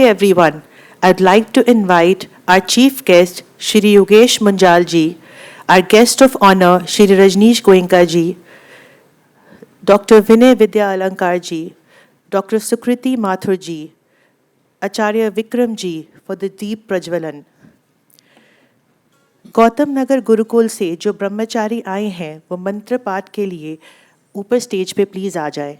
everyone. I'd like to invite our chief guest, Shri Yogesh Munjal ji, our guest of honor, Shri Rajneesh Goenka ji, Dr. Vinay Vidya Alankar ji, Dr. Sukriti Mathur ji, Acharya Vikram ji for the deep prajwalan. Gautam Nagar Gurukul से जो ब्रह्मचारी आए हैं वो मंत्र पाठ के लिए ऊपर स्टेज पे प्लीज आ जाएं.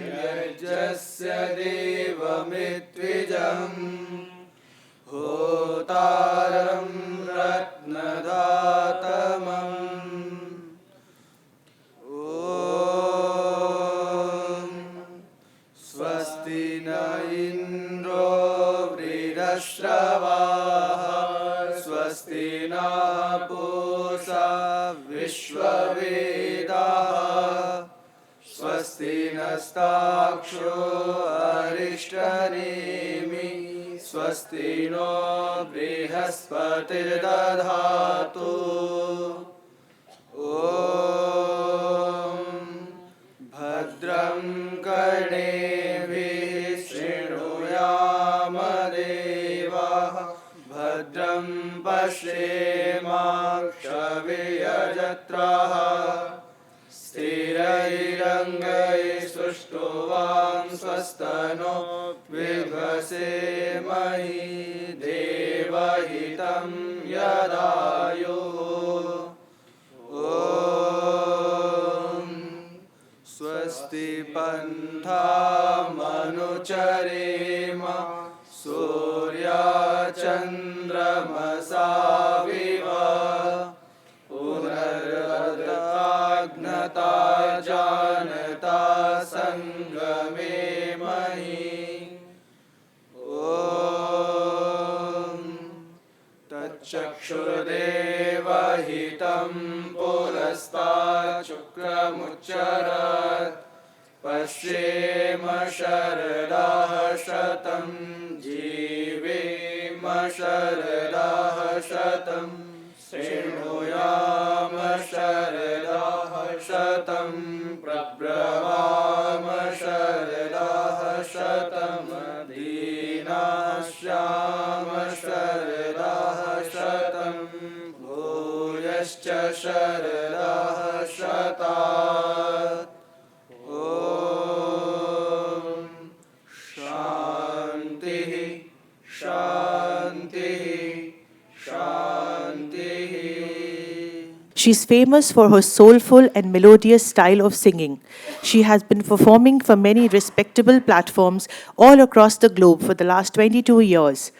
यज्ञस्य देवमित्विजम् होतारं रत्नदातमम् ॐ स्वस्ति न इन्द्रो वृहस्रवाः स्वस्ति न पूषा विश्ववेदाः स्वस्ति नस्ताक्षो अरिष्टनेमि स्वस्ति नो बृहस्पतिर्दधातु ॐ भद्रं कर्णेभिः शृणुयाम देवाः भद्रं पश्येमाक्षभिर्यजत्राः स्थिरैरङ्गैः सुष्ठुवां स्वस्तनो विद्वसेमहि देवहितं यदायुः ॐ स्वस्ति पन्थामनुचरेम सूर्याचन्द्रमसा पुनर्गता जानता संगमे महि ॐ तच्चक्षुर्देवहितं पुरस्तात् शुक्रमुच्चरत् पश्येम शरदाः शतं जीवेम शरदाः शतं शृणुयाम शरदाः शतं प्रब्रवाम शरदाः शतं दीनाश्याम शरदाः शतं भूयश्च शरदाः शतात् ॐ शान्तिः शान्तिः शान्तिः. She's famous for her soulful and melodious style of singing. She has been performing for many respectable platforms all across the globe for the last 22 years.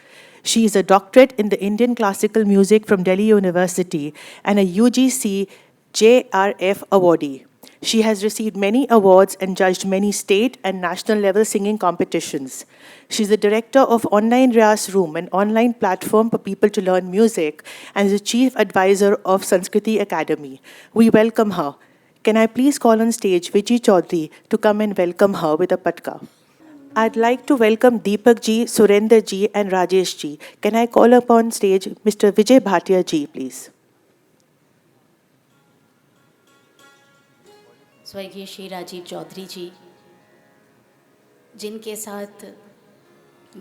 She is a doctorate in the Indian Classical Music from Delhi University and a UGC JRF awardee. She has received many awards and judged many state and national level singing competitions. She is the director of Online Riyas Room, an online platform for people to learn music, and is the chief advisor of Sanskriti Academy. We welcome her. Can I please call on stage Vijay Chaudhary to come and welcome her with a patka? I'd like to welcome Deepak ji, Surender ji, and Rajesh ji. Can I call upon stage Mr. Vijay Bhatia ji, please? स्वर्गीय श्री राजीव चौधरी जी, जिनके साथ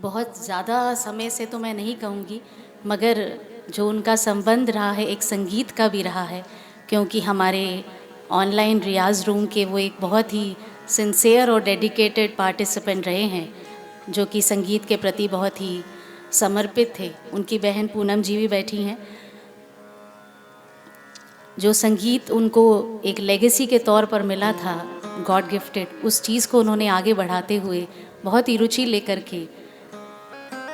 बहुत ज़्यादा समय से तो मैं नहीं कहूँगी, मगर जो उनका संबंध रहा है एक संगीत का भी रहा है, क्योंकि हमारे ऑनलाइन रियाज रूम के वो एक बहुत ही सिंसियर और डेडिकेटेड पार्टिसिपेंट रहे हैं, जो कि संगीत के प्रति बहुत ही समर्पित थे. उनकी बहन पूनम जी भी बैठी हैं, जो संगीत उनको एक लेगेसी के तौर पर मिला था, गॉड गिफ्टेड, उस चीज़ को उन्होंने आगे बढ़ाते हुए बहुत ही रुचि लेकर के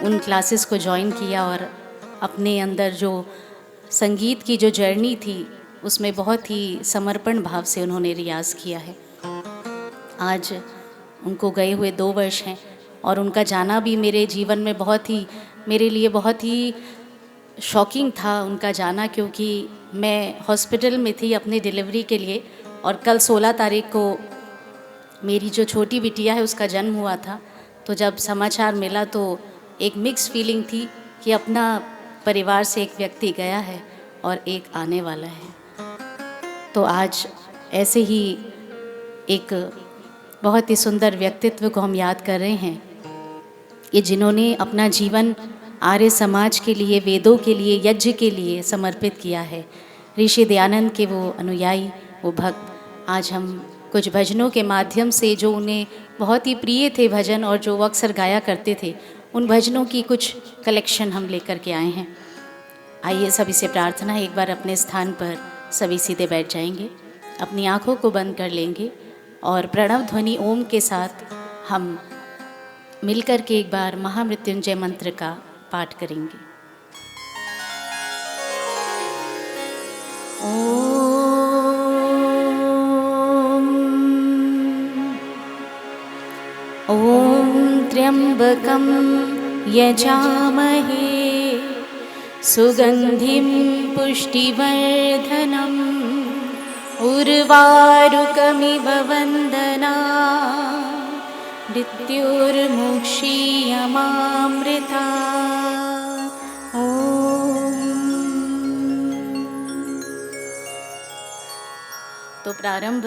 उन क्लासेस को ज्वाइन किया और अपने अंदर जो संगीत की जो जर्नी थी उसमें बहुत ही समर्पण भाव से उन्होंने रियाज़ किया है. आज उनको गए हुए 2 वर्ष हैं और उनका जाना भी मेरे जीवन में बहुत ही मेरे लिए बहुत ही शॉकिंग था उनका जाना, क्योंकि मैं हॉस्पिटल में थी अपनी डिलीवरी के लिए और कल 16 तारीख को मेरी जो छोटी बिटिया है उसका जन्म हुआ था। तो जब समाचार मिला तो एक मिक्स फीलिंग थी कि अपना परिवार से एक व्यक्ति गया है और एक आने वाला है। तो आज ऐसे ही एक बहुत ही सुंदर व्यक्तित्व को हम याद कर रहे हैं, ये जिन्होंने अपना जीवन आर्य समाज के लिए, वेदों के लिए, यज्ञ के लिए समर्पित किया है। ऋषि दयानंद के वो अनुयायी, वो भक्त। आज हम कुछ भजनों के माध्यम से, जो उन्हें बहुत ही प्रिय थे भजन और जो वो अक्सर गाया करते थे, उन भजनों की कुछ कलेक्शन हम लेकर के आए हैं। आइए सभी से प्रार्थना है, एक बार अपने स्थान पर सभी सीधे बैठ जाएंगे, अपनी आँखों को बंद कर लेंगे और प्रणव ध्वनि ओम के साथ हम मिलकर के एक बार महामृत्युंजय मंत्र का पाठ करेंगे। ॐ त्र्यम्बकं यजामहे सुगन्धिं पुष्टिवर्धनम् उर्वारुकमिव वन्दना मृत्युर्मुक्षीयमामृता। तो प्रारंभ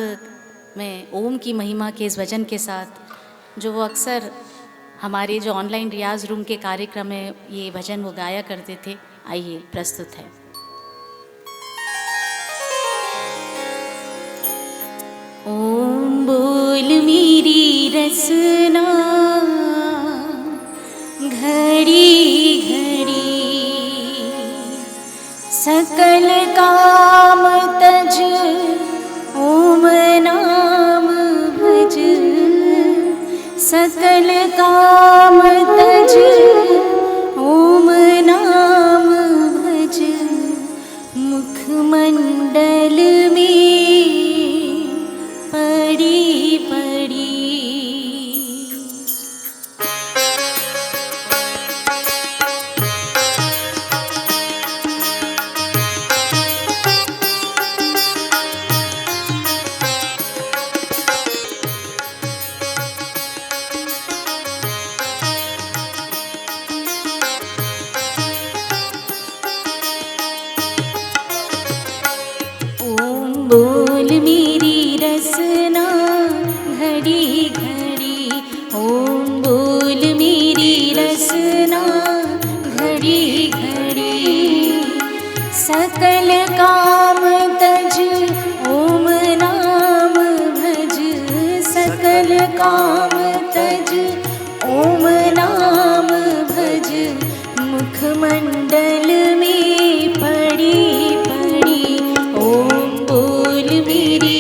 में ओम की महिमा के इस भजन के साथ, जो वो अक्सर हमारे जो ऑनलाइन रियाज रूम के कार्यक्रम में ये भजन वो गाया करते थे, आइए प्रस्तुत है। ओम बोल मेरी रसना घड़ी घड़ी, सकल काम तज ओम नाम भज, सकल काम तज ओम नाम भज, मुखमंडल में पड़ी पड़ी। बोल मेरी रसना घड़ी घड़ी, ओम बोल मेरी रसना घड़ी घड़ी, सकल काम तज ओम नाम भज, सकल काम तज ओम नाम भज, मुखमंडल में पड़ी पड़ी। ओम बोल मेरी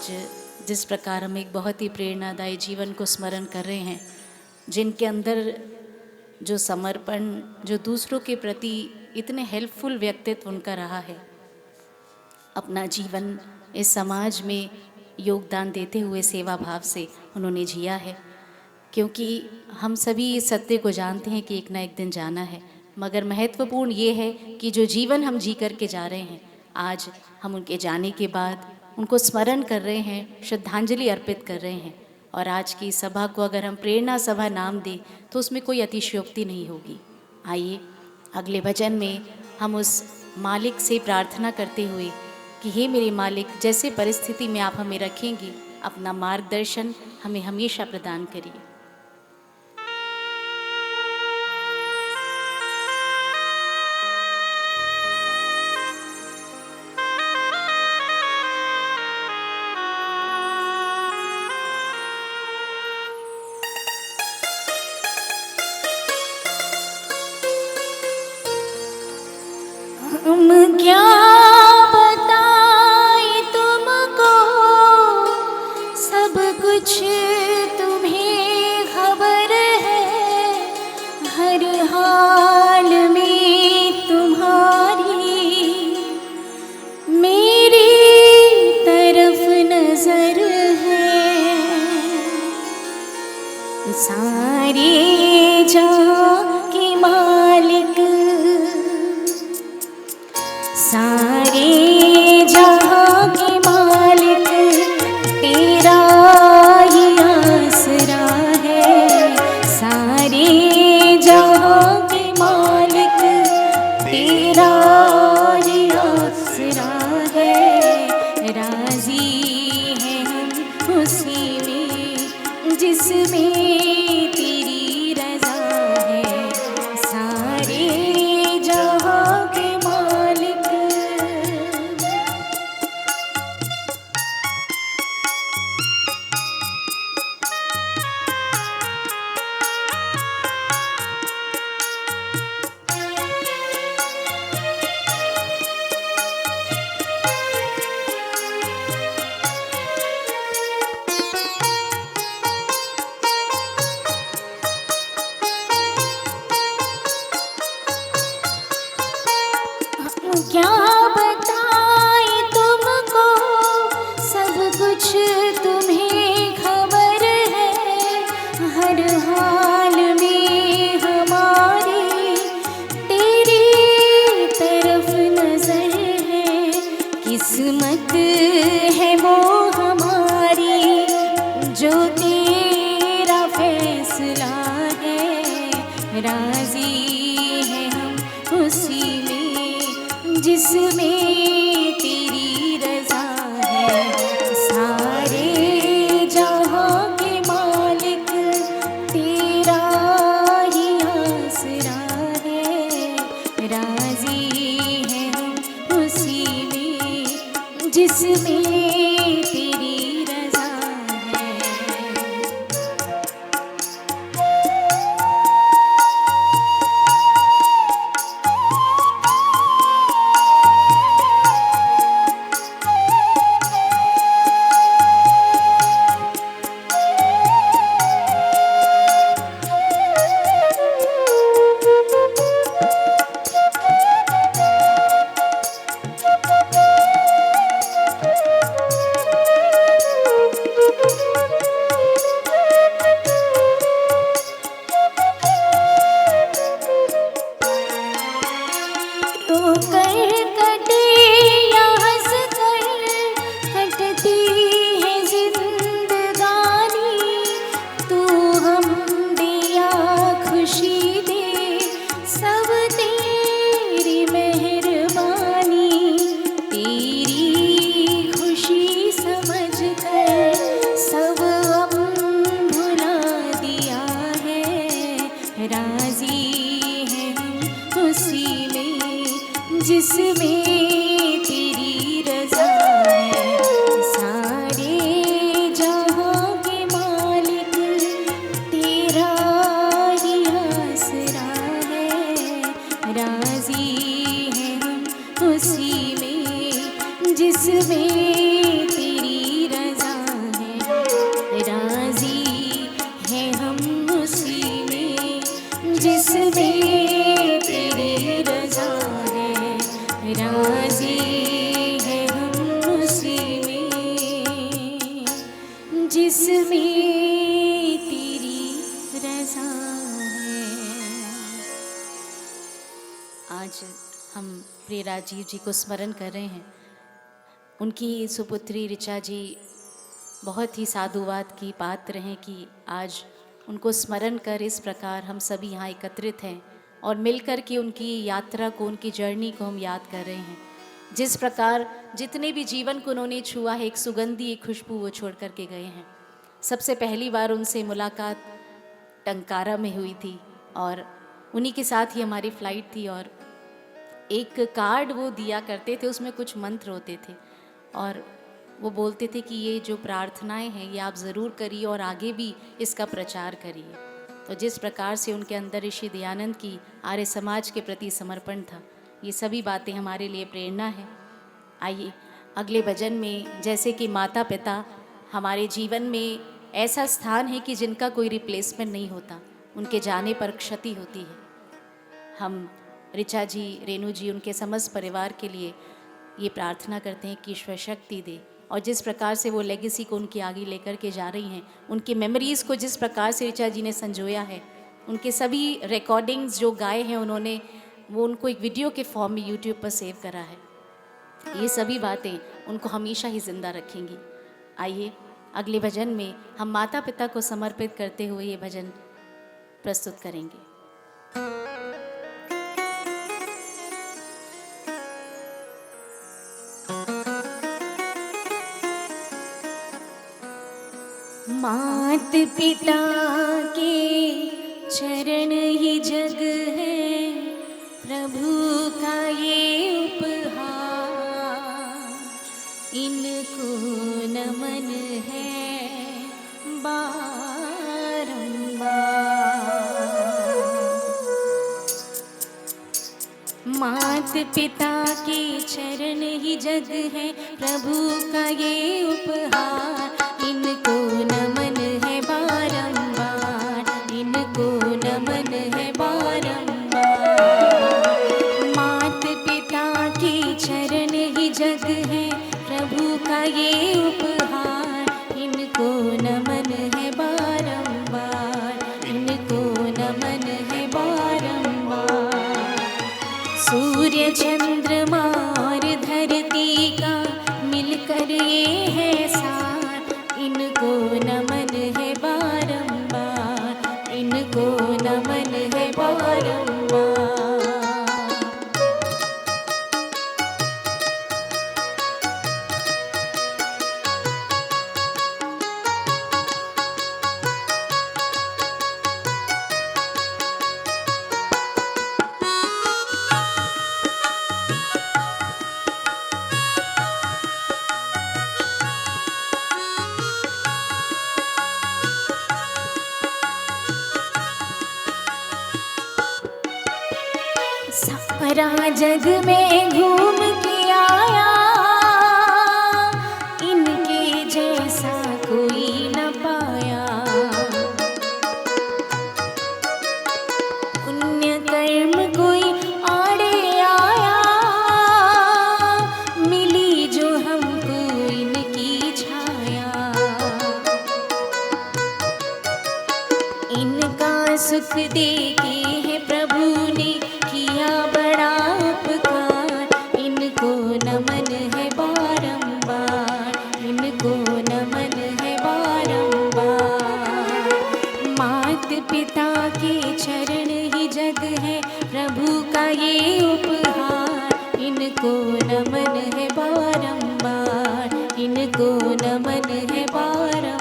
आज जिस प्रकार हम एक बहुत ही प्रेरणादायी जीवन को स्मरण कर रहे हैं, जिनके अंदर जो समर्पण, जो दूसरों के प्रति इतने हेल्पफुल व्यक्तित्व उनका रहा है, अपना जीवन इस समाज में योगदान देते हुए सेवा भाव से उन्होंने जिया है। क्योंकि हम सभी इस सत्य को जानते हैं कि एक ना एक दिन जाना है, मगर महत्वपूर्ण ये है कि जो जीवन हम जी करके जा रहे हैं, आज हम उनके जाने के बाद उनको स्मरण कर रहे हैं, श्रद्धांजलि अर्पित कर रहे हैं। और आज की सभा को अगर हम प्रेरणा सभा नाम दें तो उसमें कोई अतिशयोक्ति नहीं होगी। आइए अगले भजन में हम उस मालिक से प्रार्थना करते हुए कि हे मेरे मालिक, जैसे परिस्थिति में आप हमें रखेंगे, अपना मार्गदर्शन हमें हमेशा प्रदान करिए। हम क्या बताएं तुमको, सब कुछ तुम्हें खबर है, हर हाल में तुम्हारी मेरी तरफ नजर है। सारे जहां के मालिक, सारे जहां के मालिक, तेरा ही आसरा है। सारे जहां के मालिक, तेरा ही आसरा है। राजी हैं हम उसी में जिसमें तेरी रजा है। सारे जहां के क्या बताएं तुमको, सब कुछ तुम्हें खबर है, हर हाल में हमारी तेरी तरफ नजर है। किस्मत है वो हमारी, जो तेरा फैसला है। राजी है हम उसी में जिसमें तेरी रजा है। सारे जहां के मालिक, तेरा ही आसरा है। राजी है हम उसी में जिसमें तेरी रजा है। जिसमें तेरी रजा है। सारे जहां के मालिक तेरा ही आसरा है। राजी हैं हम उसी में जिसमें तेरी रजा राजी है हम उसी में जिसमें तेरी रज़ा है। आज हम प्रिय राजीव जी को स्मरण कर रहे हैं। उनकी सुपुत्री ऋचा जी बहुत ही साधुवाद की पात्र हैं कि आज उनको स्मरण कर इस प्रकार हम सभी यहाँ एकत्रित हैं और मिलकर के उनकी यात्रा को, उनकी जर्नी को हम याद कर रहे हैं। जिस प्रकार जितने भी जीवन को उन्होंने छुआ है, एक सुगंधी, एक खुशबू वो छोड़ कर के गए हैं। सबसे पहली बार उनसे मुलाकात टंकारा में हुई थी और उन्हीं के साथ ही हमारी फ़्लाइट थी और एक कार्ड वो दिया करते थे, उसमें कुछ मंत्र होते थे और वो बोलते थे कि ये जो प्रार्थनाएं हैं ये आप ज़रूर करिए और आगे भी इसका प्रचार करिए। तो जिस प्रकार से उनके अंदर ऋषि दयानंद की आर्य समाज के प्रति समर्पण था, ये सभी बातें हमारे लिए प्रेरणा है। आइए अगले भजन में, जैसे कि माता पिता हमारे जीवन में ऐसा स्थान है कि जिनका कोई रिप्लेसमेंट नहीं होता, उनके जाने पर क्षति होती है। हम ऋचा जी, रेणु जी, उनके समस्त परिवार के लिए ये प्रार्थना करते हैं कि ईश्वर शक्ति दे और जिस प्रकार से वो लेगेसी को उनकी आगे लेकर के जा रही हैं, उनकी मेमोरीज़ को जिस प्रकार से ऋचा जी ने संजोया है, उनके सभी रिकॉर्डिंग्स जो गाए हैं उन्होंने, वो उनको एक वीडियो के फॉर्म में यूट्यूब पर सेव करा है। ये सभी बातें उनको हमेशा ही जिंदा रखेंगी। आइए अगले भजन में हम माता पिता को समर्पित करते हुए ये भजन प्रस्तुत करेंगे। मात पिता के चरण ही जग है, प्रभु का ये उपहार, इनको नमन है बारंबार। मात पिता के चरण ही जग है, प्रभु का ये उपहार, इनको नमन है बारंबार, इनको नमन है बारंबार। मात पिता के चरण ही जग है, प्रभु का ये उपहार, इनको नमन है बारंबार, इनको नमन है बारंबार। सूर्य चंद्रमा और धरती का मिलकर ये है साथ, इनको नमन है बारंबार, इनको नमन है बारंबार। सारा जग में घूम के आया, इनके जैसा कोई न पाया। पुण्य कर्म कोई आड़े आया, मिली जो हमको इनकी छाया। इनका सुख देके है प्रभु ने किया बड़ा उपकार, इनको नमन है बारंबार, इनको नमन है बारंबार। मात पिता के चरण ही जग है, प्रभु का ये उपहार, इनको नमन है बारंबार, इनको नमन है बारंबार।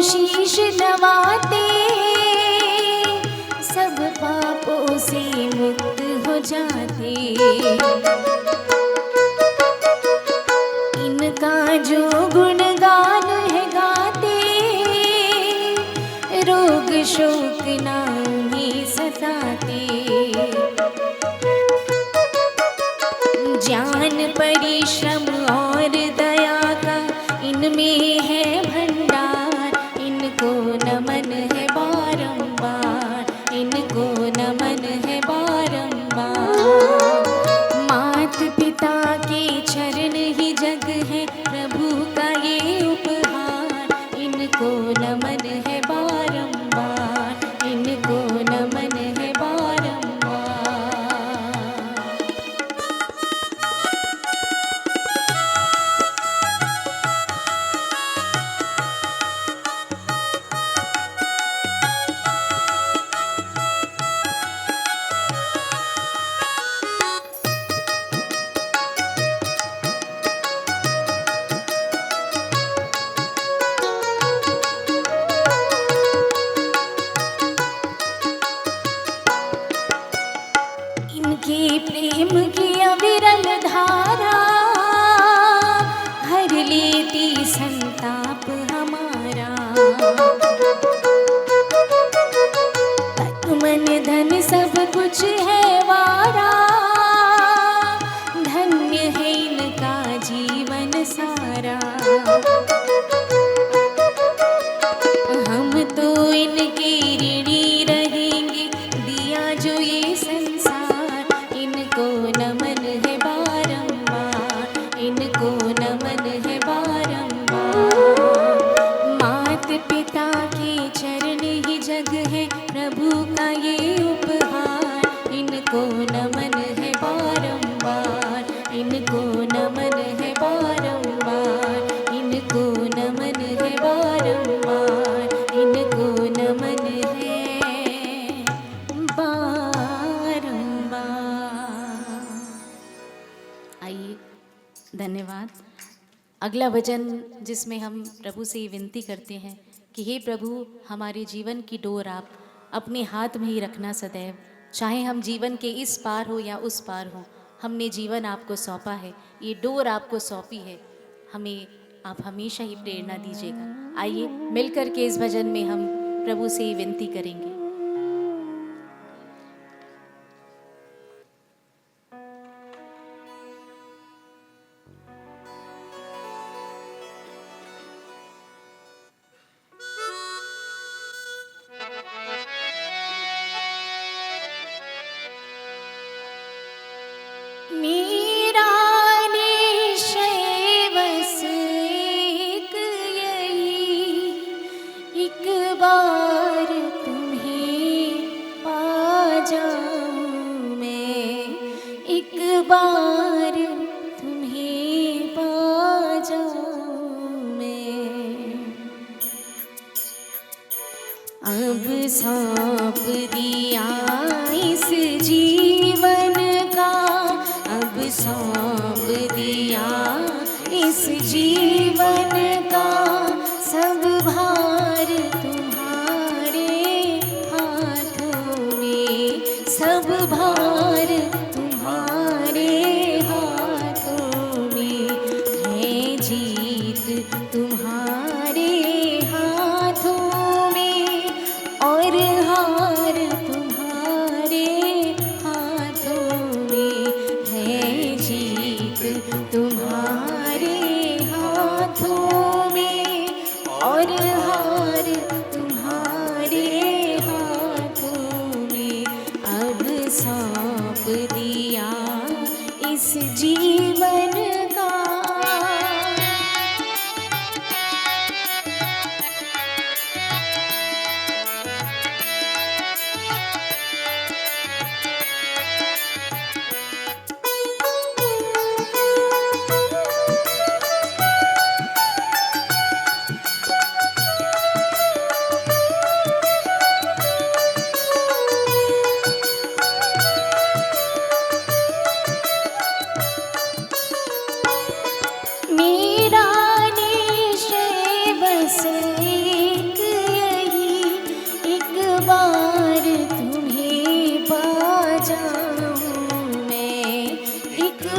शीश नवाते सब पापों से मुक्त हो जाते। इनका जो गुणगान है शोक नहीं सताते। ज्ञान परिश्रम और दया का इनमें है भंडार, इनको नमन है बारंबार, इनको नमन है बारंबार। मात पिता के चरण ही जग है, प्रभु का ये उपहार, इनको नमन है बारंबार, इनको नमन है बारंबार। इनके प्रेम की अविरल धारा हर लेती संताप हमारा। तन मन धन सब कुछ है वारा, धन्य है इनका जीवन सारा। हम तो इनके ऋणी रहेंगे, दिया जो ये संसार, इनको नमन है बारंबार, इनको नमन है बारंबार। मात पिता के चरण ही जग है, प्रभु का ये उपहार, इनको नमन है बारंबार, इनको नमन है बारंबार, इनको नमन है बारंबार, इनको नमन है बारंबार। आइए, धन्यवाद। अगला भजन जिसमें हम प्रभु से ये विनती करते हैं कि हे प्रभु, हमारे जीवन की डोर आप अपने हाथ में ही रखना सदैव, चाहे हम जीवन के इस पार हो या उस पार हो, हमने जीवन आपको सौंपा है, ये डोर आपको सौंपी है, हमें आप हमेशा ही प्रेरणा दीजिएगा। आइए मिलकर के इस भजन में हम प्रभु से ये विनती करेंगे। मेरा निश्चय बस एक यही, एक बार तुम्हें पा जाऊं मैं, एक बार तुम्हें पा जाऊं मैं। अब सौंप दिया इस जीवन का, अब सौंप दिया इस जीवन का, सब भार तुम्हारे हाथों में, सब भार तुम्हारे हाथों में है, जीत तुम्हारे हाथों में और हार तुम्हारे हाथों में है, जीत तुम्हारे हाथों में और हार तुम्हारे हाथों में। अब सौंप दिया इस जीवन का।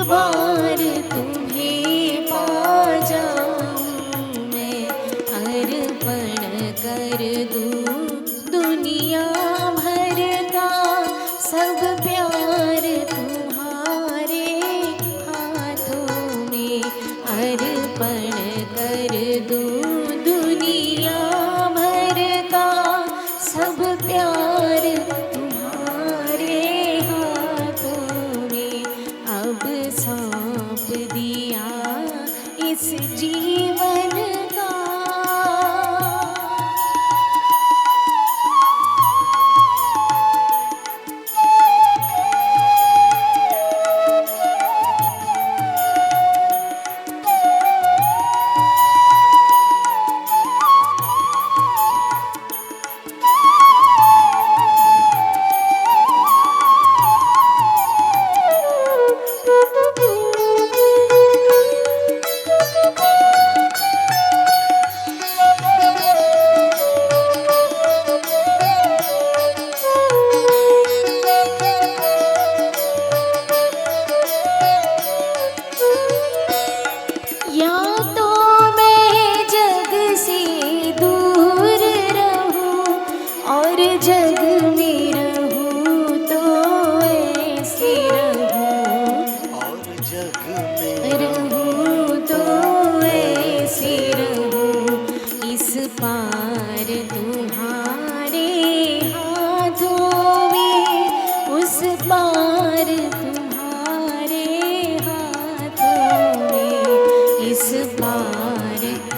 बार तुम्हें पा जाऊं मैं, अर्पण कर दूं दुनिया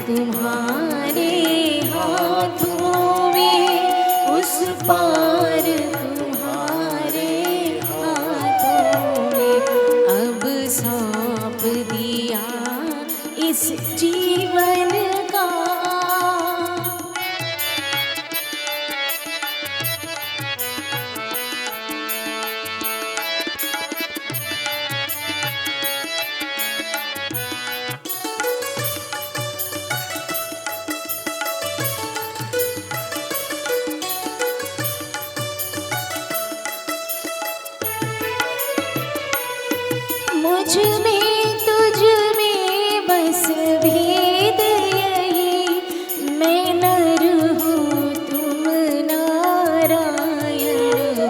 तुम्हारे हाथों में, उस पार तुम्हारे हाथों में, अब सौंप दिया इस जीवन का। मुझ में तुझ में बस भेद यही, मैं नर हूँ तुम नारायण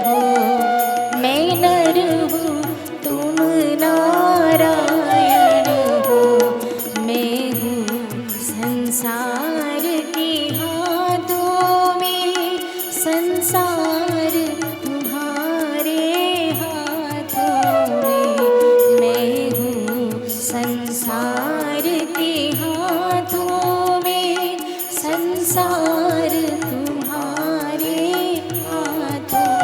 हो, मैं नर हूँ तुम नारायण हो, मैं हूँ संसार के हाथों में, संसार तुम्हारे हाथों में, मैं हूँ संसार के हाथों में, संसार तुम्हारे हाथों।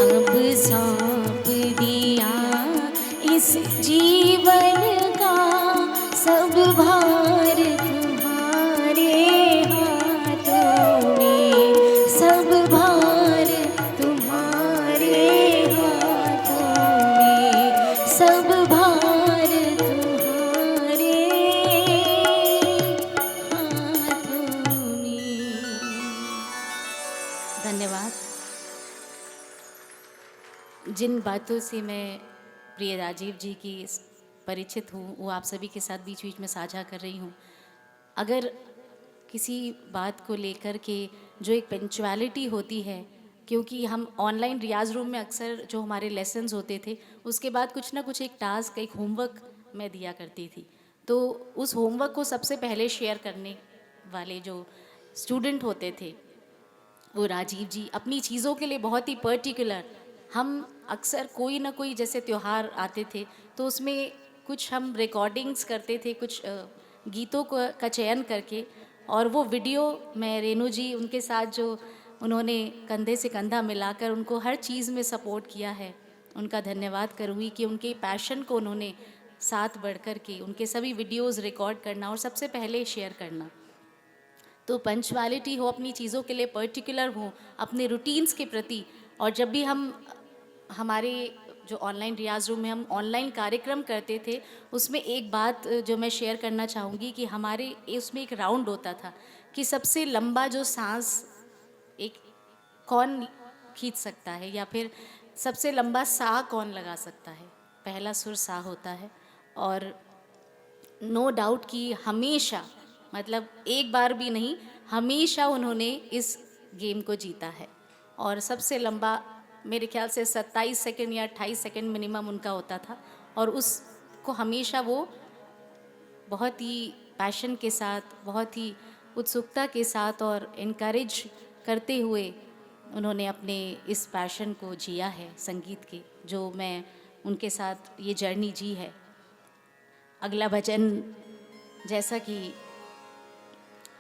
अब सौंप दिया इस जीवन का सब भार तुम्हारे हाथों में, सब भार तुम्हारे हाथों में, सब भार तुम्हारे हाथों में। धन्यवाद। जिन बातों से मैं प्रिय राजीव जी की परिचित हूँ वो आप सभी के साथ बीच बीच में साझा कर रही हूँ। अगर किसी बात को लेकर के जो एक पंक्चुअलिटी होती है, क्योंकि हम ऑनलाइन रियाज रूम में अक्सर जो हमारे लेसन्स होते थे उसके बाद कुछ ना कुछ एक टास्क, एक होमवर्क मैं दिया करती थी, तो उस होमवर्क को सबसे पहले शेयर करने वाले जो स्टूडेंट होते थे वो राजीव जी अपनी चीज़ों के लिए बहुत ही पर्टिकुलर। हम अक्सर कोई ना कोई जैसे त्यौहार आते थे तो उसमें कुछ हम रिकॉर्डिंग्स करते थे, कुछ गीतों का चयन करके, और वो वीडियो मैं रेणु जी उनके साथ जो उन्होंने कंधे से कंधा मिलाकर उनको हर चीज़ में सपोर्ट किया है, उनका धन्यवाद करूँगी कि उनके पैशन को उन्होंने साथ बढ़ कर के उनके सभी वीडियोज़ रिकॉर्ड करना और सबसे पहले शेयर करना। तो पंक्चुअलिटी हो, अपनी चीज़ों के लिए पर्टिकुलर हो, अपने रूटीन्स के प्रति। और जब भी हम हमारे जो ऑनलाइन रियाज रूम में हम ऑनलाइन कार्यक्रम करते थे उसमें एक बात जो मैं शेयर करना चाहूँगी कि हमारे उसमें एक राउंड होता था कि सबसे लंबा जो सांस एक कौन खींच सकता है या फिर सबसे लंबा सा कौन लगा सकता है। पहला सुर सा होता है और नो डाउट कि हमेशा, मतलब एक बार भी नहीं, हमेशा उन्होंने इस गेम को जीता है। और सबसे लंबा मेरे ख्याल से 27 सेकंड या 28 सेकंड मिनिमम उनका होता था, और उसको हमेशा वो बहुत ही पैशन के साथ, बहुत ही उत्सुकता के साथ और इनकरेज करते हुए उन्होंने अपने इस पैशन को जिया है संगीत के, जो मैं उनके साथ ये जर्नी जी है। अगला भजन, जैसा कि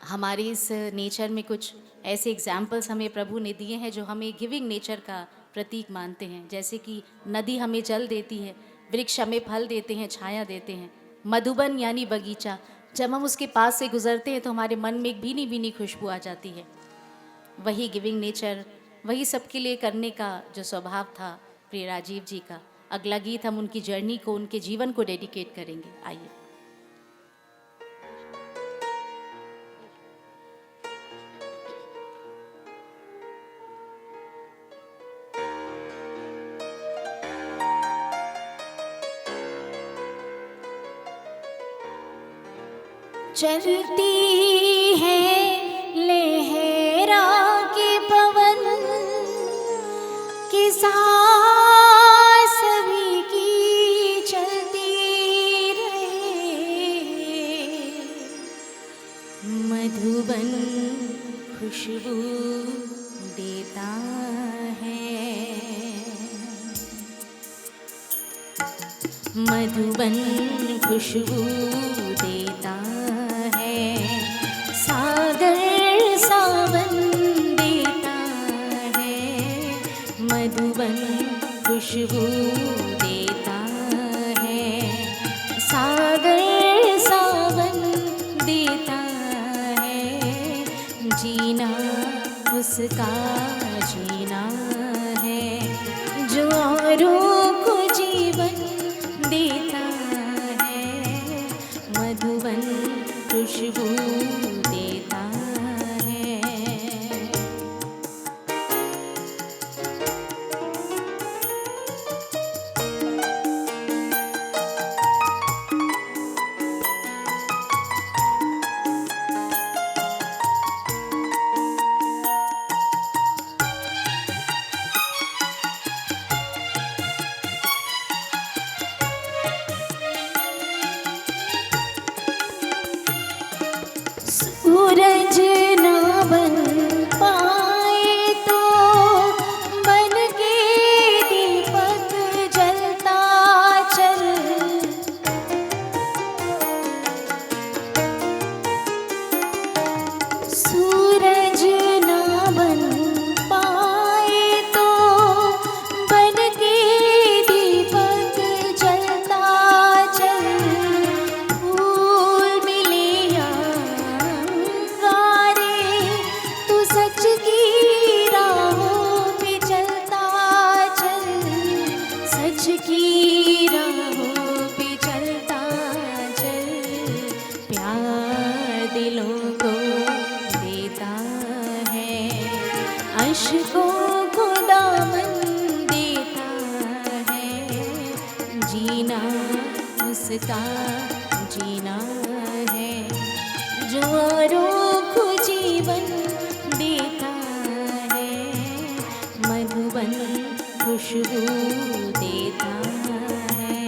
हमारे इस नेचर में कुछ ऐसे एग्जाम्पल्स हमें प्रभु ने दिए हैं जो हमें गिविंग नेचर का प्रतीक मानते हैं, जैसे कि नदी हमें जल देती है, वृक्ष हमें फल देते हैं, छाया देते हैं, मधुबन यानी बगीचा, जब हम उसके पास से गुजरते हैं तो हमारे मन में एक भीनी भीनी खुशबू आ जाती है। वही गिविंग नेचर, वही सबके लिए करने का जो स्वभाव था प्रिय राजीव जी का। अगला गीत हम उनकी जर्नी को, उनके जीवन को डेडिकेट करेंगे। आइए। चलती है लहरा के पवन के साथ सभी की चलती रहे, मधुबन खुशबू देता है, मधुबन खुशबू देता है, सागर सावन देता है, मधुबन खुशबू देता है। सागर सावन देता है, जीना उसका जीना है, जो औरों को जीवन देता है, मधुबन खुशबू देता है। सूरज ना बन पाए तो बन के दीपक जलता चल। सूरज ना बन पाए तो बन के दीपक जलता चल। फूल मिले या अंगारे, तू सच की राहों पे चलता चल। सच की राहों पे चलता चल। प्यार दिलों को देता है, अश्कों को दामन देता है। जीना उसका जीना है, जो औरों को जीवन देता है, मधुबन खुशबू देता है।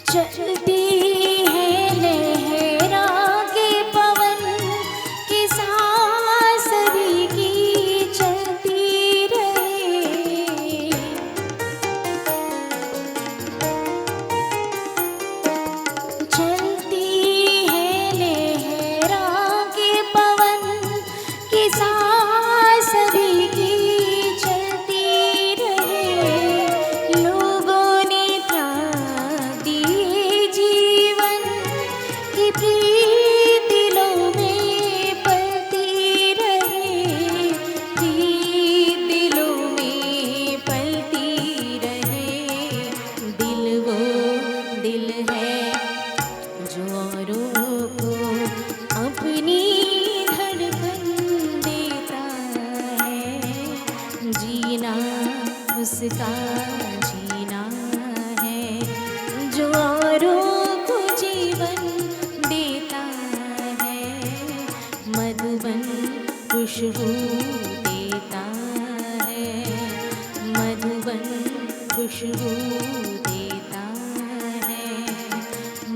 चलती है लहरा के पवन की सांस सभी की चलती रहे। चलती है लहरा के पवन की सांस सभी की चलती रहे। लोगों ने त्याग दिए जीवन की प्रीत दिलों में पलती रहे। प्रीत दिलों में पलती रहे। दिल वो दिल है जो औरों को अपनी धड़कन देता है। जीना उसका जीना है, जो औरों को जीवन देता है, मधुबन खुशबू देता है। मधुबन खुशबू देता है,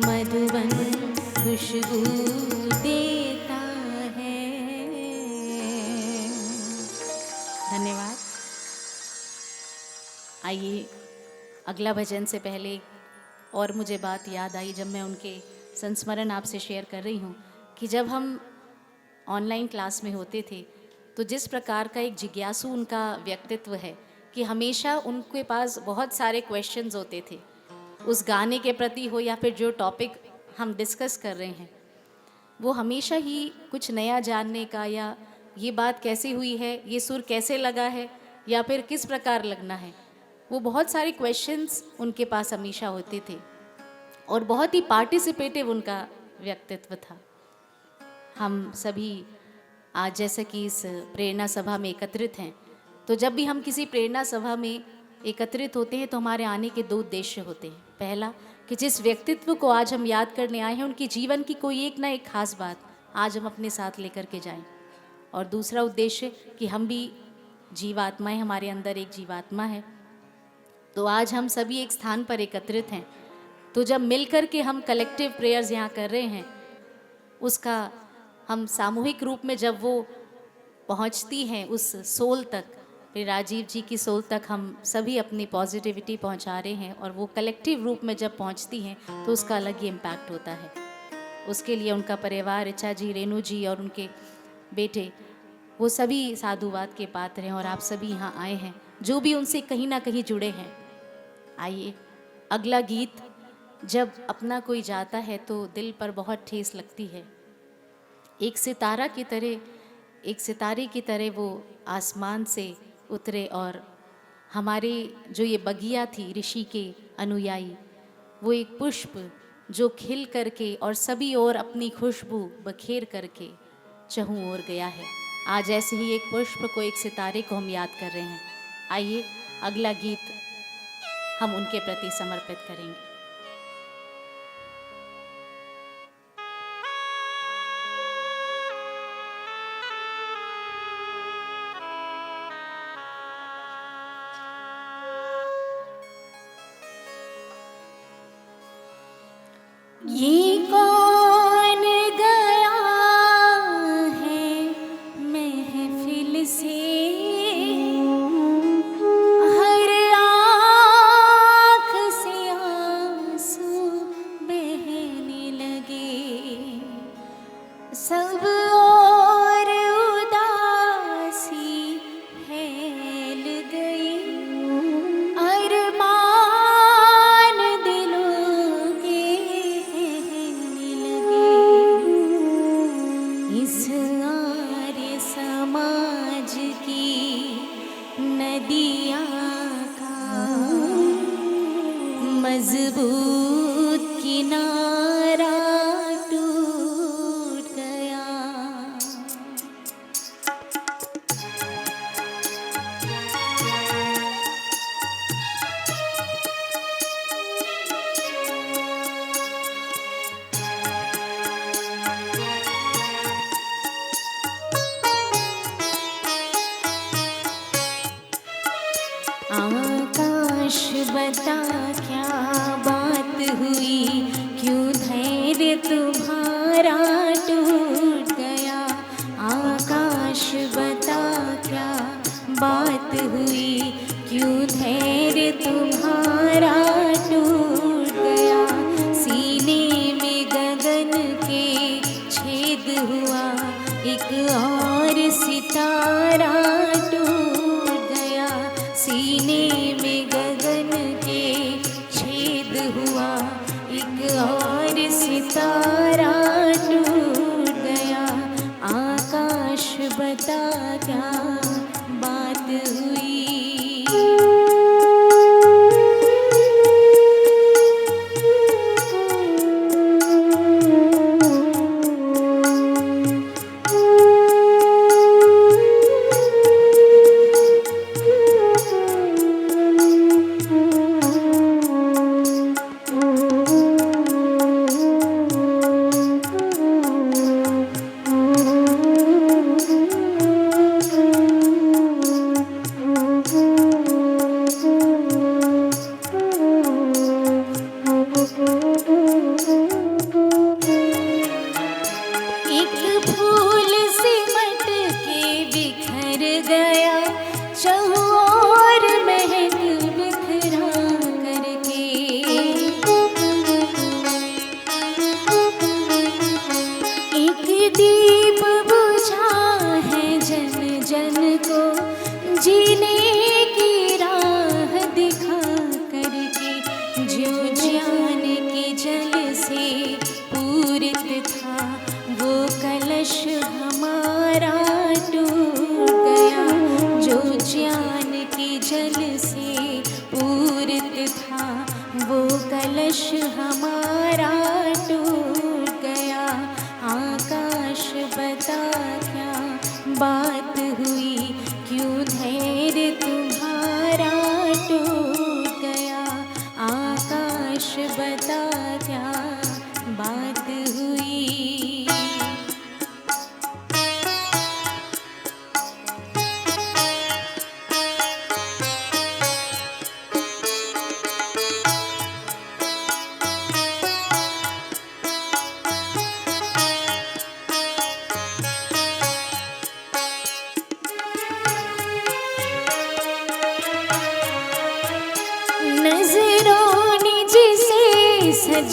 मधुबन खुशबू देता है। धन्यवाद। आइए, अगला भजन से पहले और मुझे बात याद आई जब मैं उनके संस्मरण आपसे शेयर कर रही हूँ कि जब हम ऑनलाइन क्लास में होते थे तो जिस प्रकार का एक जिज्ञासु उनका व्यक्तित्व है कि हमेशा उनके पास बहुत सारे क्वेश्चंस होते थे उस गाने के प्रति हो या फिर जो टॉपिक हम डिस्कस कर रहे हैं, वो हमेशा ही कुछ नया जानने का, या ये बात कैसे हुई है, ये सुर कैसे लगा है, या फिर किस प्रकार लगना है, वो बहुत सारे क्वेश्चंस उनके पास हमेशा होते थे और बहुत ही पार्टिसिपेटिव उनका व्यक्तित्व था। हम सभी आज जैसे कि इस प्रेरणा सभा में एकत्रित हैं, तो जब भी हम किसी प्रेरणा सभा में एकत्रित होते हैं तो हमारे आने के दो उद्देश्य होते हैं। पहला कि जिस व्यक्तित्व को आज हम याद करने आए हैं उनके जीवन की कोई एक ना एक खास बात आज हम अपने साथ लेकर के जाएं। और दूसरा उद्देश्य कि हम भी जीवात्माएं, हमारे अंदर एक जीवात्मा है। तो आज हम सभी एक स्थान पर एकत्रित हैं, तो जब मिलकर के हम कलेक्टिव प्रेयर्स यहाँ कर रहे हैं, उसका हम सामूहिक रूप में जब वो पहुँचती हैं उस सोल तक, फिर राजीव जी की सोल तक हम सभी अपनी पॉजिटिविटी पहुँचा रहे हैं, और वो कलेक्टिव रूप में जब पहुँचती हैं तो उसका अलग ही इम्पैक्ट होता है। उसके लिए उनका परिवार, ऋचा जी, रेणु जी और उनके बेटे, वो सभी साधुवाद के पात्र हैं, और आप सभी यहाँ आए हैं जो भी उनसे कहीं ना कहीं जुड़े हैं। आइए, अगला गीत जब अपना कोई जाता है तो दिल पर बहुत ठेस लगती है। एक सितारा की तरह, एक सितारे की तरह वो आसमान से उतरे, और हमारे जो ये बगिया थी ऋषि के अनुयायी, वो एक पुष्प जो खिल करके और सभी ओर अपनी खुशबू बखेर करके चहु ओर गया है। आज ऐसे ही एक पुष्प को, एक सितारे को हम याद कर रहे हैं। आइए, अगला गीत हम उनके प्रति समर्पित करेंगे। ये कौन गया है महफिल से, हर आँख से आंसू बहने लगे, सब और उदासी फैल गई, अरमान दिलों के कहने लगे, इस आर्य समाज की नदियाँ का मजबूत किनारा टूट गया। आकाश बता क्या बात हुई, क्यों धैर्य तुम्हारा टूट गया। आकाश बता क्या बात हुई, क्यों धैर्य तुम्हारा टूट गया। सीने में गगन के छेद हुआ, एक और सितारा टूट गया। सीने में गगन के छेद हुआ, एक और सितारा टूट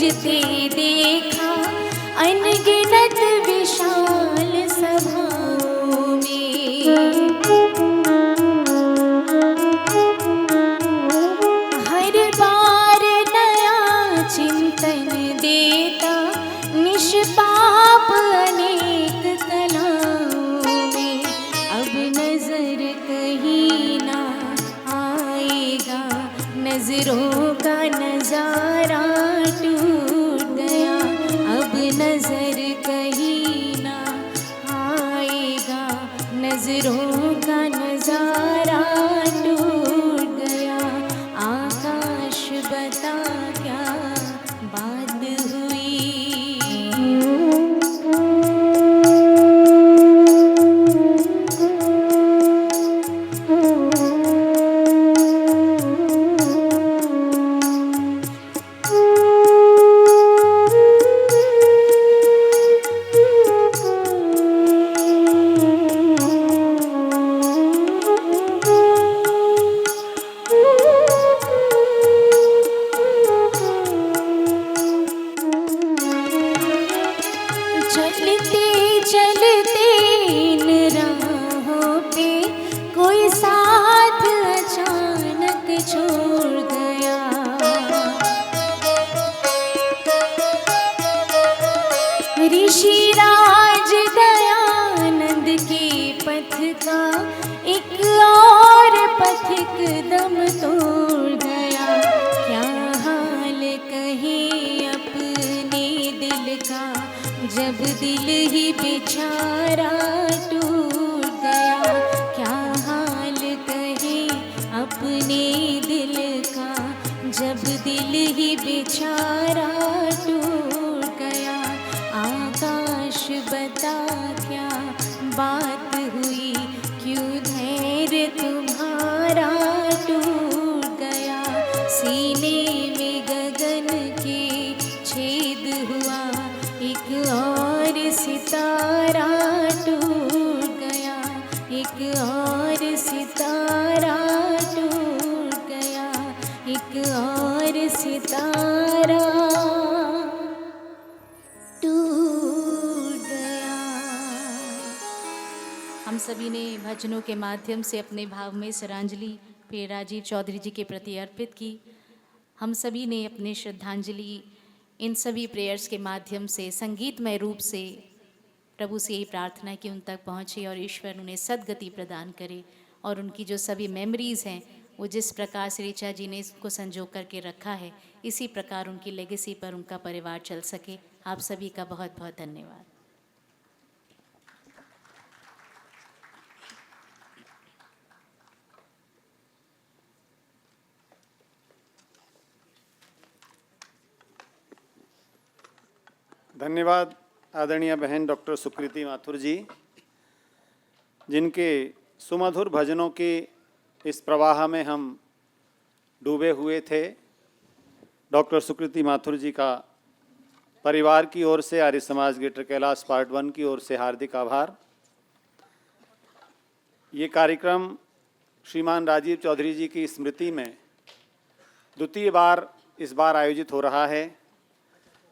गूंजते देखा अनगिनत विशाल सभाओं में। हर बार नया चिंतन देता निष्पाप अनेक कलाओं में। अब नजर कहीं ना आएगा, नजरों का नजारा टूट गया। अब नजर कहीं ना आएगा, नजरों का नजारा टूट गया। आकाश बता क्या बात हुई। चलते चलते इन राहों पे कोई साथ अचानक छोड़ गया। ऋषिराज दयानंद के पथ का एक और पथिक दम तोड़ गया। क्या हाल कहे अपने दिल का, जब दिल ही बेचारा टूट गया। क्या हाल कहे अपने दिल का, जब दिल ही बेचारा टूट गया। आकाश बता क्या बात हुई, क्यों धैर्य तुम्हारा टूट गया। सीने में गगन के छेद हुआ, एक और सितारा टूट गया। एक और सितारा टूट गया। एक और सितारा टूट गया। हम सभी ने भजनों के माध्यम से अपने भाव में श्रद्धांजलि प्रिय राजीव चौधरी जी के प्रति अर्पित की। हम सभी ने अपने श्रद्धांजलि इन सभी प्रेयर्स के माध्यम से संगीतमय रूप से प्रभु से यही प्रार्थना है कि उन तक पहुँचे और ईश्वर उन्हें सद्गति प्रदान करे और उनकी जो सभी मेमोरीज़ हैं वो जिस प्रकार से ऋचा जी ने इसको संजो करके रखा है, इसी प्रकार उनकी लेगेसी पर उनका परिवार चल सके। आप सभी का बहुत बहुत धन्यवाद। धन्यवाद आदरणीय बहन डॉक्टर सुकृति माथुर जी, जिनके सुमधुर भजनों के इस प्रवाह में हम डूबे हुए थे। डॉक्टर सुकृति माथुर जी का परिवार की ओर से, आर्य समाज ग्रेटर कैलाश पार्ट 1 की ओर से हार्दिक आभार। ये कार्यक्रम श्रीमान राजीव चौधरी जी की स्मृति में द्वितीय बार इस बार आयोजित हो रहा है।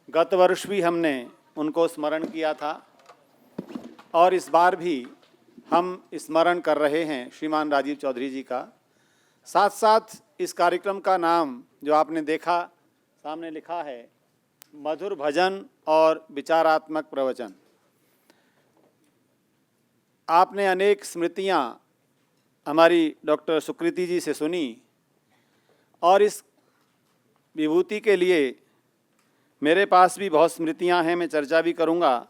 गत वर्ष भी हमने उनको स्मरण किया था और इस बार भी हम स्मरण कर रहे हैं श्रीमान राजीव चौधरी जी का। साथ साथ इस कार्यक्रम का नाम जो आपने देखा सामने लिखा है, मधुर भजन और विचारात्मक प्रवचन। आपने अनेक स्मृतियाँ हमारी डॉक्टर सुकृति जी से सुनी और इस विभूति के लिए मेरे पास भी बहुत स्मृतियां हैं। मैं चर्चा भी करूंगा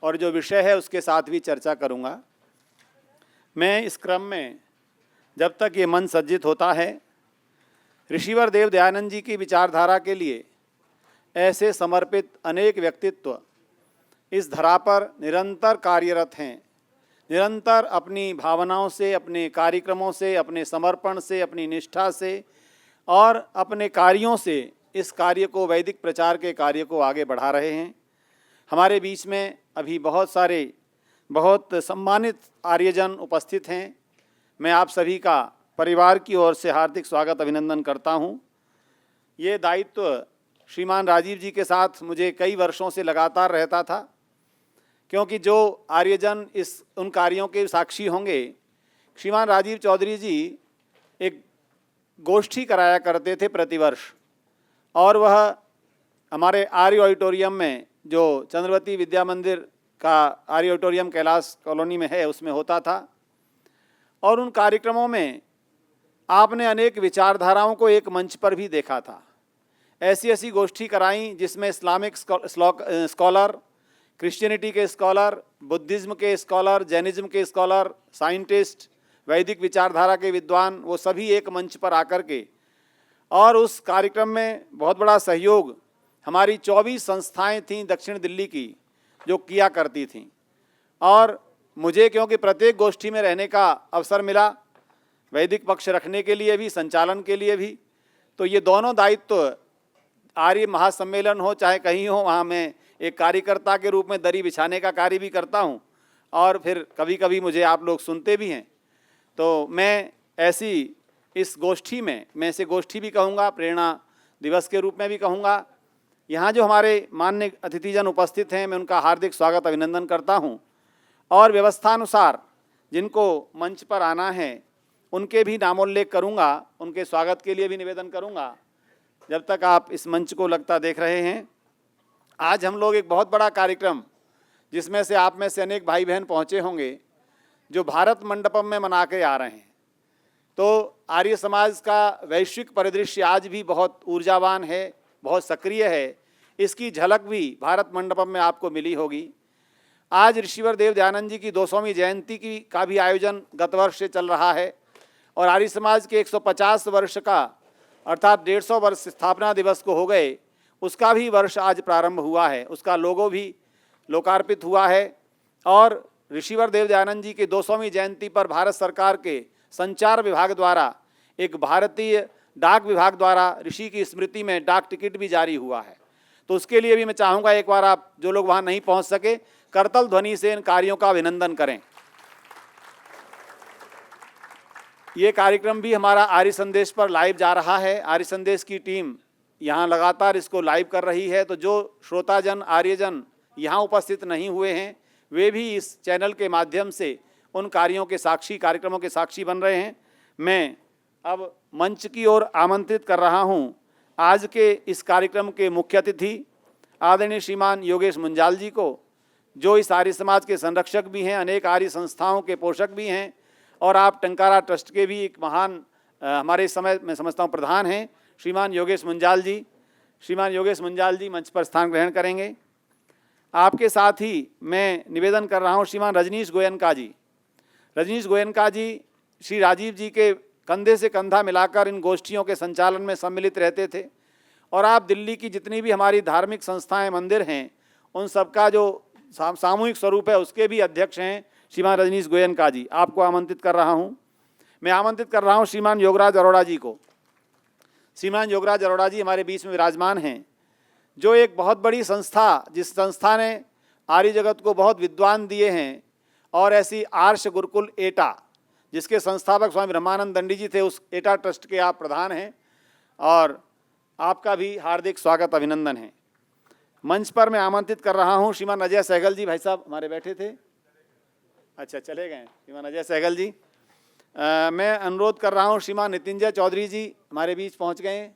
और जो विषय है उसके साथ भी चर्चा करूंगा। मैं इस क्रम में जब तक ये मन सज्जित होता है, ऋषिवर देव दयानंद जी की विचारधारा के लिए ऐसे समर्पित अनेक व्यक्तित्व इस धरा पर निरंतर कार्यरत हैं। निरंतर अपनी भावनाओं से, अपने कार्यक्रमों से, अपने समर्पण से, अपनी निष्ठा से और अपने कार्यों से इस कार्य को, वैदिक प्रचार के कार्य को आगे बढ़ा रहे हैं। हमारे बीच में अभी बहुत सारे बहुत सम्मानित आर्यजन उपस्थित हैं। मैं आप सभी का परिवार की ओर से हार्दिक स्वागत अभिनंदन करता हूं। ये दायित्व श्रीमान राजीव जी के साथ मुझे कई वर्षों से लगातार रहता था, क्योंकि जो आर्यजन इस उन कार्यों के साक्षी होंगे, श्रीमान राजीव चौधरी जी एक गोष्ठी कराया करते थे प्रतिवर्ष, और वह हमारे आर्य ऑडिटोरियम में, जो चंद्रवती विद्या मंदिर का आर्य ऑडिटोरियम कैलाश कॉलोनी में है, उसमें होता था। और उन कार्यक्रमों में आपने अनेक विचारधाराओं को एक मंच पर भी देखा था। ऐसी ऐसी गोष्ठी कराई जिसमें इस्लामिक स्कॉलर, क्रिश्चियनिटी के स्कॉलर, बुद्धिज़्म के स्कॉलर, जैनिज़्म के स्कॉलर, साइंटिस्ट, वैदिक विचारधारा के विद्वान, वो सभी एक मंच पर आकर के, और उस कार्यक्रम में बहुत बड़ा सहयोग हमारी 24 संस्थाएं थीं दक्षिण दिल्ली की, जो किया करती थीं। और मुझे क्योंकि प्रत्येक गोष्ठी में रहने का अवसर मिला, वैदिक पक्ष रखने के लिए भी, संचालन के लिए भी, तो ये दोनों दायित्व, आर्य महासम्मेलन हो चाहे कहीं हो, वहाँ मैं एक कार्यकर्ता के रूप में दरी बिछाने का कार्य भी करता हूँ, और फिर कभी कभी मुझे आप लोग सुनते भी हैं। तो मैं ऐसी इस गोष्ठी में, मैं इसे गोष्ठी भी कहूँगा, प्रेरणा दिवस के रूप में भी कहूँगा। यहाँ जो हमारे मान्य अतिथिजन उपस्थित हैं, मैं उनका हार्दिक स्वागत अभिनंदन करता हूँ, और व्यवस्थानुसार जिनको मंच पर आना है उनके भी नामोल्लेख करूँगा, उनके स्वागत के लिए भी निवेदन करूँगा। जब तक आप इस मंच को लगता देख रहे हैं, आज हम लोग एक बहुत बड़ा कार्यक्रम, जिसमें से आप में से अनेक भाई बहन पहुँचे होंगे, जो भारत मंडपम में मना के आ रहे हैं। तो आर्य समाज का वैश्विक परिदृश्य आज भी बहुत ऊर्जावान है, बहुत सक्रिय है। इसकी झलक भी भारत मंडपम में आपको मिली होगी। आज ऋषिवर देव दयानंद जी की 200वीं जयंती की का भी आयोजन गत वर्ष से चल रहा है, और आर्य समाज के 150 वर्ष का, अर्थात 150 वर्ष स्थापना दिवस को हो गए, उसका भी वर्ष आज प्रारंभ हुआ है। उसका लोगो भी लोकार्पित हुआ है, और ऋषिवर देव दयानंद जी की 200वीं जयंती पर भारत सरकार के संचार विभाग द्वारा, एक भारतीय डाक विभाग द्वारा ऋषि की स्मृति में डाक टिकट भी जारी हुआ है। तो उसके लिए भी मैं चाहूँगा एक बार आप जो लोग वहाँ नहीं पहुँच सके, करतल ध्वनि से इन कार्यों का अभिनंदन करें। ये कार्यक्रम भी हमारा आर्य संदेश पर लाइव जा रहा है। आर्य संदेश की टीम यहाँ लगातार इसको लाइव कर रही है। तो जो श्रोताजन, आर्यजन यहाँ उपस्थित नहीं हुए हैं, वे भी इस चैनल के माध्यम से उन कार्यों के साक्षी, कार्यक्रमों के साक्षी बन रहे हैं। मैं अब मंच की ओर आमंत्रित कर रहा हूँ आज के इस कार्यक्रम के मुख्य अतिथि आदरणीय श्रीमान योगेश मुंजाल जी को, जो इस आर्य समाज के संरक्षक भी हैं, अनेक आर्य संस्थाओं के पोषक भी हैं, और आप टंकारा ट्रस्ट के भी एक महान हमारे इस समय मैं समझता हूँ प्रधान हैं, श्रीमान योगेश मुंजाल जी। श्रीमान योगेश मुंजाल जी मंच पर स्थान ग्रहण करेंगे। आपके साथ ही मैं निवेदन कर रहा हूँ श्रीमान रजनीश गोयनका जी। रजनीश गोयनका जी श्री राजीव जी के कंधे से कंधा मिलाकर इन गोष्ठियों के संचालन में सम्मिलित रहते थे, और आप दिल्ली की जितनी भी हमारी धार्मिक संस्थाएं, मंदिर हैं, उन सबका जो सामूहिक स्वरूप है उसके भी अध्यक्ष हैं श्रीमान रजनीश गोयनका जी। आपको आमंत्रित कर रहा हूं। मैं आमंत्रित कर रहा हूं श्रीमान योगराज अरोड़ा जी को। श्रीमान योगराज अरोड़ा जी हमारे बीच में विराजमान हैं, जो एक बहुत बड़ी संस्था, जिस संस्था ने आर्य जगत को बहुत विद्वान दिए हैं, और ऐसी आर्ष गुरुकुल एटा, जिसके संस्थापक स्वामी ब्रह्मानंद दंडी जी थे, उस एटा ट्रस्ट के आप प्रधान हैं, और आपका भी हार्दिक स्वागत अभिनंदन है। मंच पर मैं आमंत्रित कर रहा हूं श्रीमान अजय सहगल जी। भाई साहब हमारे बैठे थे, अच्छा चले गए श्रीमान अजय सहगल जी। मैं अनुरोध कर रहा हूं श्रीमान नितिंजय चौधरी जी हमारे बीच पहुंच गए।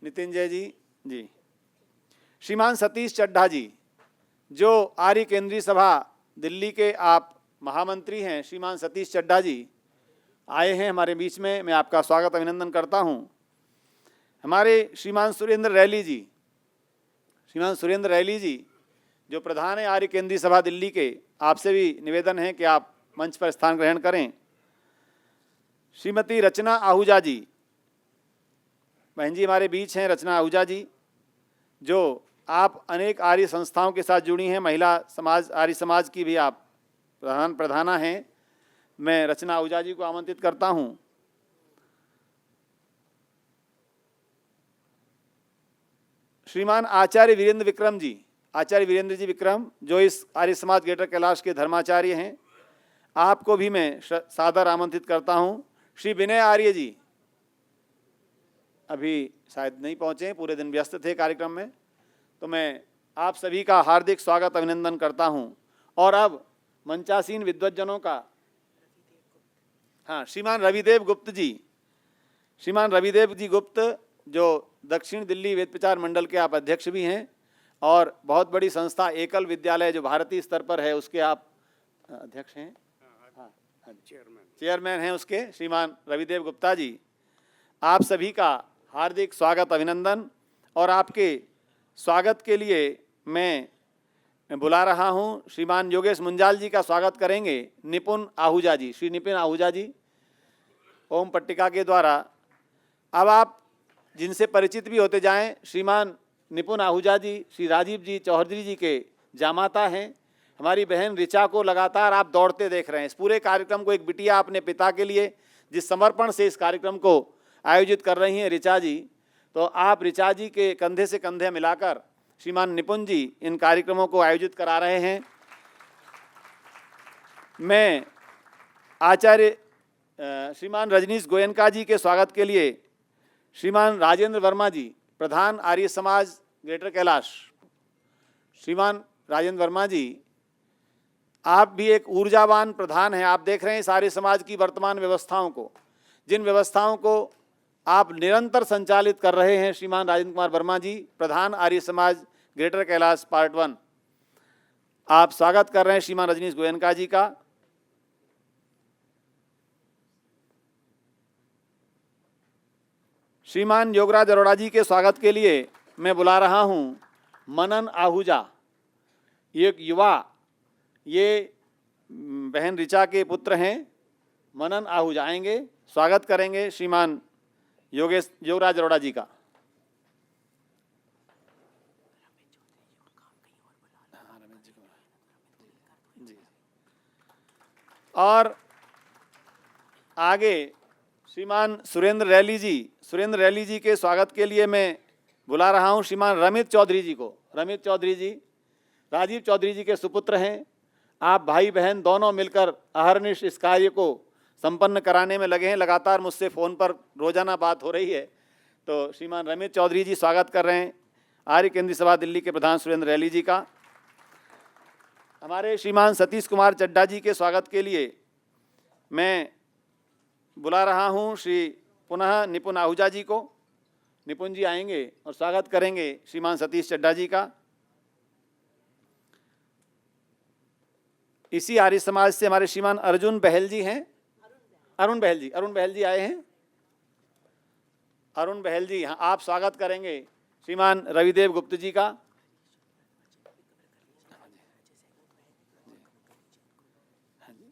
नितिंजय जी। श्रीमान सतीश चड्ढा जी, जो आर्य केंद्रीय सभा दिल्ली के आप महामंत्री हैं, श्रीमान सतीश चड्ढा जी आए हैं हमारे बीच में। मैं आपका स्वागत अभिनंदन करता हूं। हमारे श्रीमान सुरेंद्र रैली जी, श्रीमान सुरेंद्र रैली जी जो प्रधान है आर्य केंद्रीय सभा दिल्ली के, आपसे भी निवेदन है कि आप मंच पर स्थान ग्रहण करें। श्रीमती रचना आहूजा जी, बहन जी हमारे बीच हैं, रचना आहूजा जी, जो आप अनेक आर्य संस्थाओं के साथ जुड़ी हैं, महिला समाज, आर्य समाज की भी आप प्रधाना हैं। मैं रचना आहूजा जी को आमंत्रित करता हूं। श्रीमान आचार्य वीरेंद्र विक्रम जी, आचार्य वीरेंद्र जी विक्रम, जो इस आर्य समाज ग्रेटर कैलाश के धर्माचार्य हैं, आपको भी मैं सादर आमंत्रित करता हूं। श्री विनय आर्य जी अभी शायद नहीं पहुँचे, पूरे दिन व्यस्त थे कार्यक्रम में, तो मैं आप सभी का हार्दिक स्वागत अभिनंदन करता हूँ। और अब मंचासीन विद्वज्जनों का, हाँ, श्रीमान रविदेव गुप्त जी, श्रीमान रविदेव जी गुप्त जो दक्षिण दिल्ली वेद प्रचार मंडल के आप अध्यक्ष भी हैं और बहुत बड़ी संस्था एकल विद्यालय जो भारतीय स्तर पर है उसके आप अध्यक्ष हैं, हाँ, चेयरमैन हैं उसके, श्रीमान रविदेव गुप्ता जी, आप सभी का हार्दिक स्वागत अभिनंदन। और आपके स्वागत के लिए मैं बुला रहा हूं श्रीमान योगेश मुंजाल जी का स्वागत करेंगे निपुण आहूजा जी, श्री निपुण आहूजा जी ओम पट्टिका के द्वारा। अब आप जिनसे परिचित भी होते जाएं, श्रीमान निपुण आहूजा जी श्री राजीव जी चौधरी जी के जामाता हैं। हमारी बहन ऋचा को लगातार आप दौड़ते देख रहे हैं। इस पूरे कार्यक्रम को एक बिटिया अपने पिता के लिए जिस समर्पण से इस कार्यक्रम को आयोजित कर रही हैं ऋचा जी, तो आप ऋचा जी के कंधे से कंधे मिलाकर श्रीमान निपुण जी इन कार्यक्रमों को आयोजित करा रहे हैं। मैं आचार्य श्रीमान रजनीश गोयनका जी के स्वागत के लिए श्रीमान राजेंद्र वर्मा जी, प्रधान आर्य समाज ग्रेटर कैलाश, श्रीमान राजेंद्र वर्मा जी, आप भी एक ऊर्जावान प्रधान हैं। आप देख रहे हैं सारे समाज की वर्तमान व्यवस्थाओं को, जिन व्यवस्थाओं को आप निरंतर संचालित कर रहे हैं, श्रीमान राजेंद्र कुमार वर्मा जी, प्रधान आर्य समाज ग्रेटर कैलाश पार्ट 1, आप स्वागत कर रहे हैं श्रीमान रजनीश गोयनका जी का। श्रीमान योगराज अरोड़ा जी के स्वागत के लिए मैं बुला रहा हूं मनन आहूजा, ये एक युवा, ये बहन ऋचा के पुत्र हैं, मनन आहूजा आएंगे, स्वागत करेंगे श्रीमान योगराज अरोड़ा जी का। और आगे श्रीमान सुरेंद्र रैली जी के स्वागत के लिए मैं बुला रहा हूं श्रीमान रमित चौधरी जी को। रमित चौधरी जी राजीव चौधरी जी के सुपुत्र हैं। आप भाई बहन दोनों मिलकर अहर्निश इस कार्य को संपन्न कराने में लगे हैं। लगातार मुझसे फ़ोन पर रोजाना बात हो रही है। तो श्रीमान रमित चौधरी जी स्वागत कर रहे हैं आर्य केंद्रीय सभा दिल्ली के प्रधान सुरेंद्र रैली जी का। हमारे श्रीमान सतीश कुमार चड्डा जी के स्वागत के लिए मैं बुला रहा हूं श्री पुनः निपुण आहूजा जी को। निपुण जी आएंगे और स्वागत करेंगे श्रीमान सतीश चड्डा जी का। इसी आर्य समाज से हमारे श्रीमान अर्जुन बहल जी हैं, अरुण बहल जी आए हैं। अरुण बहल जी, हाँ, आप स्वागत करेंगे श्रीमान रविदेव गुप्त जी का।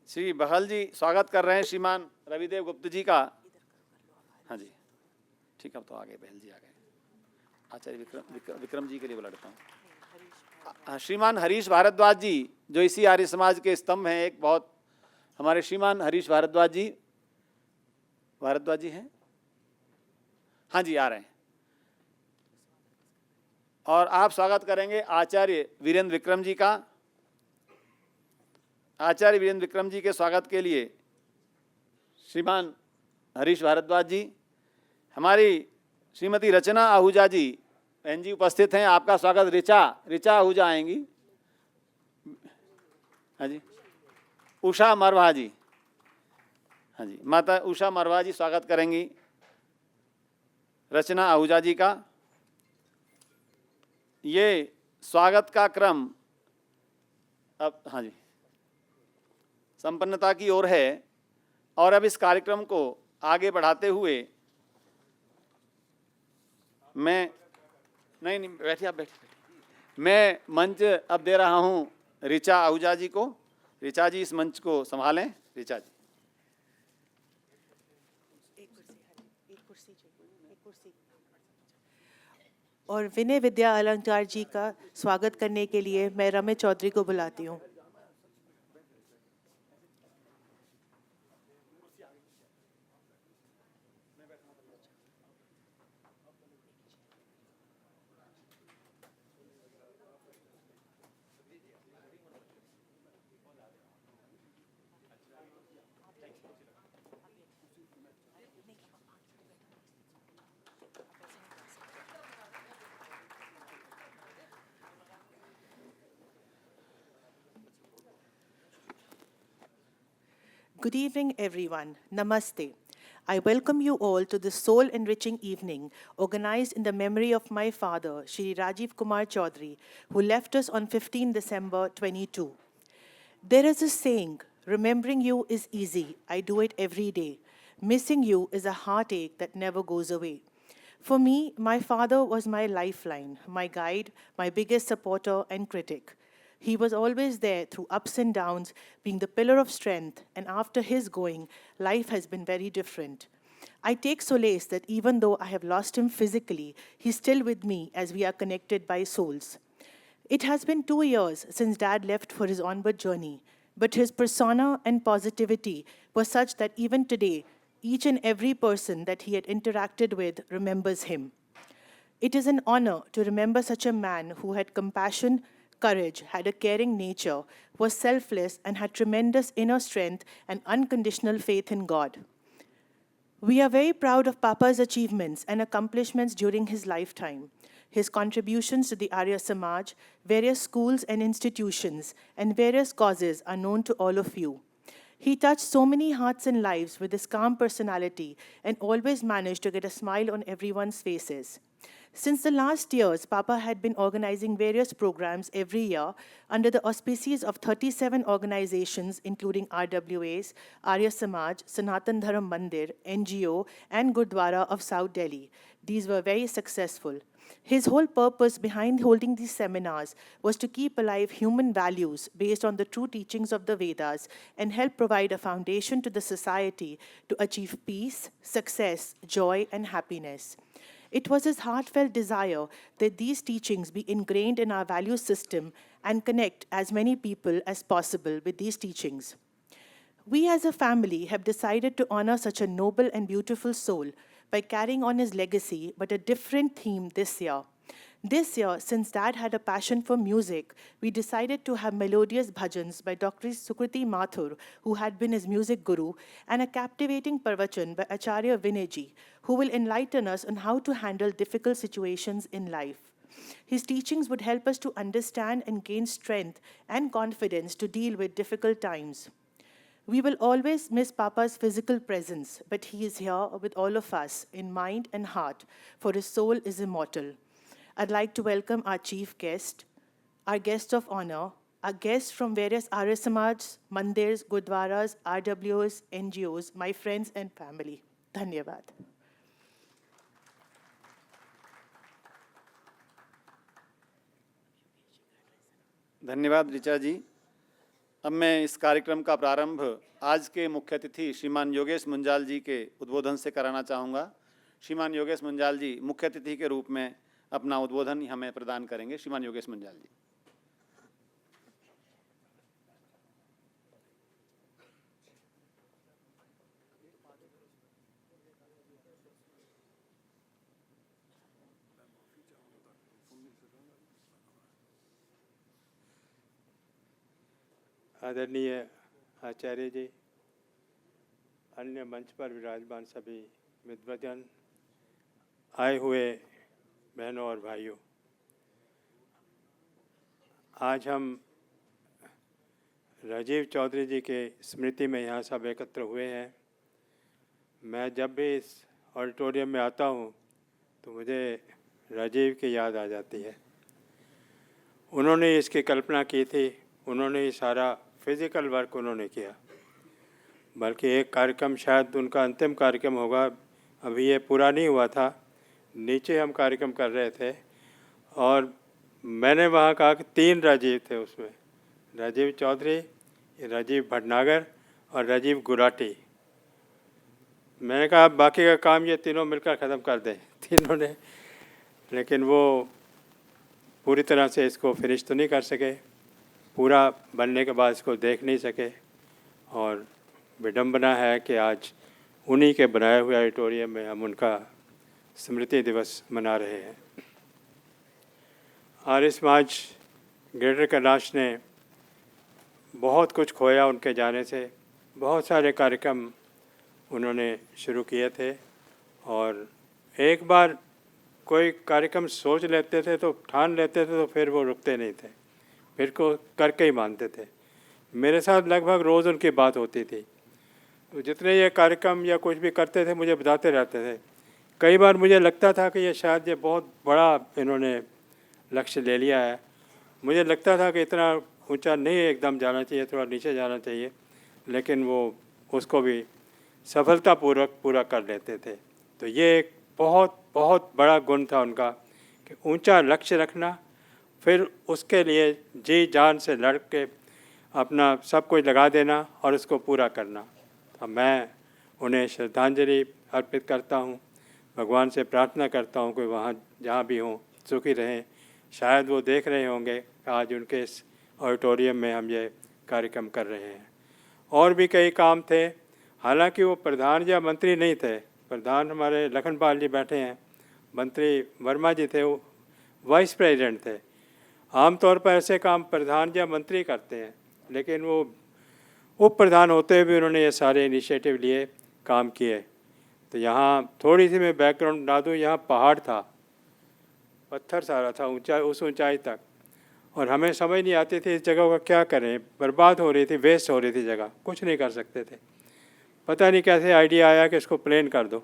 श्री बहल जी स्वागत कर रहे हैं श्रीमान रविदेव गुप्त जी का। हाँ जी, ठीक है, अब तो आ गए, बहल जी आ गए। आचार्य विक्रम जी के लिए बुला लेता हूँ। श्रीमान हरीश भारद्वाज जी जो इसी आर्य समाज के स्तंभ हैं, एक बहुत, हमारे श्रीमान हरीश भारद्वाज जी हैं, हाँ जी, आ रहे हैं। और आप स्वागत करेंगे आचार्य वीरेंद्र विक्रम जी का। आचार्य वीरेंद्र विक्रम जी के स्वागत के लिए श्रीमान हरीश भारद्वाज जी, हमारी श्रीमती रचना आहूजा जी बहन जी उपस्थित हैं। आपका स्वागत। ऋचा आहूजा आएंगी। हाँ जी, उषा मरवा जी, हाँ जी, माता उषा मरवा जी स्वागत करेंगी रचना आहूजा जी का। ये स्वागत का क्रम अब, हाँ जी, संपन्नता की ओर है। और अब इस कार्यक्रम को आगे बढ़ाते हुए मैं, नहीं बैठिए, आप बैठिए, मैं मंच अब दे रहा हूं ऋचा आहूजा जी को। ऋचा जी इस मंच को संभालें। ऋचा जी, और विनय विद्या अलंकार जी का स्वागत करने के लिए मैं रमित चौधरी को बुलाती हूँ। Good evening, everyone. Namaste. I welcome you all to this soul-enriching evening organized in the memory of my father, Shri Rajiv Kumar Chaudhary, who left us on 15 December 22. There is a saying, remembering you is easy, I do it every day. Missing you is a heartache that never goes away. For me, my father was my lifeline, my guide, my biggest supporter and critic. He was always there through ups and downs, being the pillar of strength, and after his going, life has been very different. I take solace that even though I have lost him physically, he's still with me as we are connected by souls. It has been 2 years since Dad left for his onward journey, but his persona and positivity were such that even today, each and every person that he had interacted with remembers him. It is an honor to remember such a man who had compassion, courage, had a caring nature, was selfless, and had tremendous inner strength and unconditional faith in God. We are very proud of Papa's achievements and accomplishments during his lifetime. His contributions to the Arya Samaj, various schools and institutions, and various causes are known to all of you. He touched so many hearts and lives with his calm personality and always managed to get a smile on everyone's faces. Since the last years, Papa had been organizing various programs every year under the auspices of 37 organizations, including RWAs, Arya Samaj, Sanatan Dharam Mandir, NGO, and Gurdwara of South Delhi. These were very successful. His whole purpose behind holding these seminars was to keep alive human values based on the true teachings of the Vedas and help provide a foundation to the society to achieve peace, success, joy, and happiness. It was his heartfelt desire that these teachings be ingrained in our value system and connect as many people as possible with these teachings. We as a family have decided to honor such a noble and beautiful soul by carrying on his legacy, but a different theme this year. This year, since Dad had a passion for music, we decided to have melodious bhajans by Dr. Sukriti Mathur, who had been his music guru, and a captivating parvachan by Acharya Vinayji, who will enlighten us on how to handle difficult situations in life. His teachings would help us to understand and gain strength and confidence to deal with difficult times. We will always miss Papa's physical presence, but he is here with all of us in mind and heart, for his soul is immortal. I'd like to welcome our chief guest, our guest of honor, our guests from various Arya Samaj, Mandirs, Gurdwaras, RWOs, NGOs, my friends and family. Dhanyavad. धन्यवाद ऋचा जी। अब मैं इस कार्यक्रम का प्रारंभ आज के मुख्य अतिथि श्रीमान योगेश मुंजाल जी के उद्बोधन से कराना चाहूँगा। श्रीमान योगेश मुंजाल जी मुख्य अतिथि के रूप में अपना उद्बोधन हमें प्रदान करेंगे। श्रीमान योगेश मुंजाल जी। आदरणीय आचार्य जी, अन्य मंच पर विराजमान सभी विद्वजन, आए हुए बहनों और भाइयों, आज हम राजीव चौधरी जी के स्मृति में यहाँ सब एकत्र हुए हैं। मैं जब भी इस ऑडिटोरियम में आता हूँ तो मुझे राजीव की याद आ जाती है। उन्होंने इसकी कल्पना की थी, उन्होंने सारा फिज़िकल वर्क उन्होंने किया, बल्कि एक कार्यक्रम शायद उनका अंतिम कार्यक्रम होगा, अभी ये पूरा नहीं हुआ था। नीचे हम कार्यक्रम कर रहे थे और मैंने वहाँ कहा कि 3 राजीव थे उसमें, राजीव चौधरी, राजीव भटनागर और राजीव गुराटी। मैंने कहा बाकी का काम ये तीनों मिलकर ख़त्म कर दें, तीनों ने, लेकिन वो पूरी तरह से इसको फिनिश तो नहीं कर सके, पूरा बनने के बाद इसको देख नहीं सके। और विडंबना है कि आज उन्हीं के बनाए हुए ऑडिटोरियम में हम उनका स्मृति दिवस मना रहे हैं। आर्य समाज ग्रेटर कैलाश ने बहुत कुछ खोया उनके जाने से। बहुत सारे कार्यक्रम उन्होंने शुरू किए थे और एक बार कोई कार्यक्रम सोच लेते थे तो ठान लेते थे तो फिर वो रुकते नहीं थे, फिर को करके ही मानते थे। मेरे साथ लगभग रोज़ उनकी बात होती थी तो जितने ये कार्यक्रम या कुछ भी करते थे मुझे बताते रहते थे। कई बार मुझे लगता था कि ये शायद ये बहुत बड़ा इन्होंने लक्ष्य ले लिया है। मुझे लगता था कि इतना ऊंचा नहीं एकदम जाना चाहिए, थोड़ा नीचे जाना चाहिए, लेकिन वो उसको भी सफलतापूर्वक पूरा कर लेते थे। तो ये एक बहुत बहुत बड़ा गुण था उनका कि ऊंचा लक्ष्य रखना, फिर उसके लिए जी जान से लड़ के अपना सब कुछ लगा देना और उसको पूरा करना। तो मैं उन्हें श्रद्धांजलि अर्पित करता हूँ। भगवान से प्रार्थना करता हूँ कि वहाँ जहाँ भी हों सुखी रहें। शायद वो देख रहे होंगे आज उनके इस ऑडिटोरियम में हम ये कार्यक्रम कर रहे हैं। और भी कई काम थे, हालांकि वो प्रधान या मंत्री नहीं थे। प्रधान हमारे लखनपाल जी बैठे हैं, मंत्री वर्मा जी थे, वो वाइस प्रेसिडेंट थे। आमतौर पर ऐसे काम प्रधान या मंत्री करते हैं, लेकिन वो उप प्रधान होते हुए भी उन्होंने ये सारे इनिशिएटिव लिए, काम किए। तो यहाँ थोड़ी सी मैं बैकग्राउंड बता दूँ, यहाँ पहाड़ था, पत्थर सारा था ऊंचाई, उस ऊंचाई तक, और हमें समझ नहीं आती थी इस जगह का क्या करें। बर्बाद हो रही थी, वेस्ट हो रही थी जगह, कुछ नहीं कर सकते थे। पता नहीं कैसे आइडिया आया कि इसको प्लेन कर दो।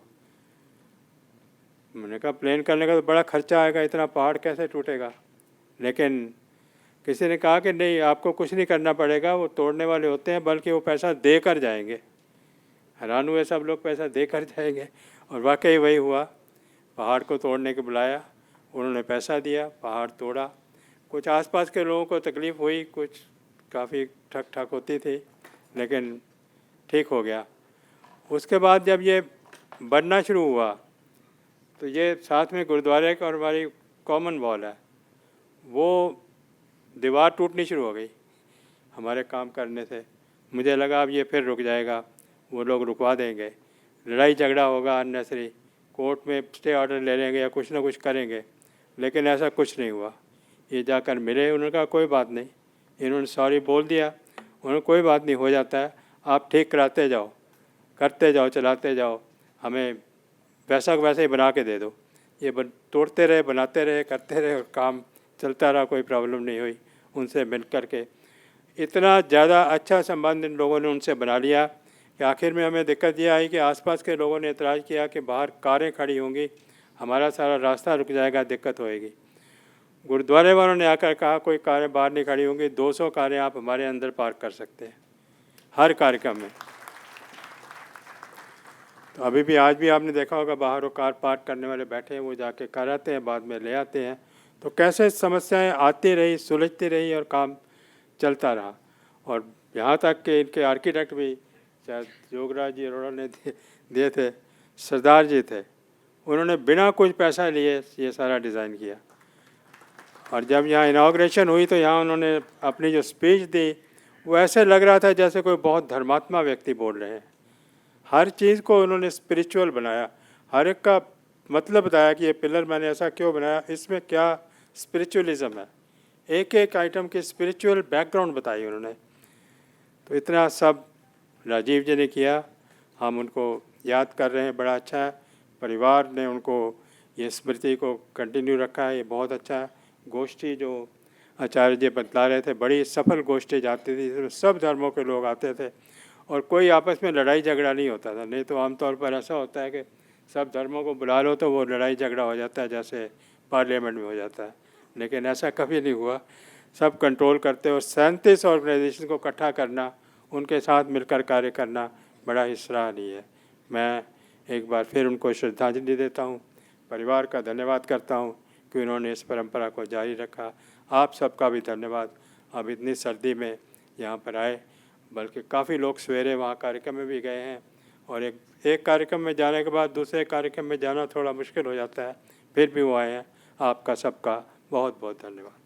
मैंने कहा प्लेन करने का तो बड़ा खर्चा आएगा, इतना पहाड़ कैसे टूटेगा। लेकिन किसी ने कहा कि नहीं, आपको कुछ नहीं करना पड़ेगा, वो तोड़ने वाले होते हैं, बल्कि वो पैसा दे कर जाएंगे। हैरान हुए सब लोग, पैसा दे कर जाएंगे, और वाकई वही हुआ। पहाड़ को तोड़ने के बुलाया, उन्होंने पैसा दिया, पहाड़ तोड़ा। कुछ आसपास के लोगों को तकलीफ़ हुई, कुछ काफ़ी ठक ठक होती थी, लेकिन ठीक हो गया। उसके बाद जब ये बनना शुरू हुआ तो ये साथ में गुरुद्वारे का और हमारी कॉमन वॉल है, वो दीवार टूटनी शुरू हो गई हमारे काम करने से। मुझे लगा अब ये फिर रुक जाएगा, वो लोग रुकवा देंगे, लड़ाई झगड़ा होगा अननेसरी, कोर्ट में स्टे ऑर्डर ले लेंगे या कुछ ना कुछ करेंगे। लेकिन ऐसा कुछ नहीं हुआ। ये जाकर मिले, उन्होंने कहा कोई बात नहीं, इन्होंने सॉरी बोल दिया, उन्होंने कोई बात नहीं, हो जाता है, आप ठीक कराते जाओ, करते जाओ, चलाते जाओ, हमें वैसा वैसे ही बना के दे दो। ये तोड़ते रहे, बनाते रहे, करते रहे, और काम चलता रहा, कोई प्रॉब्लम नहीं हुई। उनसे मिल कर के इतना ज़्यादा अच्छा संबंध इन लोगों ने उनसे बना लिया कि आखिर में हमें दिक्कत ये आई कि आसपास के लोगों ने एतराज़ किया कि बाहर कारें खड़ी होंगी, हमारा सारा रास्ता रुक जाएगा, दिक्कत होएगी। गुरुद्वारे वालों ने आकर कहा कोई कारें बाहर नहीं खड़ी होंगी, 200 कारें आप हमारे अंदर पार्क कर सकते हैं हर कार्यक्रम में। तो अभी भी, आज भी आपने देखा होगा, बाहर वो कार पार्क करने वाले बैठे हैं, वो जाके कर आते हैं, बाद में ले आते हैं। तो कैसे समस्याएं आती रही, सुलझती रही, और काम चलता रहा। और यहाँ तक कि इनके आर्किटेक्ट भी शायद योगराज जी अरोड़ा ने दिए थे, सरदार जी थे, उन्होंने बिना कुछ पैसा लिए ये सारा डिज़ाइन किया। और जब यहाँ इनाग्रेशन हुई तो यहाँ उन्होंने अपनी जो स्पीच दी, वो ऐसे लग रहा था जैसे कोई बहुत धर्मात्मा व्यक्ति बोल रहे हैं। हर चीज़ को उन्होंने स्पिरिचुअल बनाया, हर एक का मतलब बताया कि ये पिलर मैंने ऐसा क्यों बनाया, इसमें क्या स्पिरिचुअलिज्म है, एक एक आइटम की स्पिरिचुअल बैकग्राउंड बताई उन्होंने। तो इतना सब राजीव जी ने किया, हम उनको याद कर रहे हैं, बड़ा अच्छा है। परिवार ने उनको ये स्मृति को कंटिन्यू रखा है, ये बहुत अच्छा है। गोष्ठी जो आचार्य जी बतला रहे थे, बड़ी सफल गोष्ठी जाती थी, इसमें सब धर्मों के लोग आते थे, और कोई आपस में लड़ाई झगड़ा नहीं होता था। नहीं तो आमतौर पर ऐसा होता है कि सब धर्मों को बुला लो तो वो लड़ाई झगड़ा हो जाता है, जैसे पार्लियामेंट में हो जाता है। लेकिन ऐसा कभी नहीं हुआ, सब कंट्रोल करते। और 37 ऑर्गेनाइजेशन को इकट्ठा करना, उनके साथ मिलकर कार्य करना बड़ा ही सराहनीय है। मैं एक बार फिर उनको श्रद्धांजलि देता हूँ, परिवार का धन्यवाद करता हूँ कि उन्होंने इस परंपरा को जारी रखा। आप सबका भी धन्यवाद, अब इतनी सर्दी में यहाँ पर आए, बल्कि काफ़ी लोग सवेरे वहाँ कार्यक्रम में भी गए हैं, और एक कार्यक्रम में जाने के बाद दूसरे कार्यक्रम में जाना थोड़ा मुश्किल हो जाता है, फिर भी वो आए हैं। आपका सबका बहुत बहुत धन्यवाद।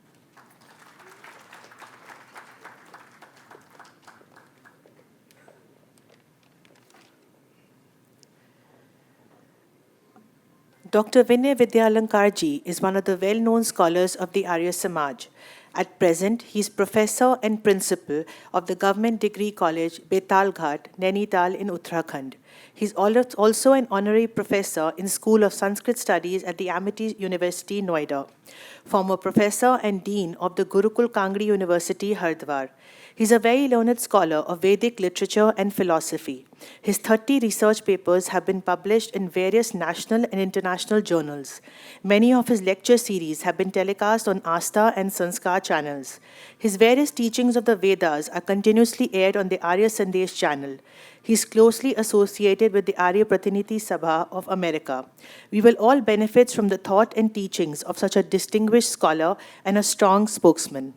Dr. Vinay Vidyalankar ji is one of the well-known scholars of the Arya Samaj. At present, he is professor and principal of the Government Degree College, Betalghat, Nainital in Uttarakhand. He's also an honorary professor in School of Sanskrit Studies at the Amity University, Noida. Former professor and dean of the Gurukul Kangri University, Haridwar. He's a very learned scholar of Vedic literature and philosophy. His 30 research papers have been published in various national and international journals. Many of his lecture series have been telecast on Astha and Sanskar channels. His various teachings of the Vedas are continuously aired on the Arya Sandesh channel. He is closely associated with the Arya Pratiniti Sabha of America. We will all benefit from the thought and teachings of such a distinguished scholar and a strong spokesman.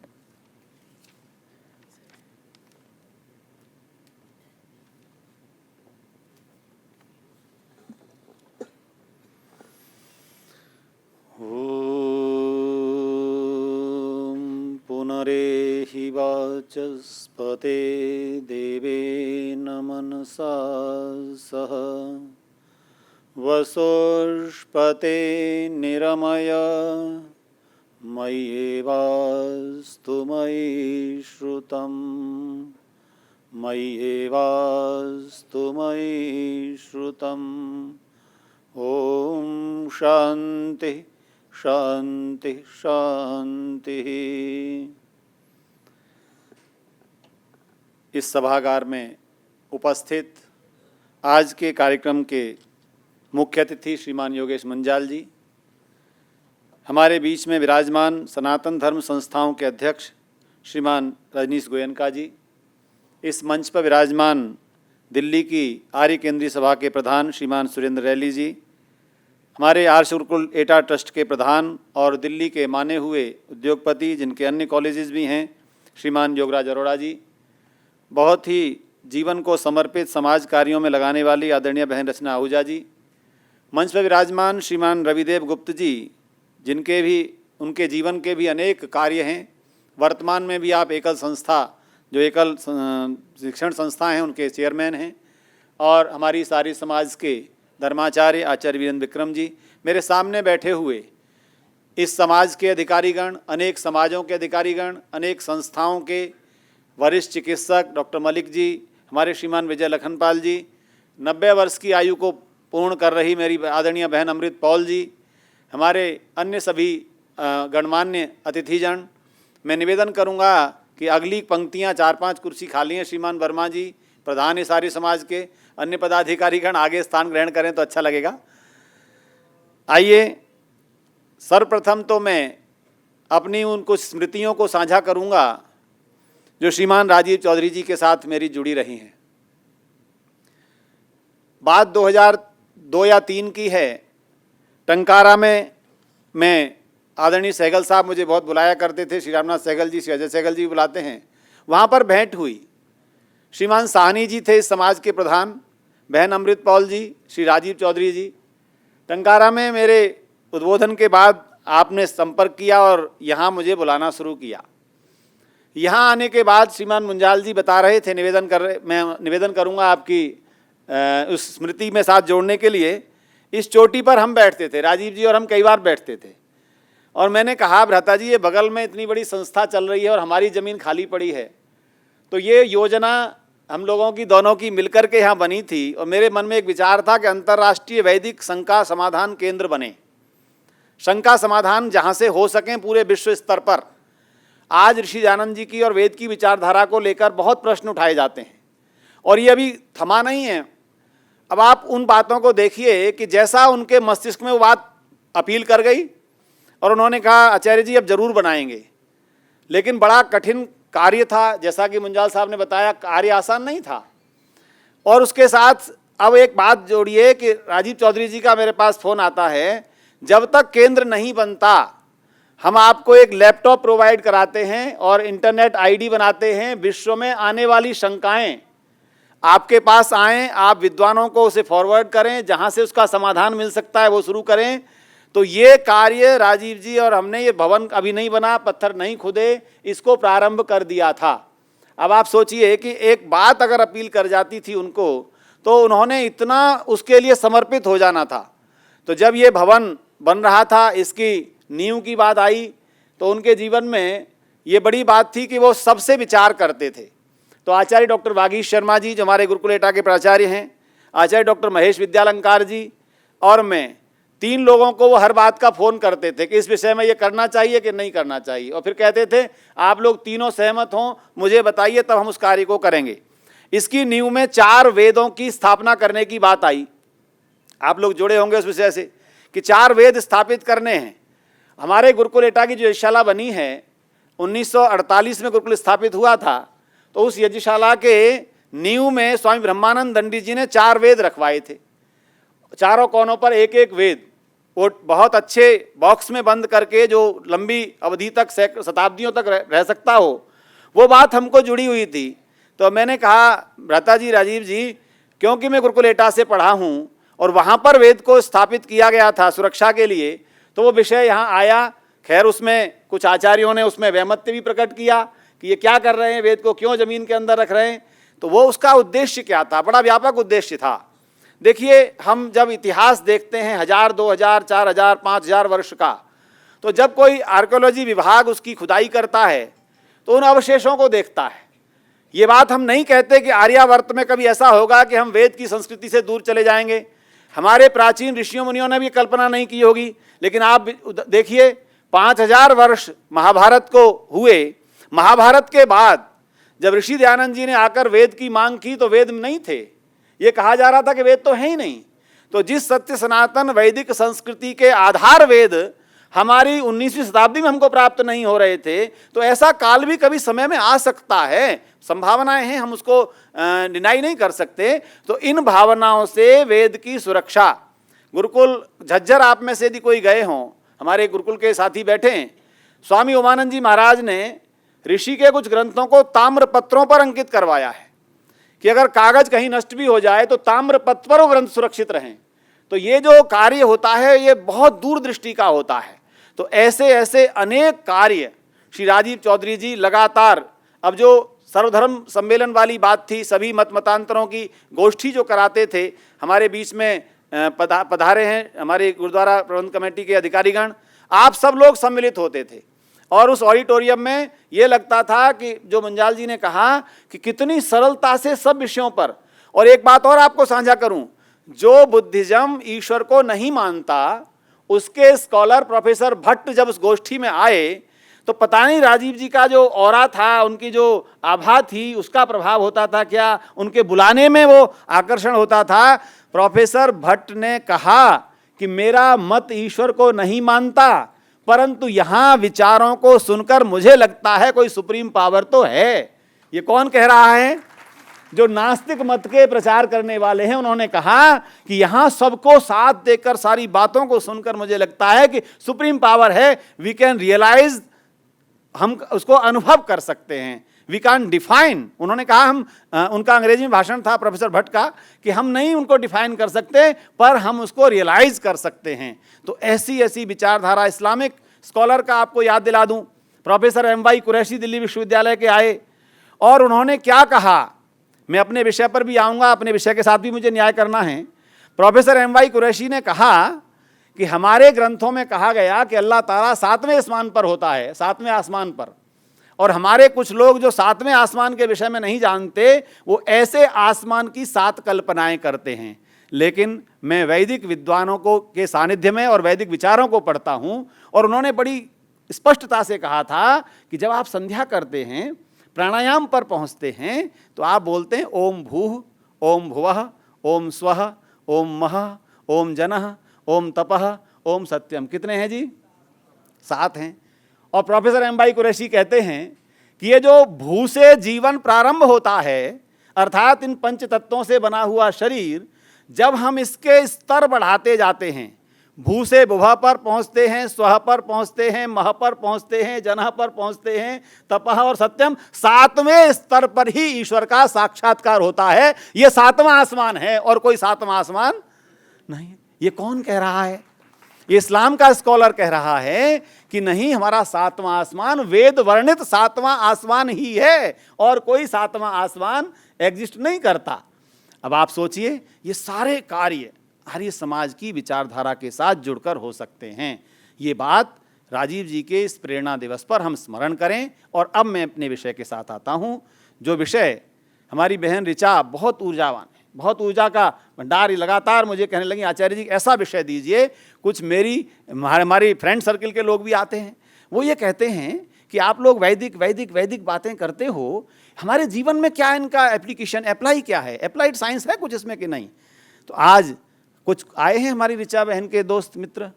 पुनरेहि वाचस्पते Deven मनसा सह वसोष्पते निरमय मय्येवास्तु मयि श्रुतं मय्येवास्तु मयि श्रुतम् ॐ शान्ति शांति शांति। इस सभागार में उपस्थित आज के कार्यक्रम के मुख्य अतिथि श्रीमान योगेश मंजाल जी, हमारे बीच में विराजमान सनातन धर्म संस्थाओं के अध्यक्ष श्रीमान रजनीश गोयनका जी, इस मंच पर विराजमान दिल्ली की आर्य केंद्रीय सभा के प्रधान श्रीमान सुरेंद्र रैली जी, हमारे आर्ष गुरुकुल एटा ट्रस्ट के प्रधान और दिल्ली के माने हुए उद्योगपति जिनके अन्य कॉलेजेस भी हैं श्रीमान योगराज अरोड़ा जी, बहुत ही जीवन को समर्पित समाज कार्यों में लगाने वाली आदरणीय बहन रचना आहूजा जी, मंच पर विराजमान श्रीमान रविदेव गुप्त जी, जिनके भी उनके जीवन के भी अनेक कार्य हैं, वर्तमान में भी आप एकल संस्था जो एकल शिक्षण संस्था हैं उनके चेयरमैन हैं, और हमारी सारी समाज के धर्माचार्य आचार्य वीरेंद्र विक्रम जी, मेरे सामने बैठे हुए इस समाज के अधिकारीगण, अनेक समाजों के अधिकारीगण, अनेक संस्थाओं के वरिष्ठ चिकित्सक डॉक्टर मलिक जी, हमारे श्रीमान विजय लखनपाल जी, 90 वर्ष की आयु को पूर्ण कर रही मेरी आदरणीय बहन अमृत पॉल जी, हमारे अन्य सभी गणमान्य अतिथिजन, मैं निवेदन करूंगा कि अगली पंक्तियां 4-5 कुर्सी खाली हैं। श्रीमान वर्मा जी प्रधान है सारे समाज के, अन्य पदाधिकारीगण आगे स्थान ग्रहण करें तो अच्छा लगेगा। आइए सर्वप्रथम तो मैं अपनी उन कुछ स्मृतियों को साझा करूंगा जो श्रीमान राजीव चौधरी जी के साथ मेरी जुड़ी रही हैं। बात 2002 या 3 की है। टंकारा में मैं आदरणीय सहगल साहब मुझे बहुत बुलाया करते थे, श्री रामनाथ सहगल जी, श्री अजय सहगल जी बुलाते हैं, वहाँ पर भेंट हुई। श्रीमान साहनी जी थे इस समाज के प्रधान, बहन अमृत पॉल जी, श्री राजीव चौधरी जी। टंकारा में मेरे उद्बोधन के बाद आपने संपर्क किया और यहाँ मुझे बुलाना शुरू किया। यहाँ आने के बाद श्रीमान मुंजाल जी बता रहे थे, मैं निवेदन करूँगा आपकी उस स्मृति में साथ जोड़ने के लिए। इस चोटी पर हम बैठते थे, राजीव जी और हम कई बार बैठते थे, और मैंने कहा भ्राता जी ये बगल में इतनी बड़ी संस्था चल रही है और हमारी ज़मीन खाली पड़ी है, तो ये योजना हम लोगों की दोनों की मिलकर के यहाँ बनी थी, और मेरे मन में एक विचार था कि अंतर्राष्ट्रीय वैदिक शंका समाधान केंद्र बने। शंका समाधान जहाँ से हो सकें पूरे विश्व स्तर पर। आज ऋषि दयानंद जी की और वेद की विचारधारा को लेकर बहुत प्रश्न उठाए जाते हैं और ये अभी थमा नहीं है। अब आप उन बातों को देखिए कि जैसा उनके मस्तिष्क में वो बात अपील कर गई और उन्होंने कहा आचार्य जी अब जरूर बनाएंगे, लेकिन बड़ा कठिन कार्य था। जैसा कि मुंजाल साहब ने बताया, कार्य आसान नहीं था। और उसके साथ अब एक बात जोड़िए कि राजीव चौधरी जी का मेरे पास फ़ोन आता है, जब तक केंद्र नहीं बनता हम आपको एक लैपटॉप प्रोवाइड कराते हैं और इंटरनेट आईडी बनाते हैं, विश्व में आने वाली शंकाएं आपके पास आएँ, आप विद्वानों को उसे फॉरवर्ड करें, जहाँ से उसका समाधान मिल सकता है वो शुरू करें। तो ये कार्य राजीव जी और हमने, ये भवन अभी नहीं बना, पत्थर नहीं खुदे, इसको प्रारंभ कर दिया था। अब आप सोचिए कि एक बात अगर अपील कर जाती थी उनको, तो उन्होंने इतना उसके लिए समर्पित हो जाना था। तो जब ये भवन बन रहा था, इसकी नींव की बात आई, तो उनके जीवन में ये बड़ी बात थी कि वो सबसे विचार करते थे। तो आचार्य डॉक्टर वागीश शर्मा जी जो हमारे गुरुकुल एटा के प्राचार्य हैं, आचार्य डॉक्टर महेश विद्यालंकार जी और मैं, 3 लोगों को वो हर बात का फ़ोन करते थे कि इस विषय में ये करना चाहिए कि नहीं करना चाहिए, और फिर कहते थे आप लोग तीनों सहमत हों मुझे बताइए तब हम उस कार्य को करेंगे। इसकी नींव में 4 वेदों की स्थापना करने की बात आई। आप लोग जुड़े होंगे उस विषय से कि 4 वेद स्थापित करने हैं। हमारे गुरुकुल एटा की जो यज्ञशाला बनी है 1948 में गुरुकुल स्थापित हुआ था, तो उस यज्ञशाला के नींव में स्वामी ब्रह्मानंद दंडी जी ने 4 वेद रखवाए थे। चारों कोनों पर एक एक वेद, वो बहुत अच्छे बॉक्स में बंद करके जो लंबी अवधि तक शताब्दियों तक रह सकता हो, वो बात हमको जुड़ी हुई थी। तो मैंने कहा भ्राता जी राजीव जी, क्योंकि मैं गुरुकुल एटा से पढ़ा हूँ और वहाँ पर वेद को स्थापित किया गया था सुरक्षा के लिए, तो वो विषय यहाँ आया। खैर उसमें कुछ आचार्यों ने उसमें वैमत्य भी प्रकट किया कि ये क्या कर रहे हैं, वेद को क्यों जमीन के अंदर रख रहे हैं। तो वो उसका उद्देश्य क्या था, बड़ा व्यापक उद्देश्य था। देखिए हम जब इतिहास देखते हैं 1000, 2000, 4000, 5000 वर्ष का, तो जब कोई आर्कियोलॉजी विभाग उसकी खुदाई करता है तो उन अवशेषों को देखता है। ये बात हम नहीं कहते कि आर्यावर्त में कभी ऐसा होगा कि हम वेद की संस्कृति से दूर चले जाएंगे। हमारे प्राचीन ऋषियों मुनियों ने भी कल्पना नहीं की होगी। लेकिन आप देखिए 5000 वर्ष महाभारत को हुए, महाभारत के बाद जब ऋषि दयानंद जी ने आकर वेद की मांग की तो वेद नहीं थे, ये कहा जा रहा था कि वेद तो है ही नहीं। तो जिस सत्य सनातन वैदिक संस्कृति के आधार वेद हमारी 19वीं शताब्दी में हमको प्राप्त नहीं हो रहे थे, तो ऐसा काल भी कभी समय में आ सकता है, संभावनाएं हैं, हम उसको डिनाई नहीं कर सकते। तो इन भावनाओं से वेद की सुरक्षा, गुरुकुल झज्जर आप में से यदि कोई गए हों, हमारे गुरुकुल के साथी बैठे हैं, स्वामी उमानंद जी महाराज ने ऋषि के कुछ ग्रंथों को ताम्र पत्रों पर अंकित करवाया है कि अगर कागज कहीं नष्ट भी हो जाए तो ताम्र पत्र पर वो ग्रंथ सुरक्षित रहें। तो ये जो कार्य होता है ये बहुत दूरदृष्टि का होता है। तो ऐसे ऐसे अनेक कार्य श्री राजीव चौधरी जी लगातार, अब जो सर्वधर्म सम्मेलन वाली बात थी, सभी मत मतांतरों की गोष्ठी जो कराते थे, हमारे बीच में पधारे हैं हमारे गुरुद्वारा प्रबंध कमेटी के अधिकारीगण, आप सब लोग सम्मिलित होते थे और उस ऑडिटोरियम में ये लगता था कि जो मंजाल जी ने कहा कि कितनी सरलता से सब विषयों पर। और एक बात और आपको साझा करूं, जो बुद्धिज्म ईश्वर को नहीं मानता उसके स्कॉलर प्रोफेसर भट्ट जब उस गोष्ठी में आए तो पता नहीं राजीव जी का जो ऑरा था, उनकी जो आभा थी, उसका प्रभाव होता था क्या, उनके बुलाने में वो आकर्षण होता था। प्रोफेसर भट्ट ने कहा कि मेरा मत ईश्वर को नहीं मानता, परंतु यहाँ विचारों को सुनकर मुझे लगता है कोई सुप्रीम पावर तो है। ये कौन कह रहा है? जो नास्तिक मत के प्रचार करने वाले हैं, उन्होंने कहा कि यहाँ सबको साथ देकर सारी बातों को सुनकर मुझे लगता है कि सुप्रीम पावर है, वी कैन रियलाइज, हम उसको अनुभव कर सकते हैं, वी कैन डिफाइन। उन्होंने कहा हम, उनका अंग्रेजी में भाषण था प्रोफेसर भट्ट का, कि हम नहीं उनको डिफाइन कर सकते पर हम उसको रियलाइज कर सकते हैं। तो ऐसी ऐसी विचारधारा, इस्लामिक स्कॉलर का आपको याद दिला दूं, प्रोफेसर MY कुरैशी दिल्ली विश्वविद्यालय के आए और उन्होंने क्या कहा, मैं अपने विषय पर भी आऊँगा, अपने विषय के साथ भी मुझे न्याय करना है। प्रोफेसर MY कुरैशी ने कहा कि हमारे ग्रंथों में कहा गया कि अल्लाह ताला 7वें आसमान पर होता है, 7वें आसमान पर, और हमारे कुछ लोग जो 7वें आसमान के विषय में नहीं जानते वो ऐसे आसमान की 7 कल्पनाएं करते हैं। लेकिन मैं वैदिक विद्वानों को के सानिध्य में और वैदिक विचारों को पढ़ता हूँ, और उन्होंने बड़ी स्पष्टता से कहा था कि जब आप संध्या करते हैं, प्राणायाम पर पहुँचते हैं, तो आप बोलते हैं ओम भूः, ओम भुवः, ओम स्वः, ओम महः, ओम जनः, ओम तपः, ओम सत्यम। कितने हैं जी? 7 हैं। और प्रोफेसर MY कुरैशी कहते हैं कि ये जो भू से जीवन प्रारंभ होता है, अर्थात इन 5 तत्वों से बना हुआ शरीर, जब हम इसके स्तर बढ़ाते जाते हैं, भू से भुवः पर पहुँचते हैं, स्वः पर पहुँचते हैं, मह पर पहुँचते हैं, जनः पर पहुँचते हैं, तपः और सत्यम, 7वें स्तर पर ही ईश्वर का साक्षात्कार होता है। ये 7वां आसमान है और कोई 7वां आसमान नहीं। ये कौन कह रहा है? ये इस्लाम का स्कॉलर कह रहा है कि नहीं, हमारा 7वां आसमान वेद वर्णित 7वां आसमान ही है और कोई 7वां आसमान एग्जिस्ट नहीं करता। अब आप सोचिए, ये सारे कार्य आर्य समाज की विचारधारा के साथ जुड़कर हो सकते हैं। ये बात राजीव जी के इस प्रेरणा दिवस पर हम स्मरण करें। और अब मैं अपने विषय के साथ आता हूँ, जो विषय हमारी बहन ऋचा बहुत ऊर्जावान है, बहुत ऊर्जा का भंडार लगातार मुझे कहने लगी, आचार्य जी ऐसा विषय दीजिए। कुछ हमारी फ्रेंड सर्किल के लोग भी आते हैं, वो ये कहते हैं कि आप लोग वैदिक बातें करते हो, हमारे जीवन में क्या इनका एप्लीकेशन, अप्लाई क्या है, अप्लाइड साइंस है कुछ इसमें कि नहीं। तो आज कुछ आए हैं हमारी ऋचा बहन के दोस्त मित्र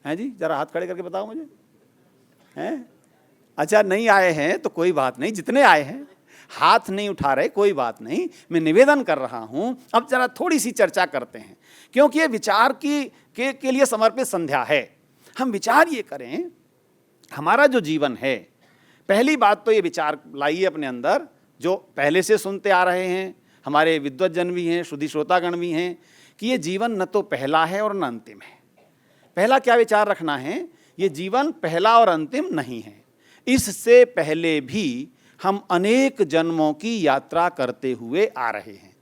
हैं जी, जरा हाथ खड़े करके बताओ मुझे, हैं? अच्छा नहीं आए हैं तो कोई बात नहीं, जितने आए हैं हाथ नहीं उठा रहे कोई बात नहीं, मैं निवेदन कर रहा हूं अब जरा थोड़ी सी चर्चा करते हैं, क्योंकि ये विचार के लिए समर्पित संध्या है। हम विचार ये करें, हमारा जो जीवन है, पहली बात तो ये विचार लाइए अपने अंदर, जो पहले से सुनते आ रहे हैं, हमारे विद्वज्जन भी हैं, श्रुति श्रोतागण भी हैं, कि ये जीवन न तो पहला है और न अंतिम है। पहला क्या विचार रखना है, ये जीवन पहला और अंतिम नहीं है। इससे पहले भी हम अनेक जन्मों की यात्रा करते हुए आ रहे हैं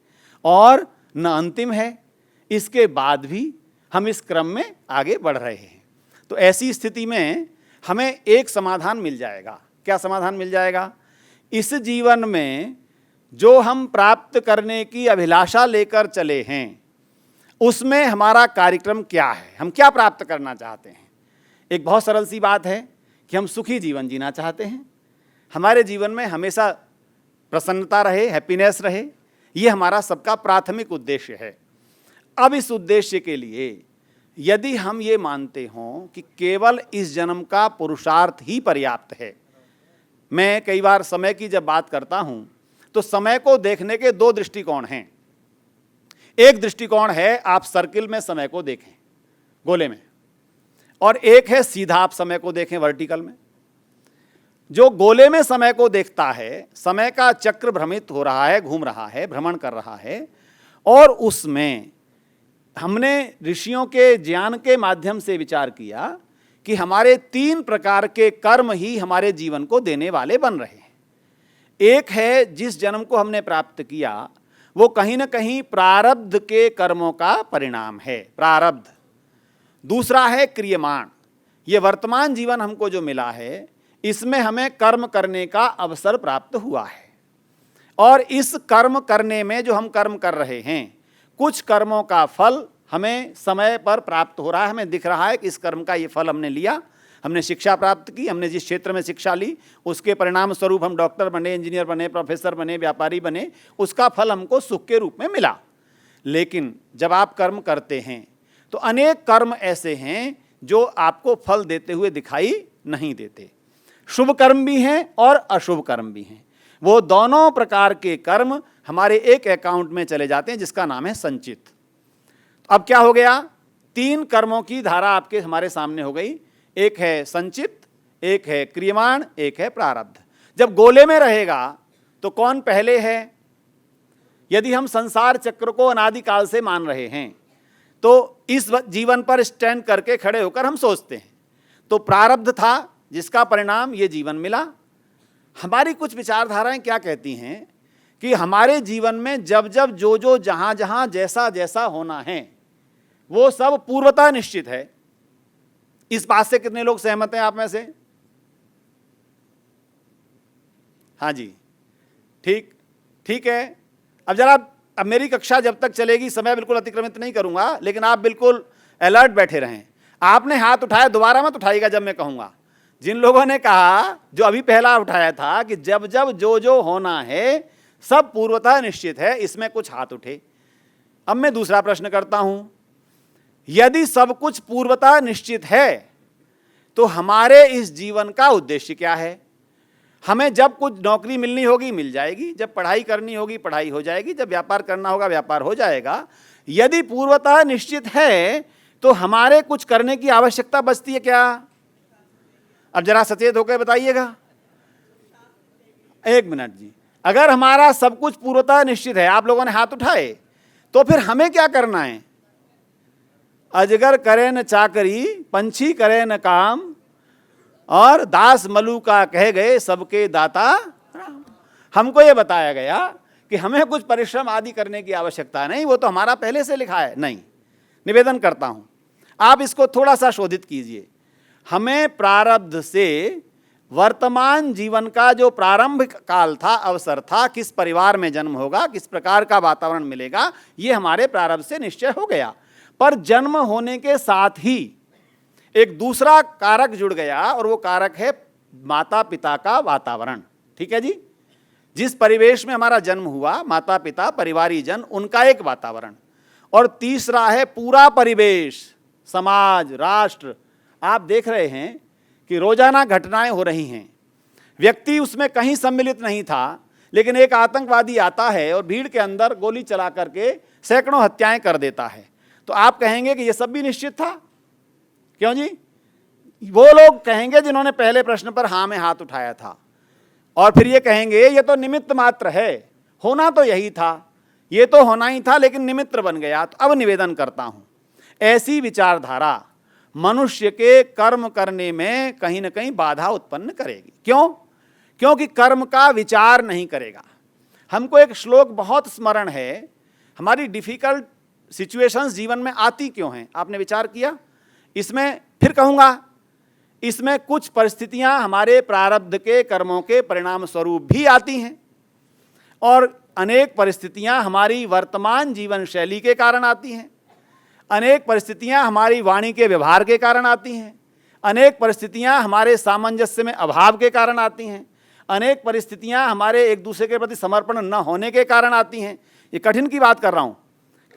और न अंतिम है, इसके बाद भी हम इस क्रम में आगे बढ़ रहे हैं। तो ऐसी स्थिति में हमें एक समाधान मिल जाएगा। क्या समाधान मिल जाएगा? इस जीवन में जो हम प्राप्त करने की अभिलाषा लेकर चले हैं, उसमें हमारा कार्यक्रम क्या है, हम क्या प्राप्त करना चाहते हैं। एक बहुत सरल सी बात है कि हम सुखी जीवन जीना चाहते हैं, हमारे जीवन में हमेशा प्रसन्नता रहे, हैप्पीनेस रहे, ये हमारा सबका प्राथमिक उद्देश्य है। अब इस उद्देश्य के लिए यदि हम ये मानते हों कि केवल इस जन्म का पुरुषार्थ ही पर्याप्त है, मैं कई बार समय की जब बात करता हूं तो समय को देखने के दो दृष्टिकोण हैं। एक दृष्टिकोण है आप सर्किल में समय को देखें, गोले में, और एक है सीधा आप समय को देखें वर्टिकल में। जो गोले में समय को देखता है, समय का चक्र भ्रमित हो रहा है, घूम रहा है, भ्रमण कर रहा है, और उसमें हमने ऋषियों के ज्ञान के माध्यम से विचार किया कि हमारे 3 प्रकार के कर्म ही हमारे जीवन को देने वाले बन रहे हैं। एक है जिस जन्म को हमने प्राप्त किया वो कहीं ना कहीं प्रारब्ध के कर्मों का परिणाम है, प्रारब्ध। दूसरा है क्रियमाण, ये वर्तमान जीवन हमको जो मिला है इसमें हमें कर्म करने का अवसर प्राप्त हुआ है, और इस कर्म करने में जो हम कर्म कर रहे हैं, कुछ कर्मों का फल हमें समय पर प्राप्त हो रहा है, हमें दिख रहा है कि इस कर्म का ये फल हमने लिया, हमने शिक्षा प्राप्त की, हमने जिस क्षेत्र में शिक्षा ली उसके परिणाम स्वरूप हम डॉक्टर बने, इंजीनियर बने, प्रोफेसर बने, व्यापारी बने, उसका फल हमको सुख के रूप में मिला। लेकिन जब आप कर्म करते हैं तो अनेक कर्म ऐसे हैं जो आपको फल देते हुए दिखाई नहीं देते। शुभ कर्म भी हैं और अशुभ कर्म भी हैं। वो दोनों प्रकार के कर्म हमारे एक अकाउंट में चले जाते हैं जिसका नाम है संचित। अब क्या हो गया, 3 कर्मों की धारा आपके हमारे सामने हो गई, एक है संचित, एक है क्रियमाण, एक है प्रारब्ध। जब गोले में रहेगा तो कौन पहले है? यदि हम संसार चक्र को अनादिकाल से मान रहे हैं तो इस जीवन पर स्टैंड करके खड़े होकर हम सोचते हैं तो प्रारब्ध था जिसका परिणाम ये जीवन मिला। हमारी कुछ विचारधाराएं क्या कहती हैं कि हमारे जीवन में जब जब जो जो जहां जहां जैसा जैसा होना है वो सब पूर्वतः निश्चित है। इस बात से कितने लोग सहमत हैं आप में से? हाँ जी, ठीक है। अब मेरी कक्षा जब तक चलेगी, समय बिल्कुल अतिक्रमित नहीं करूंगा, लेकिन आप बिल्कुल अलर्ट बैठे रहें। आपने हाथ उठाया, दोबारा मत उठाइएगा जब मैं कहूंगा। जिन लोगों ने कहा, जो अभी पहला उठाया था कि जब जब जो जो होना है सब पूर्वतः निश्चित है, इसमें कुछ हाथ उठे। अब मैं दूसरा प्रश्न करता हूं, यदि सब कुछ पूर्वतः निश्चित है तो हमारे इस जीवन का उद्देश्य क्या है? हमें जब कुछ नौकरी मिलनी होगी मिल जाएगी, जब पढ़ाई करनी होगी पढ़ाई हो जाएगी, जब व्यापार करना होगा व्यापार हो जाएगा। यदि पूर्वतः निश्चित है तो हमारे कुछ करने की आवश्यकता बचती है क्या? अब जरा सचेत होकर बताइएगा। 1 मिनट जी, अगर हमारा सब कुछ पूर्वतः निश्चित है, आप लोगों ने हाथ उठाए, तो फिर हमें क्या करना है? अजगर करे न चाकरी, पंछी करे न काम, और दास मलूका कह गए सबके दाता राम। हमको ये बताया गया कि हमें कुछ परिश्रम आदि करने की आवश्यकता नहीं, वो तो हमारा पहले से लिखा है। नहीं, निवेदन करता हूं आप इसको थोड़ा सा शोधित कीजिए। हमें प्रारब्ध से वर्तमान जीवन का जो प्रारंभ काल था, अवसर था, किस परिवार में जन्म होगा, किस प्रकार का वातावरण मिलेगा, ये हमारे प्रारंभ से निश्चय हो गया। पर जन्म होने के साथ ही एक दूसरा कारक जुड़ गया और वो कारक है माता पिता का वातावरण। ठीक है जी, जिस परिवेश में हमारा जन्म हुआ, माता पिता, परिवारीजन, उनका एक वातावरण, और तीसरा है पूरा परिवेश, समाज, राष्ट्र। आप देख रहे हैं कि रोजाना घटनाएं हो रही हैं, व्यक्ति उसमें कहीं सम्मिलित नहीं था, लेकिन एक आतंकवादी आता है और भीड़ के अंदर गोली चला करके सैकड़ों हत्याएं कर देता है। तो आप कहेंगे कि यह सब भी निश्चित था? क्यों जी? वो लोग कहेंगे जिन्होंने पहले प्रश्न पर हाँ में हाथ उठाया था, और फिर ये कहेंगे ये तो निमित्त मात्र है, होना तो यही था, ये तो होना ही था, लेकिन निमित्त बन गया। तो अब निवेदन करता हूं, ऐसी विचारधारा मनुष्य के कर्म करने में कहीं ना कहीं बाधा उत्पन्न करेगी। क्यों? क्योंकि कर्म का विचार नहीं करेगा। हमको एक श्लोक बहुत स्मरण है, हमारी डिफिकल्ट सिचुएशंस जीवन में आती क्यों हैं? आपने विचार किया? इसमें फिर कहूँगा, इसमें कुछ परिस्थितियां हमारे प्रारब्ध के कर्मों के परिणाम स्वरूप भी आती हैं, और अनेक परिस्थितियां हमारी वर्तमान जीवन शैली के कारण आती हैं, अनेक परिस्थितियां हमारी वाणी के व्यवहार के कारण आती हैं, अनेक परिस्थितियां हमारे सामंजस्य में अभाव के कारण आती हैं, अनेक परिस्थितियां हमारे एक दूसरे के प्रति समर्पण न होने के कारण आती हैं। ये कठिन की बात कर रहा हूँ।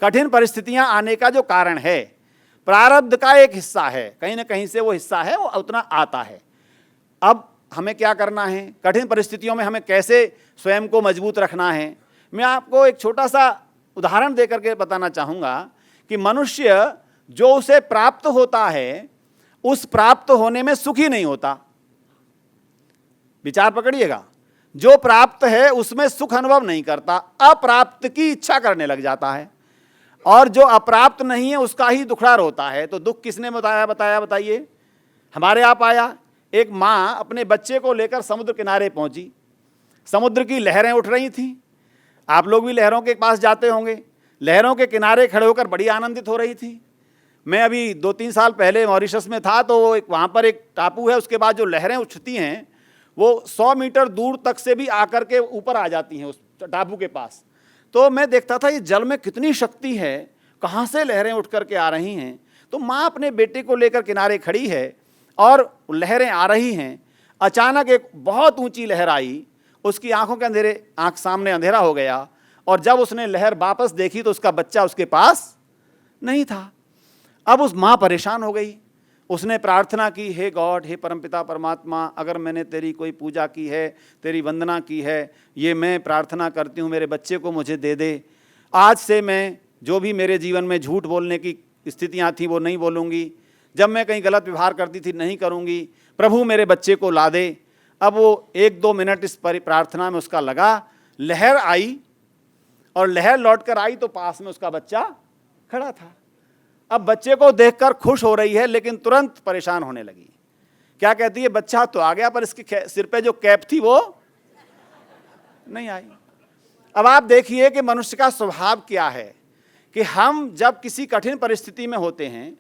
कठिन परिस्थितियां आने का जो कारण है, प्रारब्ध का एक हिस्सा है, कहीं ना कहीं से वो हिस्सा है, वो उतना आता है। अब हमें क्या करना है, कठिन परिस्थितियों में हमें कैसे स्वयं को मजबूत रखना है, मैं आपको एक छोटा सा उदाहरण देकर के बताना चाहूँगा कि मनुष्य जो उसे प्राप्त होता है, उस प्राप्त होने में सुखी नहीं होता। विचार पकड़िएगा, जो प्राप्त है उसमें सुख अनुभव नहीं करता, अप्राप्त की इच्छा करने लग जाता है, और जो अप्राप्त नहीं है उसका ही दुखड़ार होता है। तो दुख किसने बताइए? हमारे आप आया। एक माँ अपने बच्चे को लेकर समुद्र किनारे पहुंची, समुद्र की लहरें उठ रही थीं। आप लोग भी लहरों के पास जाते होंगे, लहरों के किनारे खड़े होकर बड़ी आनंदित हो रही थी। मैं अभी 2-3 साल पहले मॉरिशस में था, तो वहाँ पर एक टापू है, उसके बाद जो लहरें उठती हैं वो 100 मीटर दूर तक से भी आकर के ऊपर आ जाती हैं उस टापू के पास। तो मैं देखता था ये जल में कितनी शक्ति है, कहाँ से लहरें उठ करके आ रही हैं। तो माँ अपने बेटे को लेकर किनारे खड़ी है और लहरें आ रही हैं। अचानक एक बहुत ऊंची लहर आई, उसकी आंखों के आंख सामने अंधेरा हो गया, और जब उसने लहर वापस देखी तो उसका बच्चा उसके पास नहीं था। अब उस माँ परेशान हो गई। उसने प्रार्थना की, हे गॉड, हे परमपिता परमात्मा, अगर मैंने तेरी कोई पूजा की है, तेरी वंदना की है, ये मैं प्रार्थना करती हूँ मेरे बच्चे को मुझे दे दे। आज से मैं जो भी मेरे जीवन में झूठ बोलने की स्थितियाँ थी वो नहीं बोलूँगी, जब मैं कहीं गलत व्यवहार करती थी नहीं करूँगी, प्रभु मेरे बच्चे को ला दे। अब वो 1-2 मिनट इस प्रार्थना में उसका लगा, लहर आई, और लहर लौट कर आई तो पास में उसका बच्चा खड़ा था। अब बच्चे को देखकर खुश हो रही है, लेकिन तुरंत परेशान होने लगी। क्या कहती है, बच्चा तो आ गया पर इसके सिर पे जो कैप थी वो नहीं आई। अब आप देखिए कि मनुष्य का स्वभाव क्या है कि हम जब किसी कठिन परिस्थिति में होते हैं,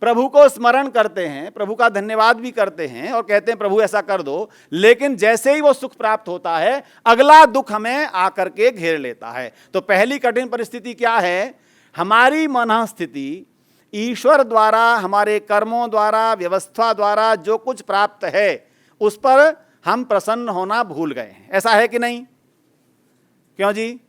प्रभु को स्मरण करते हैं, प्रभु का धन्यवाद भी करते हैं और कहते हैं प्रभु ऐसा कर दो, लेकिन जैसे ही वो सुख प्राप्त होता है, अगला दुख हमें आकर के घेर लेता है। तो पहली कठिन परिस्थिति क्या है? हमारी मनःस्थिति ईश्वर द्वारा, हमारे कर्मों द्वारा, व्यवस्था द्वारा जो कुछ प्राप्त है उस पर हम प्रसन्न होना भूल गए हैं। ऐसा है कि नहीं? क्यों जी?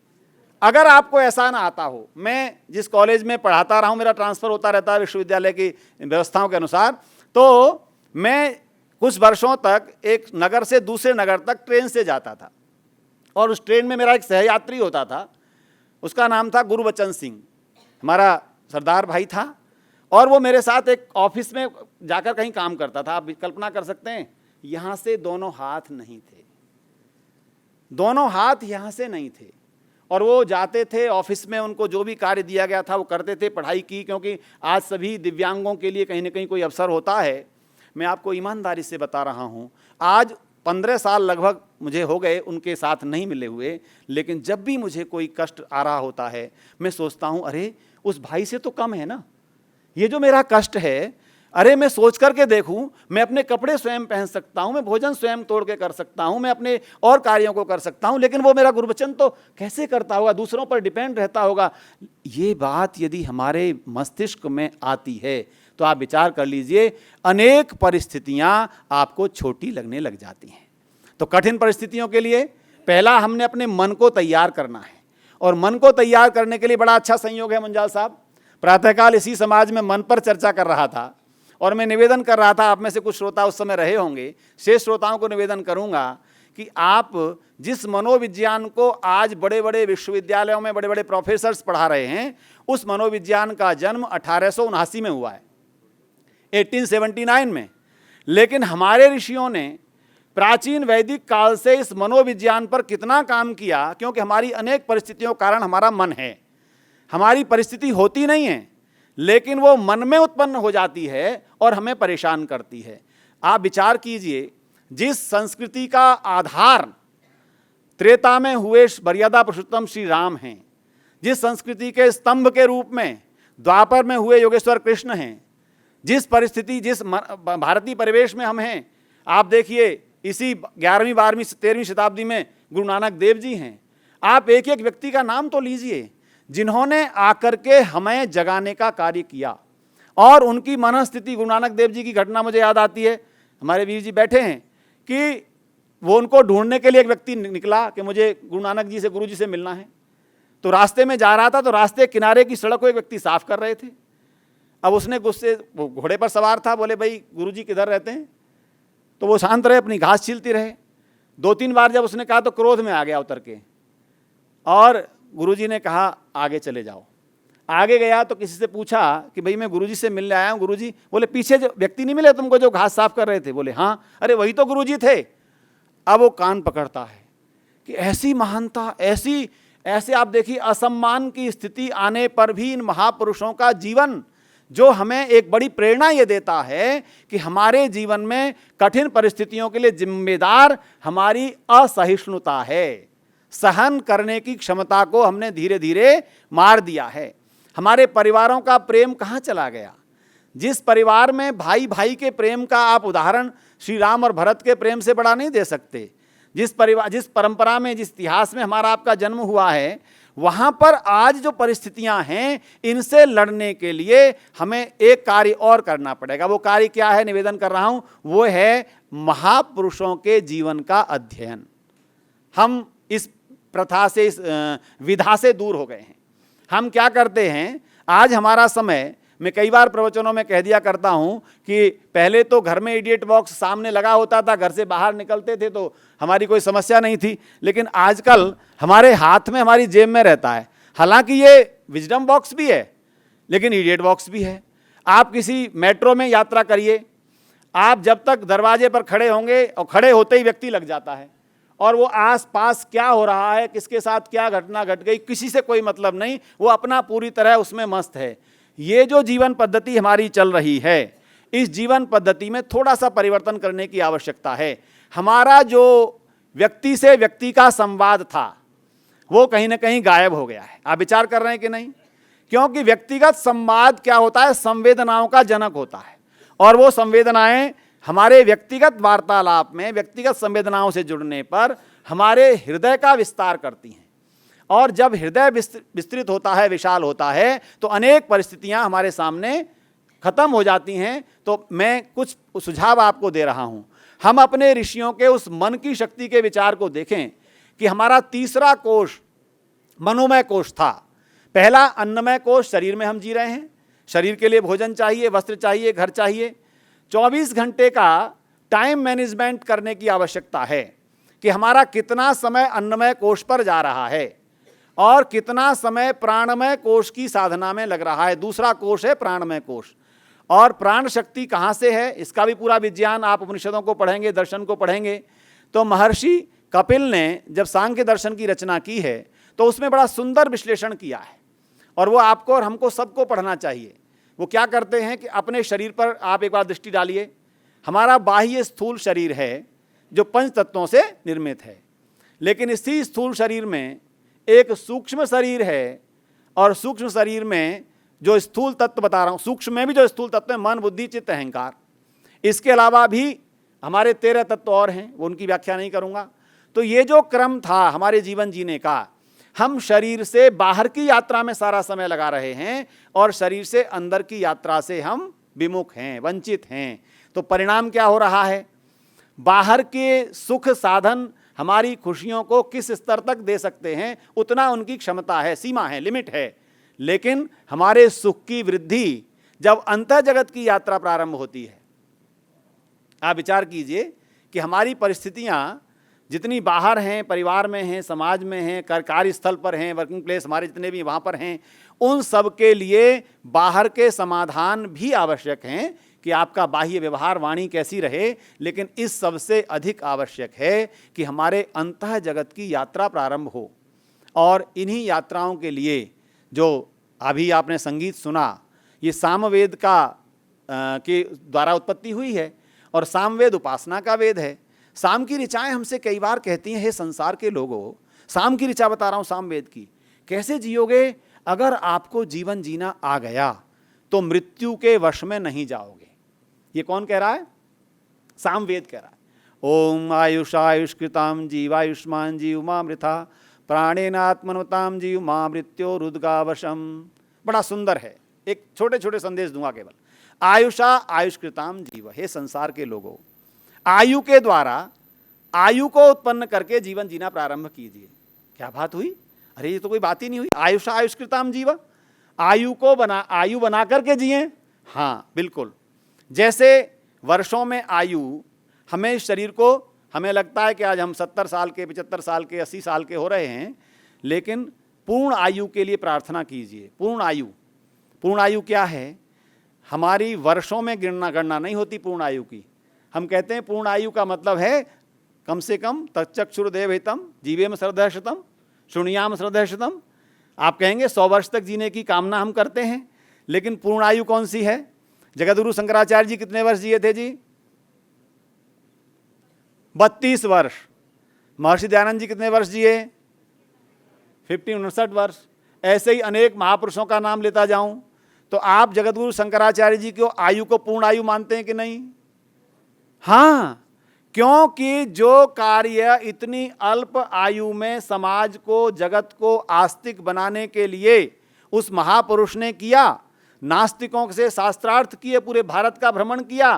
अगर आपको ऐसा ना आता हो, मैं जिस कॉलेज में पढ़ाता रहा हूँ, मेरा ट्रांसफ़र होता रहता है विश्वविद्यालय की व्यवस्थाओं के अनुसार, तो मैं कुछ वर्षों तक एक नगर से दूसरे नगर तक ट्रेन से जाता था, और उस ट्रेन में मेरा एक सहयात्री होता था, उसका नाम था गुरुबचन सिंह, हमारा सरदार भाई था, और वो मेरे साथ एक ऑफिस में जाकर कहीं काम करता था। आप कल्पना कर सकते हैं, यहाँ से दोनों हाथ नहीं थे, दोनों हाथ यहाँ से नहीं थे, और वो जाते थे ऑफिस में, उनको जो भी कार्य दिया गया था वो करते थे, पढ़ाई की, क्योंकि आज सभी दिव्यांगों के लिए कहीं ना कहीं कोई अवसर होता है। मैं आपको ईमानदारी से बता रहा हूँ, आज 15 साल लगभग मुझे हो गए उनके साथ नहीं मिले हुए, लेकिन जब भी मुझे कोई कष्ट आ रहा होता है, मैं सोचता हूँ अरे उस भाई से तो कम है ना, ये जो मेरा कष्ट है अरे मैं सोच करके देखूं, मैं अपने कपड़े स्वयं पहन सकता हूं, मैं भोजन स्वयं तोड़ के कर सकता हूं, मैं अपने और कार्यों को कर सकता हूं, लेकिन वो मेरा गुरुवचन तो कैसे करता होगा, दूसरों पर डिपेंड रहता होगा। ये बात यदि हमारे मस्तिष्क में आती है तो आप विचार कर लीजिए, अनेक परिस्थितियां आपको छोटी लगने लग जाती हैं। तो कठिन परिस्थितियों के लिए पहला हमने अपने मन को तैयार करना है, और मन को तैयार करने के लिए बड़ा अच्छा संयोग है मुंजाल साहब। प्रातःकाल इसी समाज में मन पर चर्चा कर रहा था और मैं निवेदन कर रहा था, आप में से कुछ श्रोता उस समय रहे होंगे, शेष श्रोताओं को निवेदन करूंगा कि आप जिस मनोविज्ञान को आज बड़े बड़े विश्वविद्यालयों में बड़े बड़े प्रोफेसर्स पढ़ा रहे हैं, उस मनोविज्ञान का जन्म 1879 में हुआ है, 1879 में। लेकिन हमारे ऋषियों ने प्राचीन वैदिक काल से इस मनोविज्ञान पर कितना काम किया, क्योंकि हमारी अनेक परिस्थितियों के कारण हमारा मन है, हमारी परिस्थिति होती नहीं है लेकिन वो मन में उत्पन्न हो जाती है और हमें परेशान करती है। आप विचार कीजिए, जिस संस्कृति का आधार त्रेता में हुए मर्यादा पुरुषोत्तम श्री राम हैं, जिस संस्कृति के स्तंभ के रूप में द्वापर में हुए योगेश्वर कृष्ण हैं, जिस परिस्थिति जिस भारतीय परिवेश में हम हैं, आप देखिए इसी 11वीं 12वीं 13वीं शताब्दी में गुरु नानक देव जी हैं। आप एक एक व्यक्ति का नाम तो लीजिए जिन्होंने आकर के हमें जगाने का कार्य किया, और उनकी मनस्थिति, गुरु नानक देव जी की घटना मुझे याद आती है, हमारे वीर जी बैठे हैं, कि वो उनको ढूंढने के लिए एक व्यक्ति निकला कि मुझे गुरु नानक जी से, गुरु जी से मिलना है। तो रास्ते में जा रहा था, तो रास्ते किनारे की सड़क को एक व्यक्ति साफ कर रहे थे। अब उसने गुस्से, वो घोड़े पर सवार था, बोले भाई गुरु जी किधर रहते हैं? तो वो शांत रहे, अपनी घास छीलती रहे। 2-3 बार जब उसने कहा तो क्रोध में आ गया उतर के, और गुरुजी ने कहा आगे चले जाओ। आगे गया तो किसी से पूछा कि भाई मैं गुरुजी से मिलने आया हूँ। गुरुजी बोले पीछे जो व्यक्ति नहीं मिले तुमको जो घास साफ कर रहे थे? बोले हाँ। अरे वही तो गुरुजी थे। अब वो कान पकड़ता है कि ऐसी महानता, ऐसे आप देखिए असम्मान की स्थिति आने पर भी इन महापुरुषों का जीवन जो हमें एक बड़ी प्रेरणा ये देता है कि हमारे जीवन में कठिन परिस्थितियों के लिए जिम्मेदार हमारी असहिष्णुता है। सहन करने की क्षमता को हमने धीरे धीरे मार दिया है। हमारे परिवारों का प्रेम कहाँ चला गया? जिस परिवार में भाई भाई के प्रेम का आप उदाहरण श्री राम और भरत के प्रेम से बड़ा नहीं दे सकते, जिस परंपरा में, जिस इतिहास में हमारा आपका जन्म हुआ है, वहाँ पर आज जो परिस्थितियाँ हैं इनसे लड़ने के लिए हमें एक कार्य और करना पड़ेगा। वो कार्य क्या है, निवेदन कर रहा हूँ, वो है महापुरुषों के जीवन का अध्ययन। हम इस प्रथा से, इस विधा से दूर हो गए हैं। हम क्या करते हैं, आज हमारा समय, मैं कई बार प्रवचनों में कह दिया करता हूं कि पहले तो घर में इडियट बॉक्स सामने लगा होता था, घर से बाहर निकलते थे तो हमारी कोई समस्या नहीं थी, लेकिन आजकल हमारे हाथ में, हमारी जेब में रहता है। हालांकि ये विजडम बॉक्स भी है लेकिन इडियट बॉक्स भी है। आप किसी मेट्रो में यात्रा करिए, आप जब तक दरवाजे पर खड़े होंगे और खड़े होते ही व्यक्ति लग जाता है, और वो आस पास क्या हो रहा है, किसके साथ क्या घटना घट गई, किसी से कोई मतलब नहीं, वो अपना पूरी तरह उसमें मस्त है। ये जो जीवन पद्धति हमारी चल रही है, इस जीवन पद्धति में थोड़ा सा परिवर्तन करने की आवश्यकता है। हमारा जो व्यक्ति से व्यक्ति का संवाद था वो कहीं ना कहीं गायब हो गया है। आप विचार कर रहे हैं कि नहीं? क्योंकि व्यक्तिगत संवाद क्या होता है, संवेदनाओं का जनक होता है, और वो संवेदनाएं हमारे व्यक्तिगत वार्तालाप में, व्यक्तिगत संवेदनाओं से जुड़ने पर हमारे हृदय का विस्तार करती हैं, और जब हृदय विस्तृत होता है, विशाल होता है, तो अनेक परिस्थितियां हमारे सामने खत्म हो जाती हैं। तो मैं कुछ सुझाव आपको दे रहा हूं। हम अपने ऋषियों के उस मन की शक्ति के विचार को देखें कि हमारा तीसरा कोष मनोमय कोष था। पहला अन्नमय कोष, शरीर में हम जी रहे हैं, शरीर के लिए भोजन चाहिए, वस्त्र चाहिए, घर चाहिए। 24 घंटे का टाइम मैनेजमेंट करने की आवश्यकता है कि हमारा कितना समय अन्नमय कोष पर जा रहा है और कितना समय प्राणमय कोष की साधना में लग रहा है। दूसरा कोष है प्राणमय कोष। और प्राण शक्ति कहाँ से है, इसका भी पूरा विज्ञान आप उपनिषदों को पढ़ेंगे, दर्शन को पढ़ेंगे, तो महर्षि कपिल ने जब सांख्य दर्शन की रचना की है तो उसमें बड़ा सुंदर विश्लेषण किया है, और वो आपको और हमको सबको पढ़ना चाहिए। वो क्या करते हैं कि अपने शरीर पर आप एक बार दृष्टि डालिए। हमारा बाह्य स्थूल शरीर है जो 5 तत्वों से निर्मित है, लेकिन इसी स्थूल शरीर में एक सूक्ष्म शरीर है, और सूक्ष्म शरीर में जो स्थूल तत्व बता रहा हूँ, सूक्ष्म में भी जो स्थूल तत्व है, मन, बुद्धि, चित्त, अहंकार, इसके अलावा भी हमारे 13 तत्व और हैं, वो उनकी व्याख्या नहीं करूँगा। तो ये जो क्रम था हमारे जीवन जीने का, हम शरीर से बाहर की यात्रा में सारा समय लगा रहे हैं और शरीर से अंदर की यात्रा से हम विमुख हैं, वंचित हैं। तो परिणाम क्या हो रहा है? बाहर के सुख साधन हमारी खुशियों को किस स्तर तक दे सकते हैं उतना उनकी क्षमता है, सीमा है, लिमिट है। लेकिन हमारे सुख की वृद्धि जब अंतः जगत की यात्रा प्रारंभ होती है, आप विचार कीजिए कि हमारी परिस्थितियाँ जितनी बाहर हैं, परिवार में हैं, समाज में हैं, कार्यस्थल पर हैं, वर्किंग प्लेस हमारे जितने भी वहाँ पर हैं, उन सब के लिए बाहर के समाधान भी आवश्यक हैं कि आपका बाह्य व्यवहार, वाणी कैसी रहे। लेकिन इस सबसे अधिक आवश्यक है कि हमारे अंतः जगत की यात्रा प्रारंभ हो। और इन्हीं यात्राओं के लिए जो अभी आपने संगीत सुना, ये सामवेद के द्वारा उत्पत्ति हुई है और सामवेद उपासना का वेद है। साम की ऋचाएँ हमसे कई बार कहती हैं, हे संसार के लोगों, साम की ऋचा बता रहा हूँ, सामवेद की, कैसे जियोगे? अगर आपको जीवन जीना आ गया तो मृत्यु के वश में नहीं जाओगे। ये कौन कह रहा है? सामवेद कह रहा है। ओम आयुषायुष्कृताम जीवायुष्मान जीवमामृथा प्राणेनात्मनवताम जीवमा मृत्योरुद्गावशम। बड़ा सुंदर है, एक छोटे छोटे संदेश दूंगा केवल। आयुषा आयुष्कृताम जीव, हे संसार के लोगों, आयु के द्वारा आयु को उत्पन्न करके जीवन जीना प्रारंभ कीजिए। क्या बात हुई? अरे ये तो कोई बात ही नहीं हुई। आयुषा आयुष्कृताम जीव, आयु बना करके जिए। हाँ बिल्कुल, जैसे वर्षों में आयु हमें शरीर को, हमें लगता है कि आज हम 70 साल के, 75 साल के, 80 साल के हो रहे हैं, लेकिन पूर्ण आयु के लिए प्रार्थना कीजिए। पूर्ण आयु क्या है? हमारी वर्षों में गणना नहीं होती पूर्ण आयु की। हम कहते हैं पूर्ण आयु का मतलब है कम से कम तच्चक्षुर्देवहितम जीवेम श्रद्धशतम शृणुयाम श्रद्धशतम। आप कहेंगे 100 वर्ष तक जीने की कामना हम करते हैं, लेकिन पूर्ण आयु कौन सी है? जगतगुरु शंकराचार्य जी कितने वर्ष जिए थे जी? 32 वर्ष। महर्षि दयानंद जी कितने वर्ष जिए? 59 वर्ष। ऐसे ही अनेक महापुरुषों का नाम लेता जाऊं तो आप जगतगुरु शंकराचार्य जी की आयु को पूर्ण आयु मानते हैं कि नहीं? हाँ, क्योंकि जो कार्य इतनी अल्प आयु में समाज को, जगत को आस्तिक बनाने के लिए उस महापुरुष ने किया, नास्तिकों से शास्त्रार्थ किए, पूरे भारत का भ्रमण किया।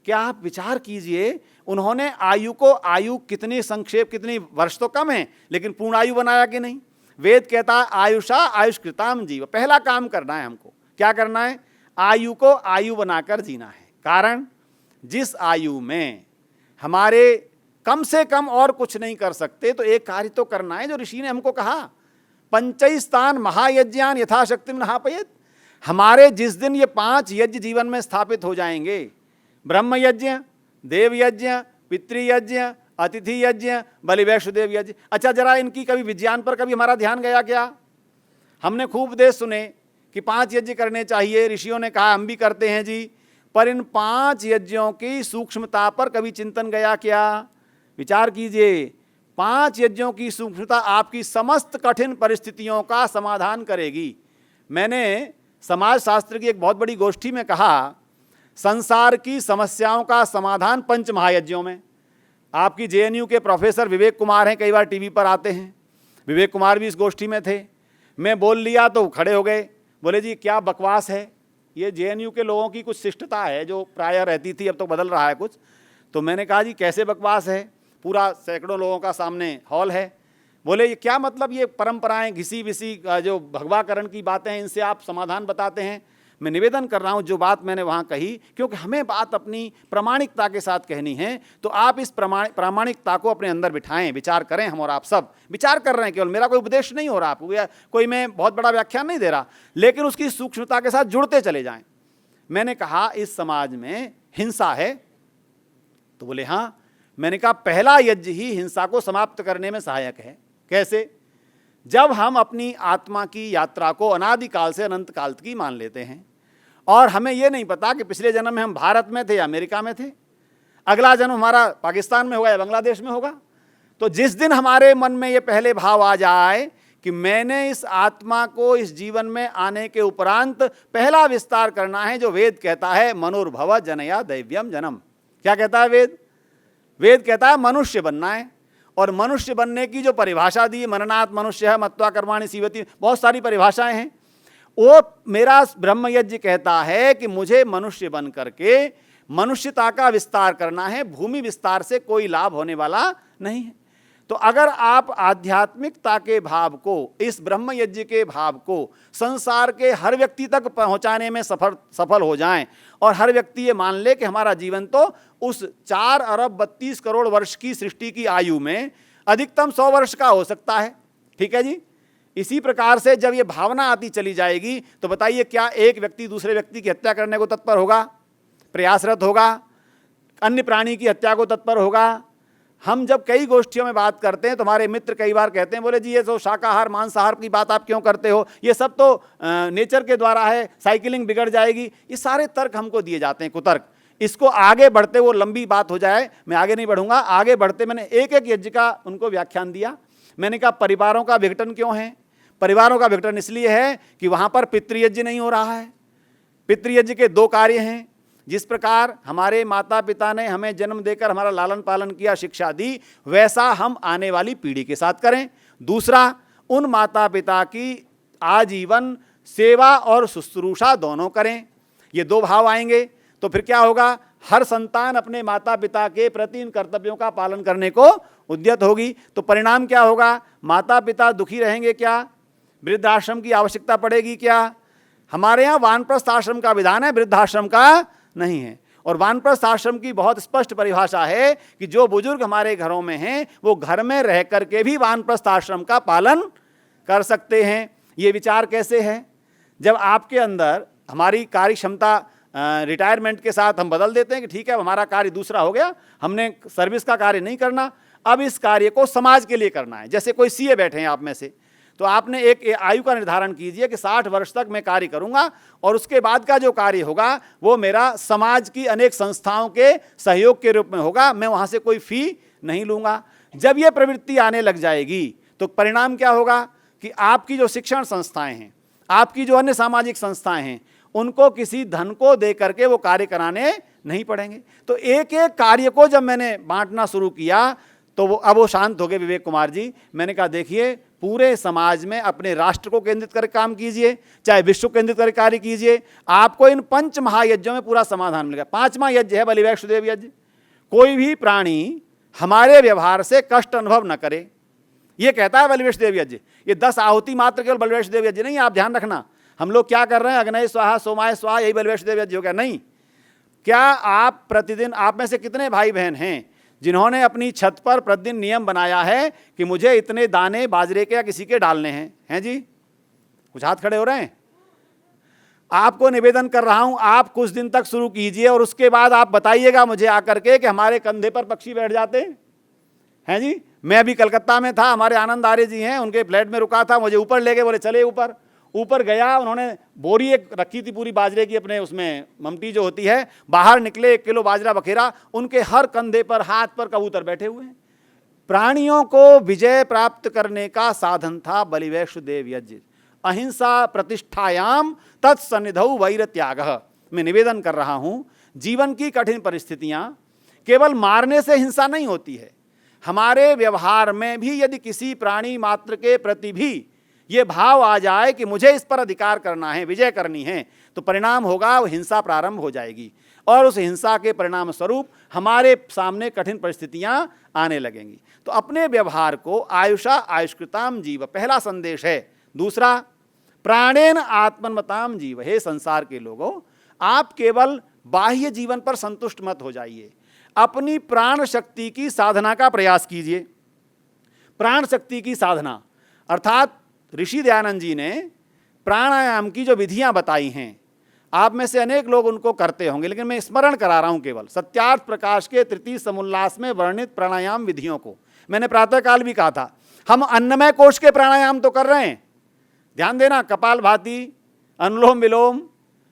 क्या आप विचार कीजिए, उन्होंने आयु को, आयु कितनी संक्षेप, कितनी वर्ष तो कम है, लेकिन पूर्ण आयु बनाया कि नहीं? वेद कहता है आयुषा आयुष्कृताम जीव। पहला काम करना है हमको, क्या करना है? आयु को आयु बनाकर जीना है। कारण, जिस आयु में हमारे कम से कम और कुछ नहीं कर सकते, तो एक कार्य तो करना है जो ऋषि ने हमको कहा, पंचैस्तान महायज्ञान यथाशक्ति नहापयेत। हमारे जिस दिन ये 5 यज्ञ जीवन में स्थापित हो जाएंगे, ब्रह्म यज्ञ, देव यज्ञ, पितृयज्ञ, अतिथि यज्ञ, बलि वैष्णदेव यज्ञ। अच्छा, जरा इनकी कभी विज्ञान पर कभी हमारा ध्यान गया क्या? हमने खूब उपदेश सुने कि 5 यज्ञ करने चाहिए, ऋषियों ने कहा, हम भी करते हैं जी, पर इन 5 यज्ञों की सूक्ष्मता पर कभी चिंतन गया क्या? विचार कीजिए। 5 यज्ञों की सूक्ष्मता आपकी समस्त कठिन परिस्थितियों का समाधान करेगी। मैंने समाज शास्त्र की एक बहुत बड़ी गोष्ठी में कहा, संसार की समस्याओं का समाधान 5 महायज्ञों में। आपकी JNU के प्रोफेसर विवेक कुमार हैं, कई बार टीवी पर आते हैं, विवेक कुमार भी इस गोष्ठी में थे। मैं बोल लिया तो खड़े हो गए, बोले जी क्या बकवास है, ये JNU के लोगों की कुछ शिष्टता है जो प्रायः रहती थी, अब तो बदल रहा है कुछ। तो मैंने कहा जी कैसे बकवास है, पूरा सैकड़ों लोगों का सामने हॉल है। बोले ये क्या मतलब, ये परंपराएं घिसी विसी जो भगवाकरण की बातें हैं, इनसे आप समाधान बताते हैं। मैं निवेदन कर रहा हूं जो बात मैंने वहां कही, क्योंकि हमें बात अपनी प्रामाणिकता के साथ कहनी है, तो आप इस प्रामाणिकता को अपने अंदर बिठाएं, विचार करें। हम और आप सब विचार कर रहे हैं, केवल मेरा कोई उपदेश नहीं हो रहा आपको, या कोई मैं बहुत बड़ा व्याख्यान नहीं दे रहा, लेकिन उसकी सूक्ष्मता के साथ जुड़ते चले जाएं। मैंने कहा इस समाज में हिंसा है, तो बोले हाँ। मैंने कहा पहला यज्ञ ही हिंसा को समाप्त करने में सहायक है। कैसे? जब हम अपनी आत्मा की यात्रा को अनादिकाल से अनंत काल की मान लेते हैं और हमें यह नहीं पता कि पिछले जन्म में हम भारत में थे या अमेरिका में थे, अगला जन्म हमारा पाकिस्तान में होगा या बांग्लादेश में होगा, तो जिस दिन हमारे मन में ये पहले भाव आ जाए कि मैंने इस आत्मा को इस जीवन में आने के उपरांत पहला विस्तार करना है, जो वेद कहता है मनुर्भव जनया दैव्यम जन्म। क्या कहता है वेद? वेद कहता है मनुष्य बनना है, और मनुष्य बनने की जो परिभाषा दी, मननात् मनुष्य है मत्वा कर्माणि सीवति, बहुत सारी परिभाषाएं हैं। वो मेरा ब्रह्म यज्ञ कहता है कि मुझे मनुष्य बन करके मनुष्यता का विस्तार करना है, भूमि विस्तार से कोई लाभ होने वाला नहीं है। तो अगर आप आध्यात्मिकता के भाव को, इस ब्रह्म यज्ञ के भाव को संसार के हर व्यक्ति तक पहुंचाने में सफल हो जाएं, और हर व्यक्ति ये मान ले कि हमारा जीवन तो उस 4 अरब 32 करोड़ वर्ष की सृष्टि की आयु में अधिकतम 100 वर्ष का हो सकता है, ठीक है जी। इसी प्रकार से जब ये भावना आती चली जाएगी तो बताइए क्या एक व्यक्ति दूसरे व्यक्ति की हत्या करने को तत्पर होगा, प्रयासरत होगा, अन्य प्राणी की हत्या को तत्पर होगा? हम जब कई गोष्ठियों में बात करते हैं तो हमारे मित्र कई बार कहते हैं, बोले जी ये तो शाकाहार मांसाहार की बात आप क्यों करते हो, ये सब तो नेचर के द्वारा है, साइकिलिंग बिगड़ जाएगी। ये सारे तर्क हमको दिए जाते हैं, कुतर्क। इसको आगे बढ़ते, वो लंबी बात हो जाए, मैं आगे नहीं बढ़ूंगा। आगे बढ़ते मैंने एक एक यज्ञ का उनको व्याख्यान दिया। मैंने कहा परिवारों का विघटन क्यों है? परिवारों का विघटन इसलिए है कि वहाँ पर पितृयज्ञ नहीं हो रहा है। पितृयज्ञ के 2 कार्य हैं। जिस प्रकार हमारे माता पिता ने हमें जन्म देकर हमारा लालन पालन किया, शिक्षा दी, वैसा हम आने वाली पीढ़ी के साथ करें। दूसरा, उन माता पिता की आजीवन सेवा और शुश्रूषा दोनों करें। ये 2 भाव आएंगे तो फिर क्या होगा? हर संतान अपने माता पिता के प्रति इन कर्तव्यों का पालन करने को उद्यत होगी। तो परिणाम क्या होगा? माता पिता दुखी रहेंगे क्या? वृद्धाश्रम की आवश्यकता पड़ेगी क्या? हमारे यहाँ वानप्रस्थ आश्रम का विधान है, वृद्धाश्रम का नहीं है। और वानप्रस्थ आश्रम की बहुत स्पष्ट परिभाषा है कि जो बुजुर्ग हमारे घरों में हैं वो घर में रह करके भी वानप्रस्थ आश्रम का पालन कर सकते हैं। ये विचार कैसे है? जब आपके अंदर हमारी कार्य क्षमता रिटायरमेंट के साथ हम बदल देते हैं कि ठीक है हमारा कार्य दूसरा हो गया, हमने सर्विस का कार्य नहीं करना, अब इस कार्य को समाज के लिए करना है। जैसे कोई सीए बैठे हैं आप में से, तो आपने एक आयु का निर्धारण कीजिए कि 60 वर्ष तक मैं कार्य करूंगा, और उसके बाद का जो कार्य होगा वो मेरा समाज की अनेक संस्थाओं के सहयोग के रूप में होगा, मैं वहाँ से कोई फी नहीं लूँगा। जब ये प्रवृत्ति आने लग जाएगी तो परिणाम क्या होगा कि आपकी जो शिक्षण संस्थाएं हैं, आपकी जो अन्य सामाजिक संस्थाएं हैं, उनको किसी धन को दे करके वो कार्य कराने नहीं पड़ेंगे। तो एक एक कार्य को जब मैंने बांटना शुरू किया तो अब वो शांत हो गए विवेक कुमार जी। मैंने कहा देखिए पूरे समाज में अपने राष्ट्र को केंद्रित करके काम कीजिए, चाहे विश्व केंद्रित करके कार्य कीजिए, आपको इन 5 महायज्ञों में पूरा समाधान मिलेगा। 5वां यज्ञ है बलिवैष्णदेव यज्ञ। कोई भी प्राणी हमारे व्यवहार से कष्ट अनुभव न करे, ये कहता है बलिवैष्णदेव यज्ञ। ये 10 आहुति मात्र केवल बलिवैष्णदेव यज्ञ नहीं, आप ध्यान रखना। हम लोग क्या कर रहे हैं, अग्नय स्वाहा सोमाय स्वाहा, यही बलिवैष्णदेव यज्ञ हो गया? नहीं। क्या आप प्रतिदिन, आप में से कितने भाई बहन हैं जिन्होंने अपनी छत पर प्रतिदिन नियम बनाया है कि मुझे इतने दाने बाजरे के या किसी के डालने हैं जी? कुछ हाथ खड़े हो रहे हैं। आपको निवेदन कर रहा हूं, आप कुछ दिन तक शुरू कीजिए और उसके बाद आप बताइएगा मुझे आकर के कि हमारे कंधे पर पक्षी बैठ जाते हैं जी। मैं अभी कलकत्ता में था, हमारे आनंद आर्य जी हैं, उनके फ्लैट में रुका था, मुझे ऊपर ले गए, बोले चले ऊपर। ऊपर गया, उन्होंने बोरी एक रखी थी पूरी बाजरे की, अपने उसमें ममटी जो होती है, बाहर निकले, 1 किलो बाजरा बखेरा, उनके हर कंधे पर हाथ पर कबूतर बैठे हुए हैं। प्राणियों को विजय प्राप्त करने का साधन था बलिवैष्णदेव यज्ञ। अहिंसा प्रतिष्ठायाम तत्सन्निधौ वैर त्यागः। मैं निवेदन कर रहा हूं, जीवन की कठिन परिस्थितियां केवल मारने से हिंसा नहीं होती है, हमारे व्यवहार में भी यदि किसी प्राणी मात्र के प्रति भी ये भाव आ जाए कि मुझे इस पर अधिकार करना है, विजय करनी है, तो परिणाम होगा वो हिंसा प्रारंभ हो जाएगी, और उस हिंसा के परिणाम स्वरूप हमारे सामने कठिन परिस्थितियां आने लगेंगी। तो अपने व्यवहार को आयुषा आयुष्कृताम जीव, पहला संदेश है। दूसरा, प्राणेन आत्मन्मताम जीव। हे संसार के लोगों, आप केवल बाह्य जीवन पर संतुष्ट मत हो जाइए, अपनी प्राण शक्ति की साधना का प्रयास कीजिए। प्राण शक्ति की साधना अर्थात ऋषि दयानंद जी ने प्राणायाम की जो विधियां बताई हैं, आप में से अनेक लोग उनको करते होंगे, लेकिन मैं स्मरण करा रहा हूं केवल सत्यार्थ प्रकाश के तृतीय समुल्लास में वर्णित प्राणायाम विधियों को। मैंने प्रातःकाल भी कहा था, हम अन्नमय कोश के प्राणायाम तो कर रहे हैं, ध्यान देना, कपालभाति, अनुलोम विलोम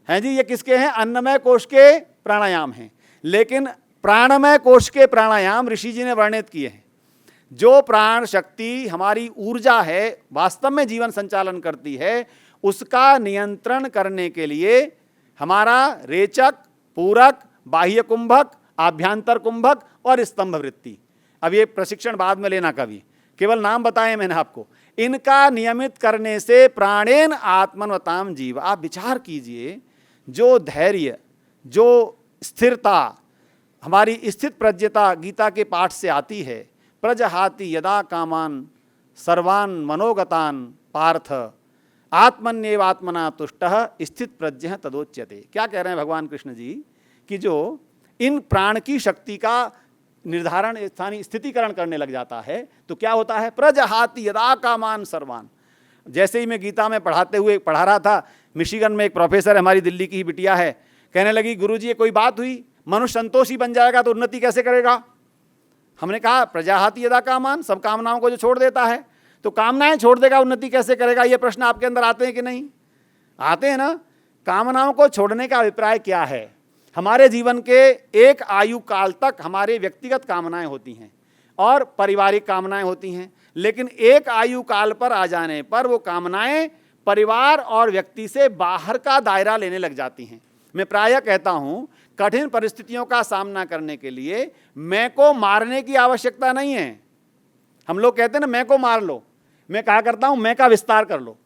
हैं जी, ये किसके हैं? अन्नमय कोश के प्राणायाम हैं। लेकिन प्राणमय कोश के प्राणायाम ऋषि जी ने वर्णित किए हैं। जो प्राण शक्ति हमारी ऊर्जा है, वास्तव में जीवन संचालन करती है, उसका नियंत्रण करने के लिए हमारा रेचक, पूरक, बाह्य कुंभक, आभ्यंतर कुंभक और स्तंभ वृत्ति। अब ये प्रशिक्षण बाद में लेना, कभी केवल नाम बताए मैंने आपको। इनका नियमित करने से प्राणेन आत्मन्वताम जीव। आप विचार कीजिए, जो धैर्य, जो स्थिरता, हमारी स्थित प्रज्ञता गीता के पाठ से आती है, प्रजहाति यदा कामान सर्वान मनोगतान पार्थ आत्मन्येव आत्मना तुष्टः स्थित प्रज्ञः तदोच्यते। क्या कह रहे हैं भगवान कृष्ण जी कि जो इन प्राण की शक्ति का निर्धारण, स्थानीय स्थितिकरण करने लग जाता है तो क्या होता है, प्रजहाति यदा कामान सर्वान। जैसे ही मैं गीता में पढ़ा रहा था, मिशिगन में एक प्रोफेसर, हमारी दिल्ली की ही बिटिया है, कहने लगी गुरुजी ये कोई बात हुई, मनुष्य संतोषी बन जाएगा तो उन्नति कैसे करेगा। हमने कहा प्रजाहाति यदा कामान, सब कामनाओं को जो छोड़ देता है तो कामनाएं छोड़ देगा, उन्नति कैसे करेगा। ये प्रश्न आपके अंदर आते हैं कि नहीं आते हैं ना। कामनाओं को छोड़ने का अभिप्राय क्या है। हमारे जीवन के एक आयु काल तक हमारे व्यक्तिगत कामनाएं होती हैं और पारिवारिक कामनाएं होती हैं, लेकिन एक आयु काल पर आ जाने पर वो कामनाएं परिवार और व्यक्ति से बाहर का दायरा लेने लग जाती हैं। मैं प्रायः कहता हूं, कठिन परिस्थितियों का सामना करने के लिए मैं को मारने की आवश्यकता नहीं है। हम लोग कहते हैं ना मैं को मार लो, मैं कहा करता हूं मैं का विस्तार कर लो।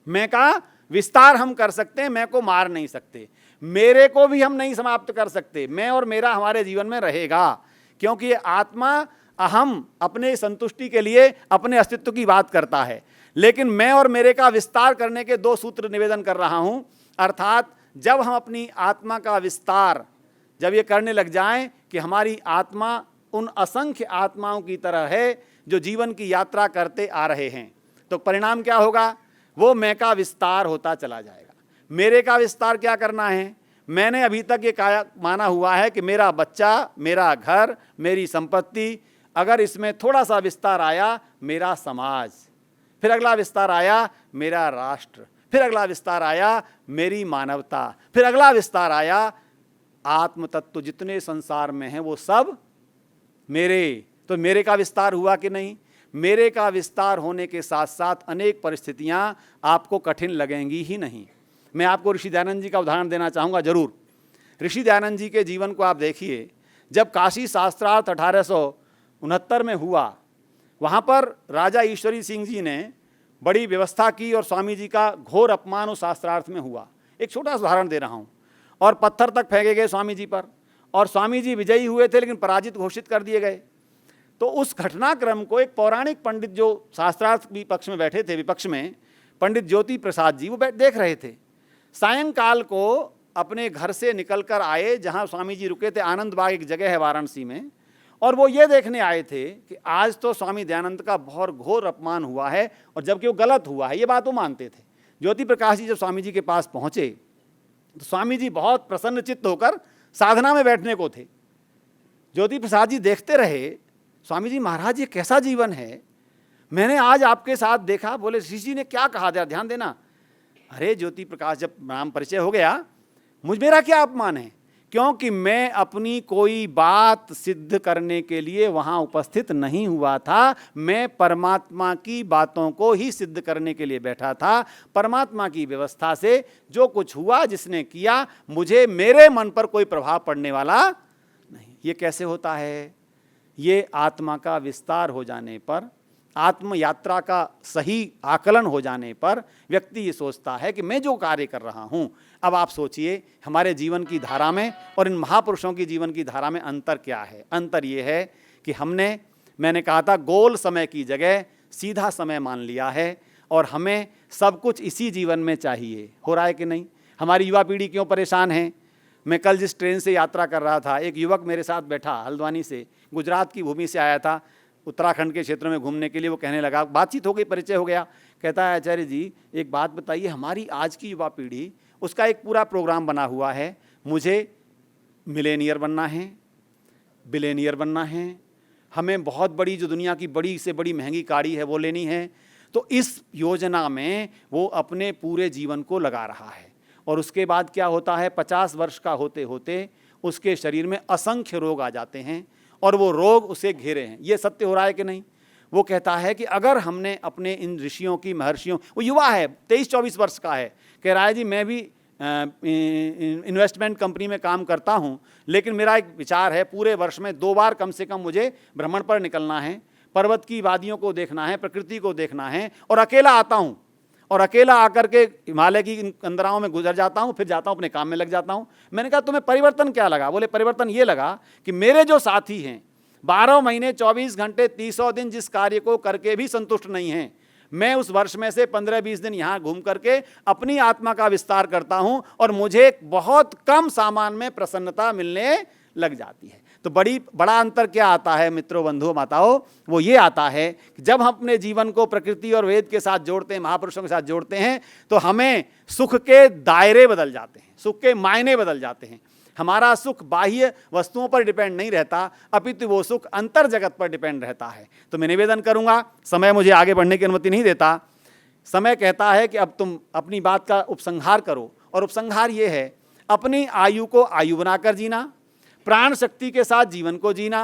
मैं का विस्तार हम कर सकते हैं, मैं को मार नहीं सकते। मेरे को भी हम नहीं समाप्त कर सकते। मैं और मेरा हमारे जीवन में रहेगा, क्योंकि ये आत्मा अहम अपने संतुष्टि के लिए अपने अस्तित्व की बात करता है। लेकिन मैं और मेरे का विस्तार करने के दो सूत्र निवेदन कर रहा हूं। अर्थात जब हम अपनी आत्मा का विस्तार जब ये करने लग जाएं कि हमारी आत्मा उन असंख्य आत्माओं की तरह है जो जीवन की यात्रा करते आ रहे हैं, तो परिणाम क्या होगा, वो मैं का विस्तार होता चला जाएगा। मेरे का विस्तार क्या करना है। मैंने अभी तक ये माना हुआ है कि मेरा बच्चा, मेरा घर, मेरी संपत्ति, अगर इसमें थोड़ा सा विस्तार आया मेरा समाज, फिर अगला विस्तार आया मेरा राष्ट्र, फिर अगला विस्तार आया मेरी मानवता, फिर अगला विस्तार आया आत्म तत्व जितने संसार में हैं वो सब मेरे। तो मेरे का विस्तार हुआ कि नहीं। मेरे का विस्तार होने के साथ साथ अनेक परिस्थितियां आपको कठिन लगेंगी ही नहीं। मैं आपको ऋषि दयानंद जी का उदाहरण देना चाहूँगा जरूर। ऋषि दयानंद जी के जीवन को आप देखिए। जब काशी शास्त्रार्थ 1869 में हुआ, वहाँ पर राजा ईश्वरी सिंह जी ने बड़ी व्यवस्था की और स्वामी जी का घोर अपमान उस शास्त्रार्थ में हुआ। एक छोटा सा उदाहरण दे रहा हूँ। और पत्थर तक फेंके गए स्वामी जी पर, और स्वामी जी विजयी हुए थे लेकिन पराजित घोषित कर दिए गए। तो उस घटनाक्रम को एक पौराणिक पंडित जो शास्त्रार्थ विपक्ष में बैठे थे, विपक्ष में पंडित ज्योति प्रसाद जी, वो देख रहे थे। सायंकाल को अपने घर से निकलकर आए, जहाँ स्वामी जी रुके थे, आनंद बाग एक जगह है वाराणसी में, और वो ये देखने आए थे कि आज तो स्वामी दयानंद का बहुत घोर अपमान हुआ है और जबकि वो गलत हुआ है, ये बात वो मानते थे। ज्योति प्रकाश जी जब स्वामी जी के पास पहुँचे तो स्वामी जी बहुत प्रसन्न चित्त होकर साधना में बैठने को थे। ज्योति प्रसाद जी देखते रहे, स्वामी जी महाराज ये कैसा जीवन है, मैंने आज आपके साथ देखा। बोले ऋषि जी ने क्या कहा, जरा ध्यान देना। अरे ज्योति प्रकाश, जब नाम परिचय हो गया, मेरा क्या अपमान है, क्योंकि मैं अपनी कोई बात सिद्ध करने के लिए वहाँ उपस्थित नहीं हुआ था। मैं परमात्मा की बातों को ही सिद्ध करने के लिए बैठा था। परमात्मा की व्यवस्था से जो कुछ हुआ, जिसने किया, मुझे मेरे मन पर कोई प्रभाव पड़ने वाला नहीं। ये कैसे होता है। ये आत्मा का विस्तार हो जाने पर, आत्म यात्रा का सही आकलन हो जाने पर व्यक्ति ये सोचता है कि मैं जो कार्य कर रहा हूँ। अब आप सोचिए हमारे जीवन की धारा में और इन महापुरुषों की जीवन की धारा में अंतर क्या है। अंतर ये है कि मैंने कहा था गोल समय की जगह सीधा समय मान लिया है और हमें सब कुछ इसी जीवन में चाहिए। हो रहा है कि नहीं। हमारी युवा पीढ़ी क्यों परेशान है। मैं कल जिस ट्रेन से यात्रा कर रहा था, एक युवक मेरे साथ बैठा, हल्द्वानी से, गुजरात की भूमि से आया था, उत्तराखंड के क्षेत्र में घूमने के लिए। वो कहने लगा, बातचीत हो गई, परिचय हो गया। कहता है आचार्य जी एक बात बताइए, हमारी आज की युवा पीढ़ी, उसका एक पूरा प्रोग्राम बना हुआ है, मुझे मिलेनियर बनना है, बिलेनियर बनना है, हमें बहुत बड़ी जो दुनिया की बड़ी से बड़ी महंगी गाड़ी है वो लेनी है। तो इस योजना में वो अपने पूरे जीवन को लगा रहा है और उसके बाद क्या होता है, 50 वर्ष का होते होते उसके शरीर में असंख्य रोग आ जाते हैं और वो रोग उसे घेरे हैं। ये सत्य हो रहा है कि नहीं? वो कहता है कि अगर हमने अपने इन ऋषियों की, महर्षियों, वो युवा है, 23-24 वर्ष का है, कह रहा है जी मैं भी इन्वेस्टमेंट कंपनी में काम करता हूँ, लेकिन मेरा एक विचार है पूरे वर्ष में 2 बार कम से कम मुझे भ्रमण पर निकलना है, पर्वत की वादियों को देखना है, प्रकृति को देखना है, और अकेला आता हूँ और अकेला आकर के हिमालय की इन अंदराओं में गुजर जाता हूँ, फिर जाता हूँ अपने काम में लग जाता हूँ। मैंने कहा तुम्हें परिवर्तन क्या लगा? बोले परिवर्तन ये लगा कि मेरे जो साथी हैं 12 महीने 24 घंटे 300 दिन जिस कार्य को करके भी संतुष्ट नहीं हैं, मैं उस वर्ष में से 15-20 दिन यहाँ घूम करके अपनी आत्मा का विस्तार करता हूँ और मुझे बहुत कम सामान में प्रसन्नता मिलने लग जाती है। तो बड़ा अंतर क्या आता है मित्रों, बंधुओं, माताओं? वो ये आता है कि जब हम अपने जीवन को प्रकृति और वेद के साथ जोड़ते हैं, महापुरुषों के साथ जोड़ते हैं, तो हमें सुख के दायरे बदल जाते हैं, सुख के मायने बदल जाते हैं। हमारा सुख बाह्य वस्तुओं पर डिपेंड नहीं रहता, अपितु वो सुख अंतर जगत पर डिपेंड रहता है। तो मैं निवेदन करूंगा, समय मुझे आगे बढ़ने की अनुमति नहीं देता, समय कहता है कि अब तुम अपनी बात का उपसंहार करो, और उपसंहार ये है अपनी आयु को आयु बनाकर जीना, प्राण शक्ति के साथ जीवन को जीना,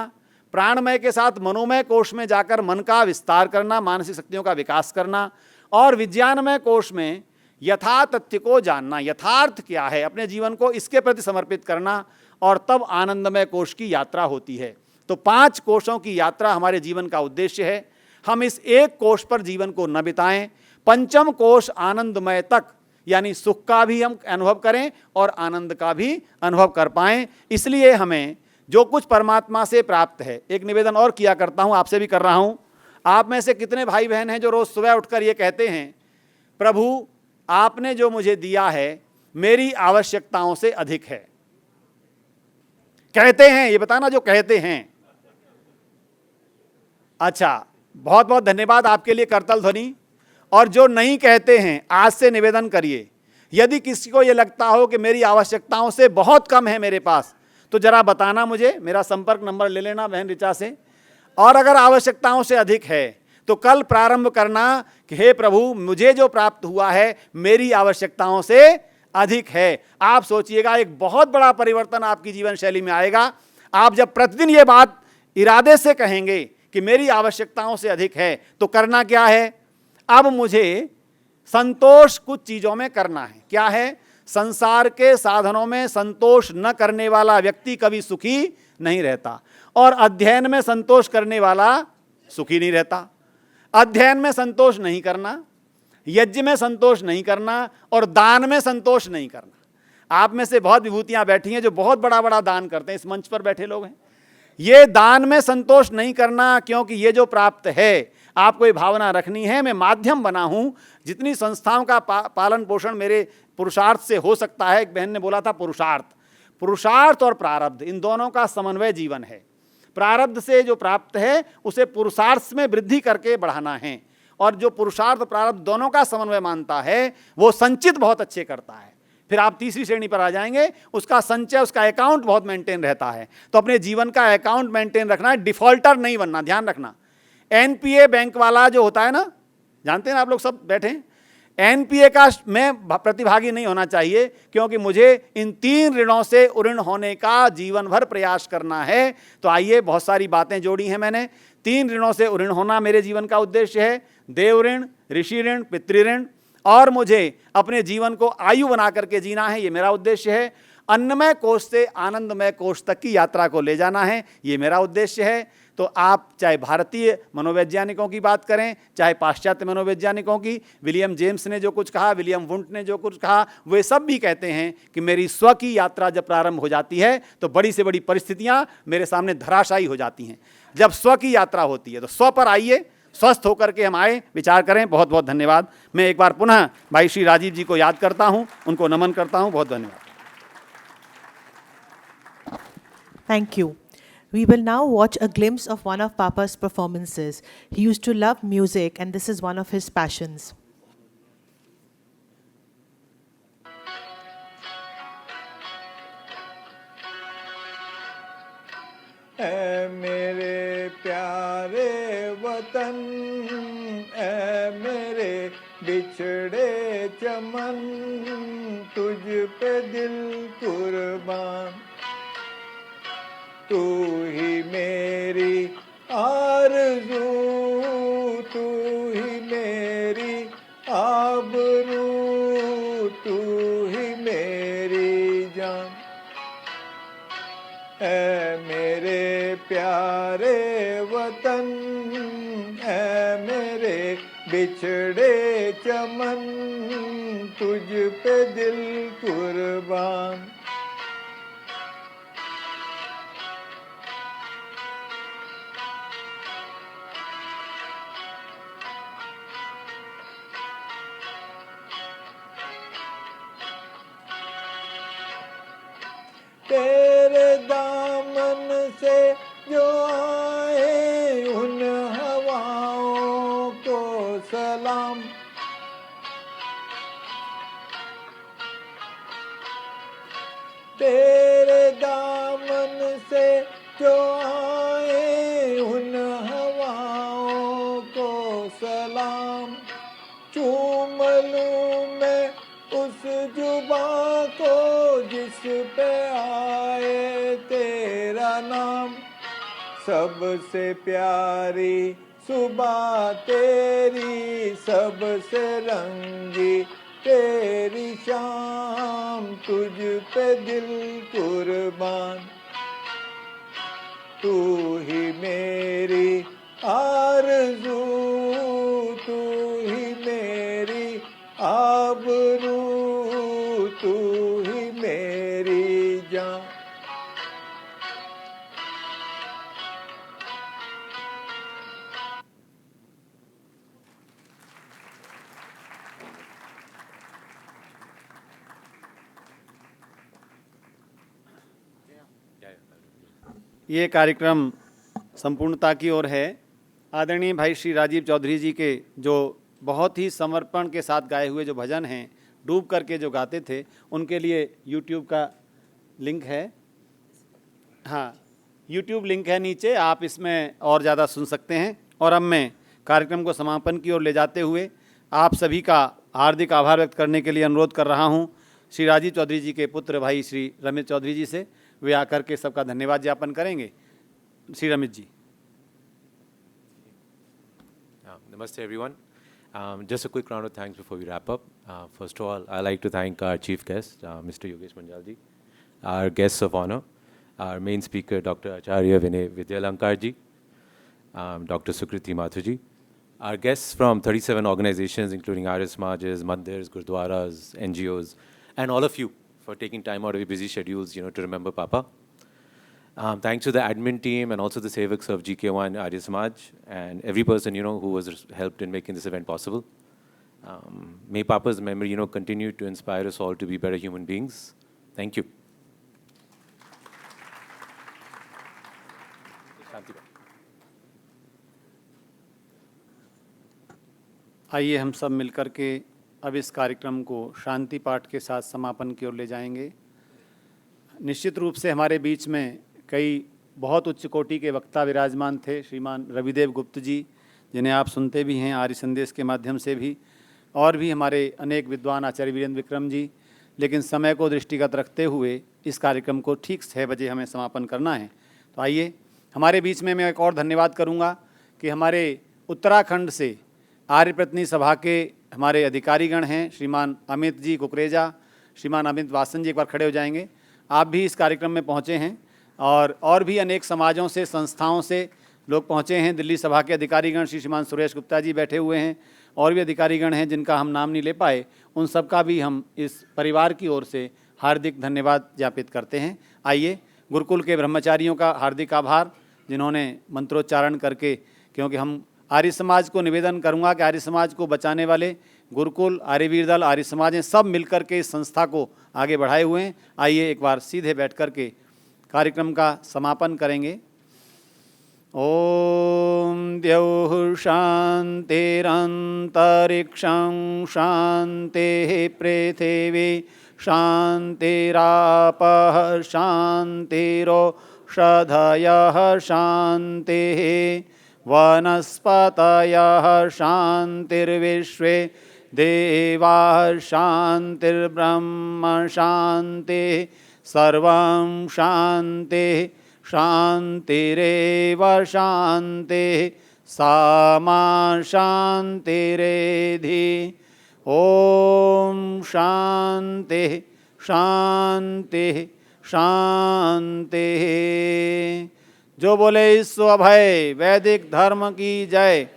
प्राणमय के साथ मनोमय कोश में जाकर मन का विस्तार करना, मानसिक शक्तियों का विकास करना, और विज्ञानमय कोश में यथा तथ्य को जानना, यथार्थ क्या है, अपने जीवन को इसके प्रति समर्पित करना, और तब आनंदमय कोश की यात्रा होती है। तो 5 कोशों की यात्रा हमारे जीवन का उद्देश्य है। हम इस एक कोश पर जीवन को न बिताएं, पंचम कोश आनंदमय तक, यानी सुख का भी हम अनुभव करें और आनंद का भी अनुभव कर पाएं। इसलिए हमें जो कुछ परमात्मा से प्राप्त है, एक निवेदन और किया करता हूं, आपसे भी कर रहा हूं, आप में से कितने भाई बहन हैं जो रोज सुबह उठकर ये कहते हैं, प्रभु आपने जो मुझे दिया है मेरी आवश्यकताओं से अधिक है? कहते हैं, ये बताना जो कहते हैं। अच्छा, बहुत बहुत धन्यवाद आपके लिए करतल ध्वनि। और जो नहीं कहते हैं, आज से निवेदन करिए, यदि किसी को ये लगता हो कि मेरी आवश्यकताओं से बहुत कम है मेरे पास, तो जरा बताना मुझे, मेरा संपर्क नंबर ले लेना बहन ऋचा से। और अगर आवश्यकताओं से अधिक है तो कल प्रारंभ करना कि हे प्रभु मुझे जो प्राप्त हुआ है मेरी आवश्यकताओं से अधिक है। आप सोचिएगा एक बहुत बड़ा परिवर्तन आपकी जीवन शैली में आएगा। आप जब प्रतिदिन ये बात इरादे से कहेंगे कि मेरी आवश्यकताओं से अधिक है, तो करना क्या है? अब मुझे संतोष कुछ चीजों में करना है। क्या है? संसार के साधनों में संतोष न करने वाला व्यक्ति कभी सुखी नहीं रहता, और अध्ययन में संतोष करने वाला सुखी नहीं रहता। अध्ययन में संतोष नहीं करना, यज्ञ में संतोष नहीं करना, और दान में संतोष नहीं करना। आप में से बहुत विभूतियां बैठी हैं जो बहुत बड़ा बड़ा दान करते हैं, इस मंच पर बैठे लोग हैं। ये दान में संतोष नहीं करना, क्योंकि ये जो प्राप्त है आपको ये भावना रखनी है, मैं माध्यम बना हूं, जितनी संस्थाओं का पालन पोषण मेरे पुरुषार्थ से हो सकता है। एक बहन ने बोला था पुरुषार्थ और प्रारब्ध, इन दोनों का समन्वय जीवन है। प्रारब्ध से जो प्राप्त है उसे पुरुषार्थ में वृद्धि करके बढ़ाना है, और जो पुरुषार्थ प्रारब्ध दोनों का समन्वय मानता है वो संचित बहुत अच्छे करता है। फिर आप तीसरी श्रेणी पर आ जाएंगे, उसका संचय, उसका अकाउंट बहुत मेंटेन रहता है। तो अपने जीवन का अकाउंट मेंटेन रखना है, डिफॉल्टर नहीं बनना, ध्यान रखना। एनपीए बैंक वाला जो होता है ना, जानते हैं ना आप लोग सब बैठे हैं, एनपीए का मैं प्रतिभागी नहीं होना चाहिए, क्योंकि मुझे इन 3 ऋणों से उऋण होने का जीवन भर प्रयास करना है। तो आइए, बहुत सारी बातें जोड़ी हैं मैंने। 3 ऋणों से उऋण होना मेरे जीवन का उद्देश्य है, देव ऋण, ऋषि ऋण, पितृऋण, और मुझे अपने जीवन को आयु बना करके जीना है, ये मेरा उद्देश्य है। अन्नमय कोश से आनंदमय कोश तक की यात्रा को ले जाना है, ये मेरा उद्देश्य है। तो आप चाहे भारतीय मनोवैज्ञानिकों की बात करें, चाहे पाश्चात्य मनोवैज्ञानिकों की, विलियम जेम्स ने जो कुछ कहा, विलियम वुंट ने जो कुछ कहा, वे सब भी कहते हैं कि मेरी स्व की यात्रा जब प्रारंभ हो जाती है तो बड़ी से बड़ी परिस्थितियां मेरे सामने धराशायी हो जाती हैं। जब स्व की यात्रा होती है तो स्व पर आइए, स्वस्थ होकर के हम आए, विचार करें। बहुत बहुत धन्यवाद। मैं एक बार पुनः भाई श्री राजीव जी को याद करता हूं, उनको नमन करता हूं। बहुत धन्यवाद। Thank you. We will now watch a glimpse of one of Papa's performances. He used to love music, and this is one of his passions. ऐ मेरे प्यारे वतन, ऐ मेरे बिछड़े चमन, तुझ पे दिल कुर्बान, तू ही मेरा बिछड़े चमन तुझ पे दिल कुर्बान। तेरे दामन से जो आए उन हवाओं को सलाम। तेरे दामन से जो आए उन हवाओं को सलाम। चूम लूं मैं उस जुबां को जिस पे आए तेरा नाम। सबसे प्यारी सुबह तेरी, सबसे रंगी तेरी शाम, तुझ पे दिल कुर्बान। तू ही मेरी आरज़ू, तू ही मेरी आबरू, तू ही मेरी जान। ये कार्यक्रम संपूर्णता की ओर है। आदरणीय भाई श्री राजीव चौधरी जी के जो बहुत ही समर्पण के साथ गाए हुए जो भजन हैं, डूब करके जो गाते थे, उनके लिए यूट्यूब का लिंक है। हाँ, यूट्यूब लिंक है नीचे, आप इसमें और ज़्यादा सुन सकते हैं। और अब मैं कार्यक्रम को समापन की ओर ले जाते हुए आप सभी का हार्दिक आभार व्यक्त करने के लिए अनुरोध कर रहा हूँ श्री राजीव चौधरी जी के पुत्र भाई श्री रमेश चौधरी जी से। वे आकर के सबका धन्यवाद ज्ञापन करेंगे। Shri Ramesh ji. Namaste everyone. Just a quick round of thanks before we wrap up. First of all, I'd like to thank our chief guest, Mr. Yogesh Manjalji, our guests of honor, our main speaker, Dr. Acharya Vinay Vidyalankarji, Dr. Sukriti Mathuji, our guests from 37 organizations including Arya Samajas, Mandirs, Gurdwaras, NGOs, and all of you for taking time out of your busy schedules, to remember Papa. Thanks to the admin team and also the Sevaks of GK1 Arya Samaj and every person, who was helped in making this event possible. May Papa's memory, continue to inspire us all to be better human beings. Thank you. आइए हम सब मिलकर के अब इस कार्यक्रम को शांति पाठ के साथ समापन की ओर ले जाएंगे। निश्चित रूप से हमारे बीच में कई बहुत उच्च कोटि के वक्ता विराजमान थे। श्रीमान रविदेव गुप्त जी, जिन्हें आप सुनते भी हैं आर्य संदेश के माध्यम से भी, और भी हमारे अनेक विद्वान आचार्य वीरेंद्र विक्रम जी। लेकिन समय को दृष्टिगत रखते हुए इस कार्यक्रम को ठीक 6 बजे हमें समापन करना है। तो आइए, हमारे बीच में मैं एक और धन्यवाद करूंगा कि हमारे उत्तराखंड से आर्य प्रतिनिधि सभा के हमारे अधिकारीगण हैं, श्रीमान अमित जी कुकरेजा, श्रीमान अमित वासन जी, एक बार खड़े हो जाएंगे। आप भी इस कार्यक्रम में पहुँचे हैं और भी अनेक समाजों से, संस्थाओं से लोग पहुँचे हैं। दिल्ली सभा के अधिकारीगण श्रीमान सुरेश गुप्ता जी बैठे हुए हैं, और भी अधिकारीगण हैं जिनका हम नाम नहीं ले पाए। उन सब का भी हम इस परिवार की ओर से हार्दिक धन्यवाद ज्ञापित करते हैं। आइए, गुरुकुल के ब्रह्मचारियों का हार्दिक आभार जिन्होंने मंत्रोच्चारण करके, क्योंकि हम आर्य समाज को निवेदन करूंगा कि आर्य समाज को बचाने वाले गुरुकुल, आर्यवीर दल, आर्य समाज हैं, सब मिलकर के इस संस्था को आगे बढ़ाए हुए हैं। आइए एक बार सीधे बैठ कर के कार्यक्रम का समापन करेंगे। ओम द्यौः शान्तिरन्तरिक्षं शान्तिः पृथिवी शान्तिरापः शान्तिरोषधयः शान्तिः वनस्पतयः शान्तिर्विश्वे देवाः शान्तिर्ब्रह्म शान्तिः सर्वं शान्तिः शान्तिरेव शान्तिः सामा शान्तिरेधि। ॐ शान्तिः शान्तिः शान्तिः। जो बोले ईश्वर अभय, वैदिक धर्म की जय।